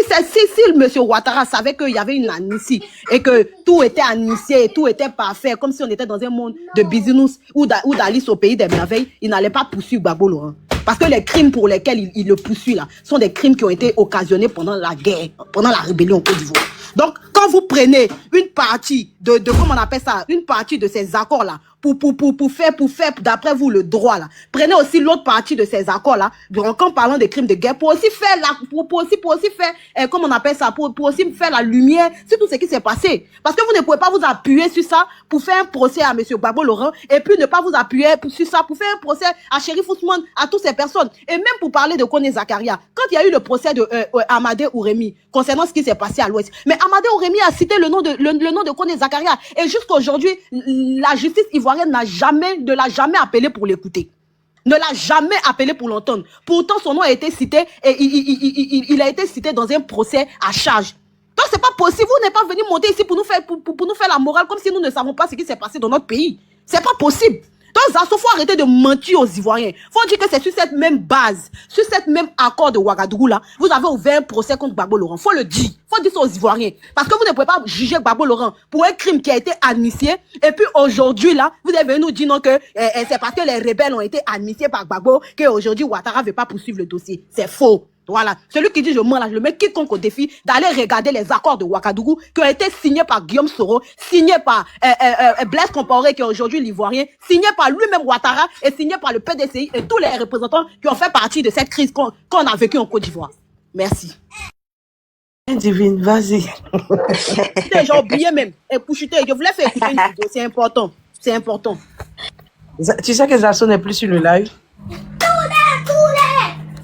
monsieur Ouattara savait qu'il y avait une amnistie et que tout était amnistié et tout était parfait, comme si on était dans un monde de business ou d'Alice au pays des merveilles, il n'allait pas poursuivre Gbagbo Laurent. Parce que les crimes pour lesquels il le poursuit là, sont des crimes qui ont été occasionnés pendant la guerre, pendant la rébellion au Côte d'Ivoire. Donc, quand vous prenez une partie de comment on appelle ça, une partie de ces accords là, pour faire d'après vous le droit là, prenez aussi l'autre partie de ces accords là, donc en parlant des crimes de guerre, pour aussi faire comment on appelle ça, pour aussi faire la lumière sur tout ce qui s'est passé. Parce que vous ne pouvez pas vous appuyer sur ça pour faire un procès à monsieur Gbagbo Laurent et puis ne pas vous appuyer sur ça pour faire un procès à Chérif Ousmane, à toutes ces personnes. Et même pour parler de Koné Zakaria, quand il y a eu le procès de Amadé Ouremi concernant ce qui s'est passé à l'Ouest, mais Amadé Ouremi a cité le nom de Koné Zakaria et jusqu'à aujourd'hui, la justice ivoirienne ne l'a jamais appelé pour l'écouter. Ne l'a jamais appelé pour l'entendre. Pourtant, son nom a été cité et il a été cité dans un procès à charge. Donc, c'est pas possible. Vous n'êtes pas venu monter ici pour nous faire la morale comme si nous ne savons pas ce qui s'est passé dans notre pays. C'est pas possible. Donc, Zasso, il faut arrêter de mentir aux Ivoiriens. Il faut dire que c'est sur cette même base, sur cette même accord de Ouagadougou là, vous avez ouvert un procès contre Gbagbo Laurent. Il faut le dire. Il faut dire ça aux Ivoiriens. Parce que vous ne pouvez pas juger Gbagbo Laurent pour un crime qui a été amnistié. Et puis aujourd'hui là, vous devez nous dire non que c'est parce que les rebelles ont été amnistiés par Gbagbo qu'aujourd'hui Ouattara ne veut pas poursuivre le dossier. C'est faux. Voilà. Celui qui dit je mens là, je le mets quiconque au défi d'aller regarder les accords de Ouagadougou qui ont été signés par Guillaume Soro, signés par Blaise Compaoré qui est aujourd'hui l'Ivoirien, signés par lui-même Ouattara et signés par le PDCI et tous les représentants qui ont fait partie de cette crise qu'on a vécue en Côte d'Ivoire. Merci. Divine, vas-y. J'ai oublié même. Écoutez, je voulais faire écouter une vidéo, c'est important. C'est important. Tu sais que Zasso n'est plus sur le live?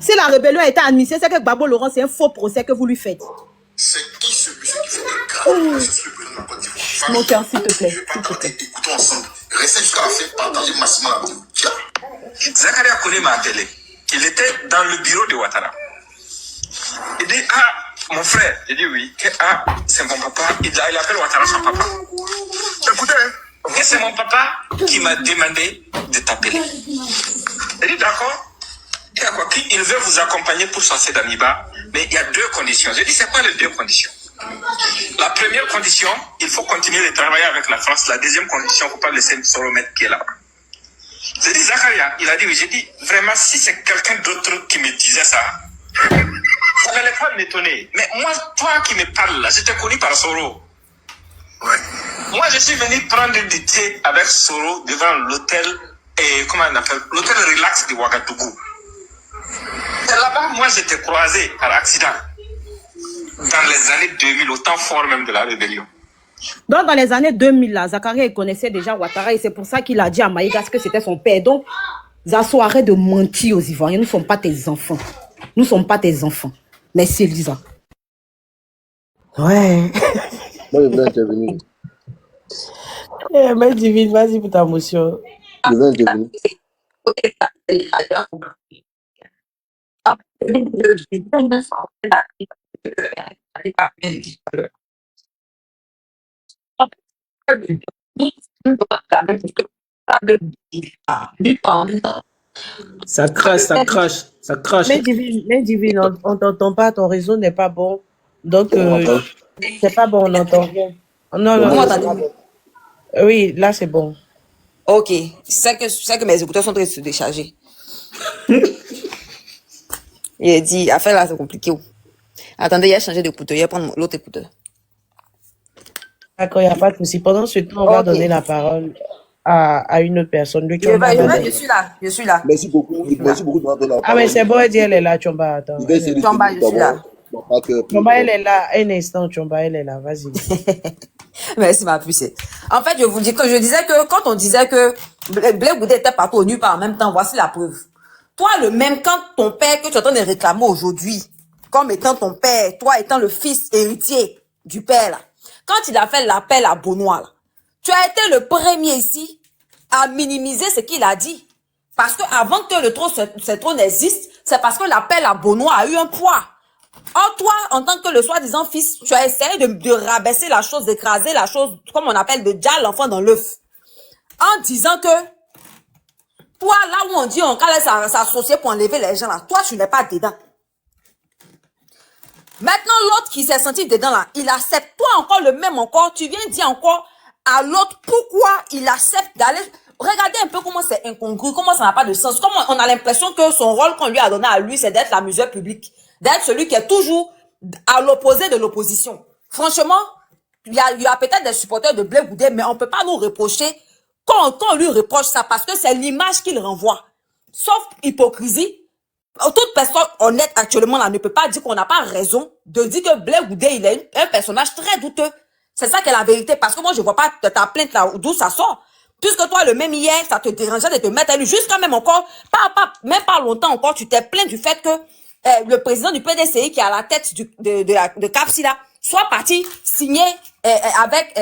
Si la rébellion a été admissible, c'est que Gbagbo Laurent, c'est un faux procès que vous lui faites. C'est qui ce monsieur qui fait des graves? C'est le président de la Côte d'Ivoire. Mon cœur, s'il te plaît. Je vais pas tarder, écoutons ensemble. Restez jusqu'à la fin, partagez massivement la vidéo. Tiens. Zakaria Kone m'a appelé. Il était dans le bureau de Ouattara. Il dit, ah, mon frère. J'ai dit oui. Que, ah, c'est mon papa. Il appelle Ouattara son papa. Écoutez, que c'est mon papa qui m'a demandé de t'appeler. Il dit d'accord. Et à quoi il veut vous accompagner pour sortir d'Amiba, mais il y a deux conditions. Je dis, c'est quoi les deux conditions? La première condition, il faut continuer de travailler avec la France. La deuxième condition, il ne faut pas laisser Soro mettre pied là-bas. J'ai dit, Zakaria, il a dit oui. J'ai dit, vraiment, si c'est quelqu'un d'autre qui me disait ça, ça n'allait pas m'étonner. Mais moi, toi qui me parles là, j'étais connu par Soro. Ouais. Moi, je suis venu prendre du thé avec Soro devant l'hôtel, comment on appelle, l'hôtel Relax de Ouagadougou. Et là-bas, moi, j'étais croisé par accident. Dans les années 2000, au temps fort même de la rébellion. Donc, dans les années 2000, là, Zakaria, il connaissait déjà Ouattara et c'est pour ça qu'il a dit à Maïgas que c'était son père. Donc, Zasso, arrête de mentir aux Ivoiriens. Nous ne sommes pas tes enfants. Nous ne sommes pas tes enfants. Merci, Elisa. Ouais. Moi, je voulais intervenir. Mais Divine, vas-y pour ta motion. Je veux intervenir. Ça crache, ça crache, ça crache. Mais Divine, on t'entend pas, ton réseau n'est pas bon. Donc, c'est pas bon, on n'entend rien. Non, Vous non, m'entendez? oui, là c'est bon. Ok, c'est que mes écouteurs sont en train de se décharger. Il a dit, affaire là, c'est compliqué. Attendez, il a changé d'écouteur, il va prendre l'autre écouteur. D'accord, il n'y a pas de souci. Pendant ce temps, on va donner la parole à une autre personne. Lui, Je suis là, je suis là. Merci beaucoup de m'avoir la Ah, mais c'est bon, elle dit, elle est là, Chomba, attends. Chomba, je suis là. Chomba, elle est là, un instant, Chomba, elle est là, vas-y. Merci, ma puce. En fait, je vous dis que je disais que quand on disait que Blé Goudé était partout au nu par en même temps, voici la preuve. Toi, le même, quand ton père, que tu es en train de réclamer aujourd'hui, comme étant ton père, toi étant le fils héritier du père, là, quand il a fait l'appel à Benoît, là, tu as été le premier ici à minimiser ce qu'il a dit. Parce que avant que ce trône existe, c'est parce que l'appel à Benoît a eu un poids. Or, toi, en tant que le soi-disant fils, tu as essayé de rabaisser la chose, d'écraser la chose, comme on appelle, de déjà l'enfant dans l'œuf. En disant que, toi, là où on dit, on allait s'associer pour enlever les gens là, toi, tu n'es pas dedans. Maintenant, l'autre qui s'est senti dedans là, il accepte. Toi encore le même encore, tu viens dire encore à l'autre pourquoi il accepte d'aller. Regardez un peu comment c'est incongru, comment ça n'a pas de sens. Comment on a l'impression que son rôle qu'on lui a donné à lui, c'est d'être l'amuseur public. D'être celui qui est toujours à l'opposé de l'opposition. Franchement, il y a peut-être des supporters de Blé Goudé, mais on peut pas nous reprocher quand on lui reproche ça, parce que c'est l'image qu'il renvoie. Sauf hypocrisie. Toute personne honnête actuellement là ne peut pas dire qu'on n'a pas raison de dire que Blé Goudé, il est un personnage très douteux. C'est ça qui est la vérité, parce que moi je vois pas ta plainte là d'où ça sort. Puisque toi, le même hier, ça te dérangeait de te mettre à lui, jusqu'à même encore, même pas longtemps encore, tu t'es plaint du fait que le président du PDCI qui est à la tête de Capsila soit parti signer avec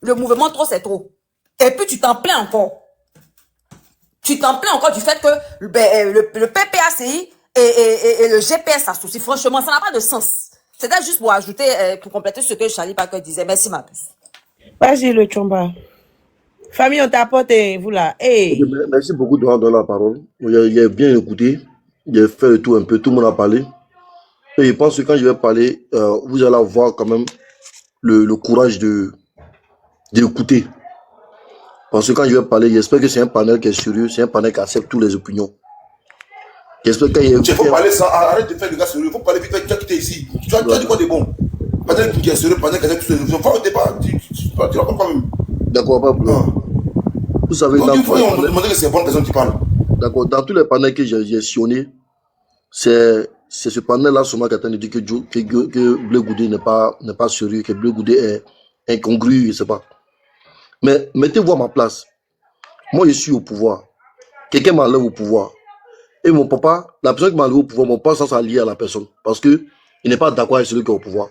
le mouvement Trop c'est trop. Et puis tu t'en plains encore. Tu t'en plains encore du fait que le PPACI et le GPS s'associent. Franchement, ça n'a pas de sens. C'était juste pour ajouter, pour compléter ce que Charlie Parker disait. Merci, ma puce. Vas-y, le Chomba. Famille, on t'apporte, vous là. Hey. Merci beaucoup de rendre la parole. Il a bien écouté. Il a fait le tout un peu. Tout le monde a parlé. Et je pense que quand je vais parler, vous allez avoir quand même le courage d'écouter. Parce que quand je vais parler, j'espère que c'est un panel qui est sérieux, c'est un panel qui accepte toutes les opinions. J'espère qu'il y a... Il faut parler sans... Arrête de faire le gars sérieux. Il faut parler vite fait. Tu as quitté ici. Tu as dit quoi de bon? Panel qui est sérieux, panel qui accepte toutes les opinions. Faut arrêter pas. Tu racontes quand même. D'accord, pas plus. Vous savez... Donc il faut demander que c'est bonne personne qui parle. D'accord. Dans tous les panels que j'ai sillonnés, c'est ce panel-là seulement qui a de dire que Bleu Goudé n'est pas sérieux, que Bleu Goudé est incongru, je sais pas. Mais mettez-vous à ma place. Moi, je suis au pouvoir. Quelqu'un m'enlève au pouvoir. Et mon papa, la personne qui m'a enlevé au pouvoir, mon papa, ça s'est lié à la personne. Parce que il n'est pas d'accord avec celui qui est au pouvoir.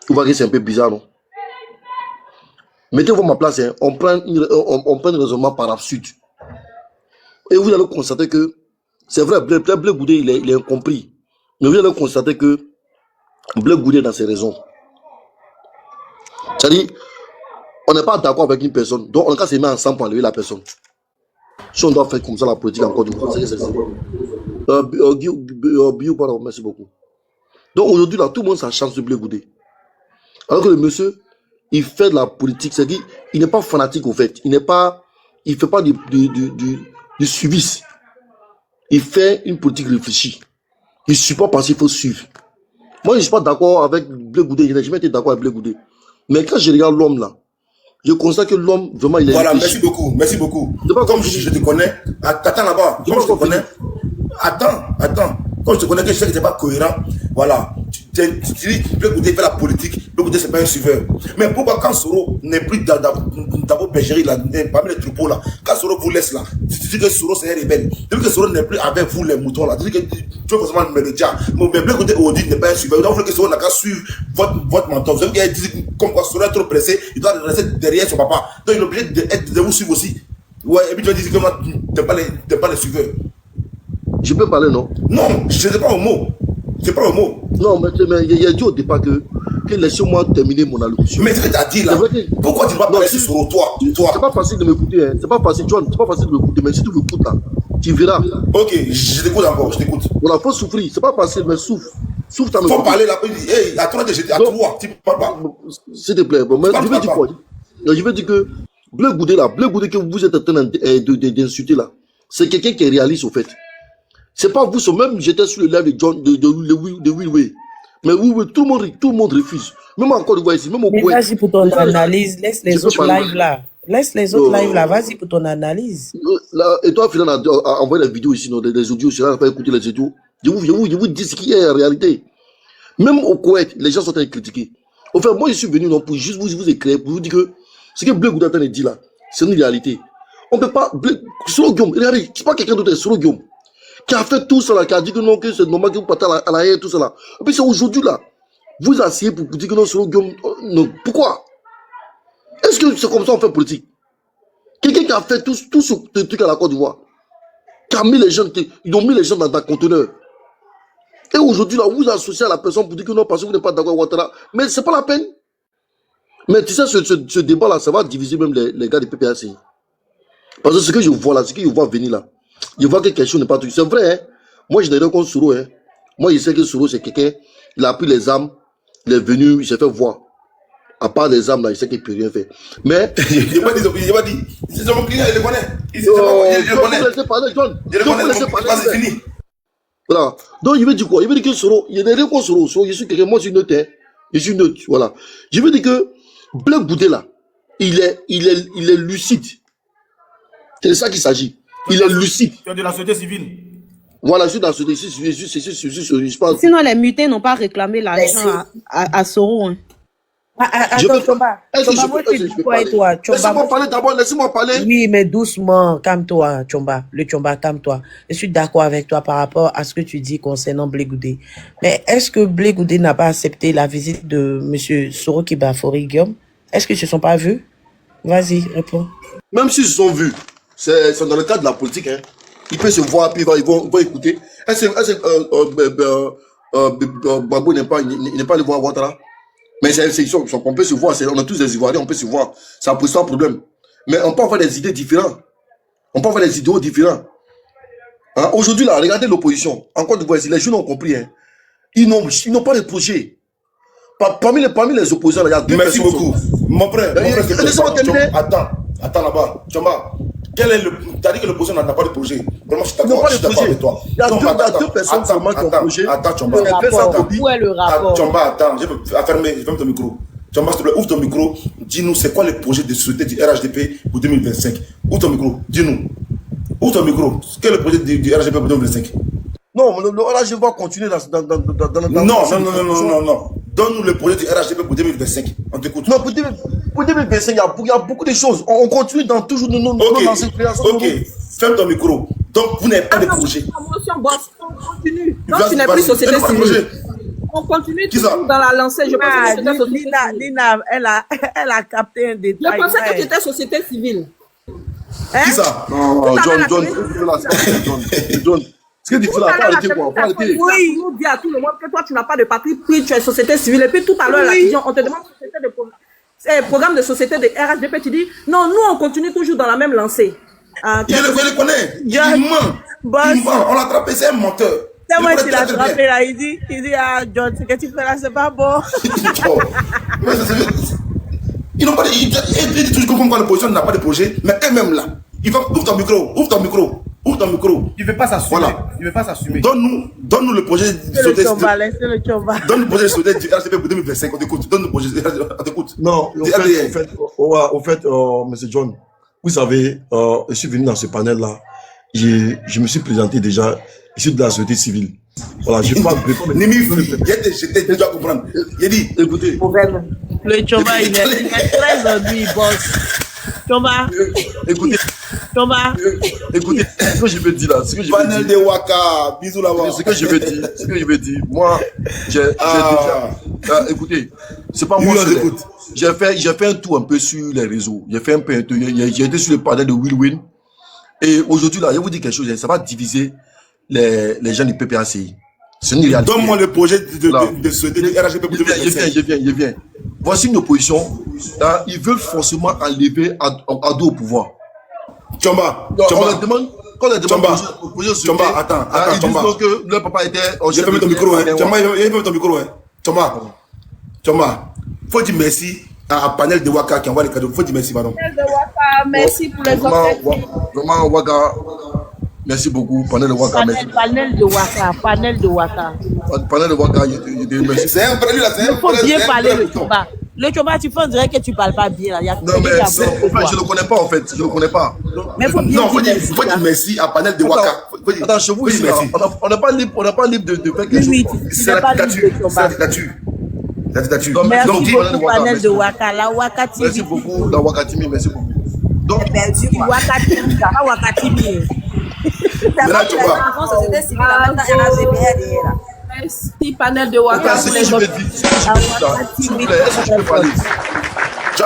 Vous voyez que c'est un peu bizarre, non? Mettez-vous à ma place, hein. On prend un raisonnement par absurde. Et vous allez constater que c'est vrai, Bleu Goudé, il est incompris. Mais vous allez constater que Bleu Goudé est dans ses raisons. C'est-à-dire, on n'est pas d'accord avec une personne, donc on a qu'à se mettre ensemble pour enlever la personne. Si on doit faire comme ça la politique encore du coup, c'est ça. Pardon, merci beaucoup. Donc aujourd'hui, là, tout le monde s'en chance de Bleu Goudé. Alors que le monsieur, il fait de la politique, c'est-à-dire, il n'est pas fanatique au fait. Il ne fait pas du suivisme. Il fait une politique réfléchie. Il ne suit pas parce qu'il faut suivre. Moi, je ne suis pas d'accord avec Bleu Goudé. Je n'ai jamais été d'accord avec Bleu Goudé. Mais quand je regarde l'homme là, je constate que l'homme, vraiment, il est voilà, réfléchi. merci beaucoup. Comme je te connais, attends là-bas. Comme je te connais, attends. Comme je te connais, que je sais que tu n'es pas cohérent, voilà. Tu dis, Bleu Goudé fait la politique, Bleu Goudé, c'est pas un suiveur. Mais pourquoi quand Soro n'est plus dans vos bergeries, là, parmi les troupeaux, là, quand Soro vous laisse là, tu dis que Soro c'est un rebelle. Tu dis que Soro n'est plus avec vous, les moutons, là. Tu dis que tu veux forcément me le dire. Mais Bleu Goudé, Audi n'est pas un suiveur. Donc, vous voulez que Soro n'a qu'à suivre votre mentor. Vous savez qu'il dit, comme quoi Soro est trop pressé, il doit rester derrière son papa. Donc, il est obligé de vous suivre aussi. Ouais, et puis tu vas dire que moi, tu n'es pas les suiveurs. Je peux parler, non? Non, je ne sais pas un mot. C'est pas un mot. Non, mais il a dit au départ que laissez-moi terminer mon allocution. Mais ce que tu as dit là, pourquoi tu ne vas pas parler sur toi? C'est pas facile de m'écouter, hein. C'est pas facile, John, c'est pas facile de m'écouter, mais si tu m'écoutes là, tu verras. Ok, je t'écoute encore, je t'écoute. Voilà, faut souffrir, c'est pas facile, mais souffre. Souffre, t'as faut parler là, hey, à toi, à toi, tu parles pas. S'il te plaît, bon, mais je vais dire quoi? Je vais dire que Bleu Goudé là, Bleu Goudé que vous êtes en train d'insulter là, c'est quelqu'un qui est réaliste au fait. C'est pas vous, même j'étais sur le live de John, de Will. Mais oui, tout le monde refuse. Même encore, vous voyez ici, même au point. Vas-y pour ton analyse, laisse les autres live là. Laisse les autres live là, vas-y pour ton analyse. Là, et toi, Filan a envoyé les vidéos ici, des audios, je n'ai pas écouté les audios. Je vous dis ce qui est en réalité. Même au Koweït, les gens sont en train de critiquer. Au fait, moi, je suis venu pour juste vous écrire, pour vous dire que ce que Bleu Goudé a dit là, c'est une réalité. On ne peut pas. Soro Guillaume, regardez, c'est pas quelqu'un d'autre, c'est Soro Guillaume qui a fait tout cela, qui a dit que non, que c'est normal que vous partez à la haie, tout cela. Et puis c'est aujourd'hui là, vous asseyez pour dire que non, Soro Guillaume, non. Pourquoi? Est-ce que c'est comme ça qu'on fait politique? Quelqu'un qui a fait tout ce truc à la Côte d'Ivoire, qui a mis les gens, ils ont mis les gens dans un conteneur. Et aujourd'hui là, vous associez à la personne pour dire que non, parce que vous n'êtes pas d'accord avec Ouattara. Mais c'est pas la peine. Mais tu sais, ce débat là, ça va diviser même les gars du PPAC. Parce que ce que je vois là, ce que je vois venir là, je vois que quelque chose n'est pas tout. C'est vrai, hein? Moi je n'ai rien contre Soro. Hein? Moi je sais que Soro c'est quelqu'un, il a pris les armes, il est venu, il s'est fait voir. À part les armes là, il sait qu'il ne peut rien faire. Mais. Il n'a pas dit. C'est mon client, il le connaît. Il le connaît. Il le connaît. C'est fini. Voilà. Donc il veut dire quoi? Il veut dire que Soro, il n'y a rien contre Soro. Soro, je suis quelqu'un, moi je suis neutre. Hein? Je suis neutre. Voilà. Je veux dire que Bleu Goudé là, il est lucide. C'est de ça qu'il s'agit. Il est lucide. Tu es de la société civile. Voilà, je suis dans la société civile. Sinon, les mutés n'ont pas réclamé l'argent à Soro. Hein. Attends, Chomba, moi je suis d'accord avec toi. Laissez-moi parler d'abord, laissez-moi parler. Oui, mais doucement, calme-toi, Chomba. Le Chomba, calme-toi. Je suis d'accord avec toi par rapport à ce que tu dis concernant Bleu Goudé. Mais est-ce que Bleu Goudé n'a pas accepté la visite de M. Soro Kibafori Guillaume? Est-ce qu'ils ne se sont pas vus? Vas-y, réponds. Même s'ils se sont vus, c'est dans le cadre de la politique. Hein. Ils peuvent se voir, puis ils vont écouter. Est-ce que Babou n'est pas allé voir Ouattara? Mais on peut se voir, on a tous des Ivoiriens, on peut se voir. Ça pose pas de problème. Mais on peut avoir des idées différentes. On peut avoir des idéaux différents. Hein? Aujourd'hui, là, regardez l'opposition. Encore de fois, les jeunes ont compris. Hein? Ils n'ont pas de projet. Parmi les opposants, là, il y a deux Merci personnes. beaucoup. Mon frère, Laissez-moi terminer. Attends là-bas. Chamba, t'as dit que l'opposition n'a pas de projet. Vraiment, je suis Ils n'ont d'accord pas de projet. avec toi. Il y a deux personnes seulement qui ont projet. Attends, Chamba. Où est le rapport? Chamba, attends, je vais fermer ton micro. Chamba, s'il te plaît, ouvre ton micro. Dis-nous, c'est quoi les projets de société du RHDP pour 2025? Ouvre ton micro, dis-nous. Ouvre ton micro. Quel est le projet du RHDP pour 2025? Non, là, je vais continuer dans Non. Donne-nous le projet du RHDP pour 2025. On t'écoute. Non, pour 2025, il y a beaucoup de choses. On continue dans toujours nos lancers. Ok, ferme ton micro. Donc, vous n'avez pas de projet. Promotion, boss, on continue. Donc, tu n'es plus société civile. On continue toujours dans la lancée. Je pensais que tu étais société civile. Nina, elle a capté un détail. Je pensais que tu étais société civile. Qui ça? Non, John. Ce que tu fais là, faut arrêter quoi? Faut arrêter. Oui, nous dit à tout le monde que toi, tu n'as pas de parti pris, tu es société civile. Et puis tout à l'heure, on te demande programme de société de RHDP. Tu dis, non, nous, on continue toujours dans la même lancée. Je le connais. Il ment. On l'a attrapé, c'est un menteur. C'est moi qui l'ai attrapé là. Il dit, John, ce que tu fais là, c'est pas bon. Ils n'ont pas de. Ils disent toujours comme quoi l'opposition n'a pas de projet, mais eux-mêmes là, ils vont. Ouvre ton micro. Il ne veut pas s'assumer. Voilà. Il ne veut pas s'assumer. Donne-nous le projet de C'est le chomba, laissez le chomba. Donne le projet de société du RHDP pour 2025. On t'écoute. Donne le projet. On t'écoute. Non, au fait, M. John, vous savez, je suis venu dans ce panel-là. Je me suis présenté déjà. Je suis de la société civile. Voilà, je parle de. Nimi, je dois comprendre. Il dit, écoutez. Le chomba, il est très ennuyé, boss. Chomba. Écoutez. Chomba. Écoutez, ce que je veux dire là, panel de Waka, bisous là-bas. Ce que je veux dire, moi, j'ai déjà. Écoutez, c'est pas moi qui écoute. J'ai fait un tour un peu sur les réseaux. J'ai été sur le panel de Will Win. Et aujourd'hui là, je vais vous dire quelque chose, ça va diviser les gens du PPACI. C'est une réalité. Donne-moi le projet de société du RHDP pour 2025. Je viens. Voici une opposition. Là, ils veulent forcément enlever Ado au pouvoir. Chomba. On leur demande. Quand on leur demande. Chomba, attends. Ils disent que leur papa était. J'ai fermé ton micro, hein. Chomba, il ferme ton micro, hein. Chomba. Faut dire merci à Panel de Waka qui envoie les cadeaux. Faut dire merci, pardon. Panel de Waka, merci pour les objectifs. Vraiment, Waka. Merci beaucoup, Panel de Waka. Panel de Waka. Panel de Waka, merci. C'est un prélude là, c'est un il faut bien parler le Chomba. Le Chomba, tu fais on dirait que tu parles pas bien. Là. Non, mais je le connais pas en fait. Je le connais pas. Mais faut bien dire merci à Panel de Waka. Attends, chez vous, on n'a pas libre de faire quelque chose. C'est la dictature. Merci beaucoup, Panel de Waka. La Waka TV. Merci beaucoup, la Waka TV. Merci beaucoup. Donc, Waka TV, pas Waka TV. Merci, Panel de Waka. C'est ce que je veux dire. S'il vous plaît, est-ce que je peux parler? Tu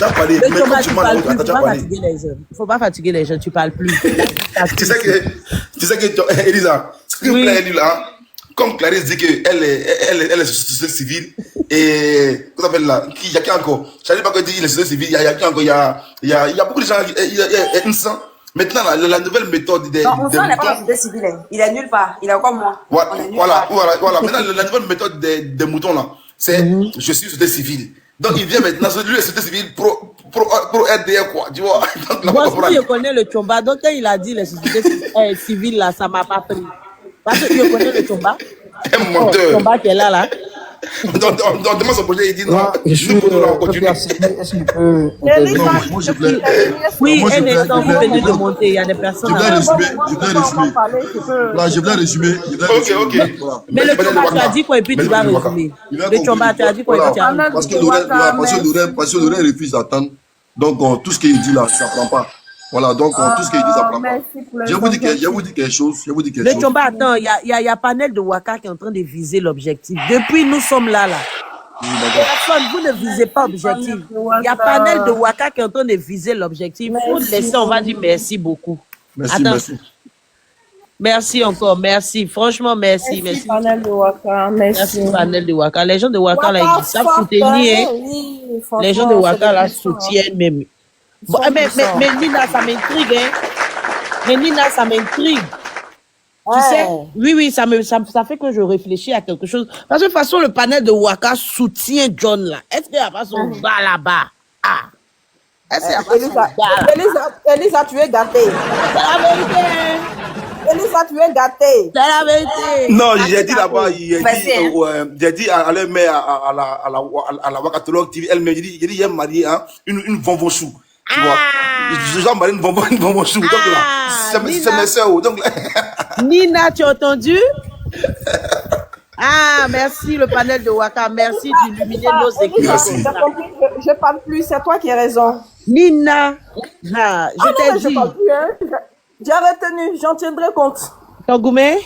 as parlé, mais quand tu parles, tu as parlé. Il ne faut pas fatiguer les gens, tu parles plus. Tu sais que, Elisa, ce que me plaît, Elisa, comme Clarisse dit qu'elle est société civile, et comment s'appelle là, il y a qui encore? Je ne sais pas que dire les sociétés civiles, il y a qui encore? Il y a beaucoup de gens, il y a une sang. Maintenant, la nouvelle méthode des. Non, on sent n'est pas la société civile. Il est nulle part. Il est comme moi. Voilà. Maintenant, la nouvelle méthode des moutons là, c'est je suis société civile. Donc, il vient maintenant, lui, est société civile pro RDR, quoi. Tu vois? Moi, je connais le Chomba. Donc, quand il a dit les sociétés civiles là, ça m'a pas pris. Parce que je connais le Chomba. Un menteur. Chomba qui est là. On demande son projet, il dit non. On continue. Oui, un instant, vous venez de monter, il y a des personnes. Je voulais résumer. Ok. Mais le Chomba, tu as dit quoi et puis tu vas résumer. Le Chomba, tu as dit quoi et puis tu vas résumer. Parce que Lorraine refuse d'attendre. Donc, tout ce qu'il dit là, ça ne prend pas. Voilà, donc tout ce qu'il dit, ça ne prend pas. Je vous dis quelque chose. Le Chomba, attends, il y a Panel de Waka qui est en train de viser l'objectif. Depuis, nous sommes là. Personne, vous ne visez pas l'objectif. Il y a Panel de Waka qui est en train de viser l'objectif. Pour laisser, on va dire merci beaucoup. Merci. Merci encore, merci. Franchement, merci. Panel de Waka, merci. Panel de Waka. Les gens de Waka, là, ils savent soutenir. Les gens de Waka, là, soutiennent même. Bon, mais Nina, ça m'intrigue, hein. Mais Nina, ça m'intrigue. Ouais. Tu sais, oui, ça fait que je réfléchis à quelque chose. Parce que de toute façon, le panel de Waka soutient John là. Est-ce qu'il n'y a pas son bas là-bas? Ah. Est-ce qu'il n'y a pas son bas là? Elisa, tu es gâtée. C'est la vérité. Elisa, tu es gâtée. C'est la vérité. Non, j'ai dit là-bas, j'ai dit à la mère, à la Wakatologue TV, elle m'a dit, j'ai marié une bonbon chou. Tu vois, j'ai marié une bonbon chou. Donc là, c'est mes sœurs. Donc là. Nina, tu as entendu? Ah, merci le panel de Waka. Merci d'illuminer nos équipes. Merci. Je parle plus, c'est toi qui as raison. Nina, je t'ai dit. J'ai retenu, j'en tiendrai compte. Tangoumé,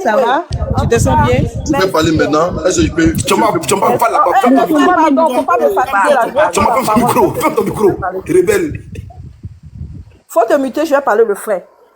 ça va? Tu te sens bien? Tu peux parler maintenant? Est-ce que je peux... Tu m'as pas là-bas. Faut pas me fatiguer là. Tu m'as fait ton micro. Rebelle. Faut te muter, je vais parler le frère.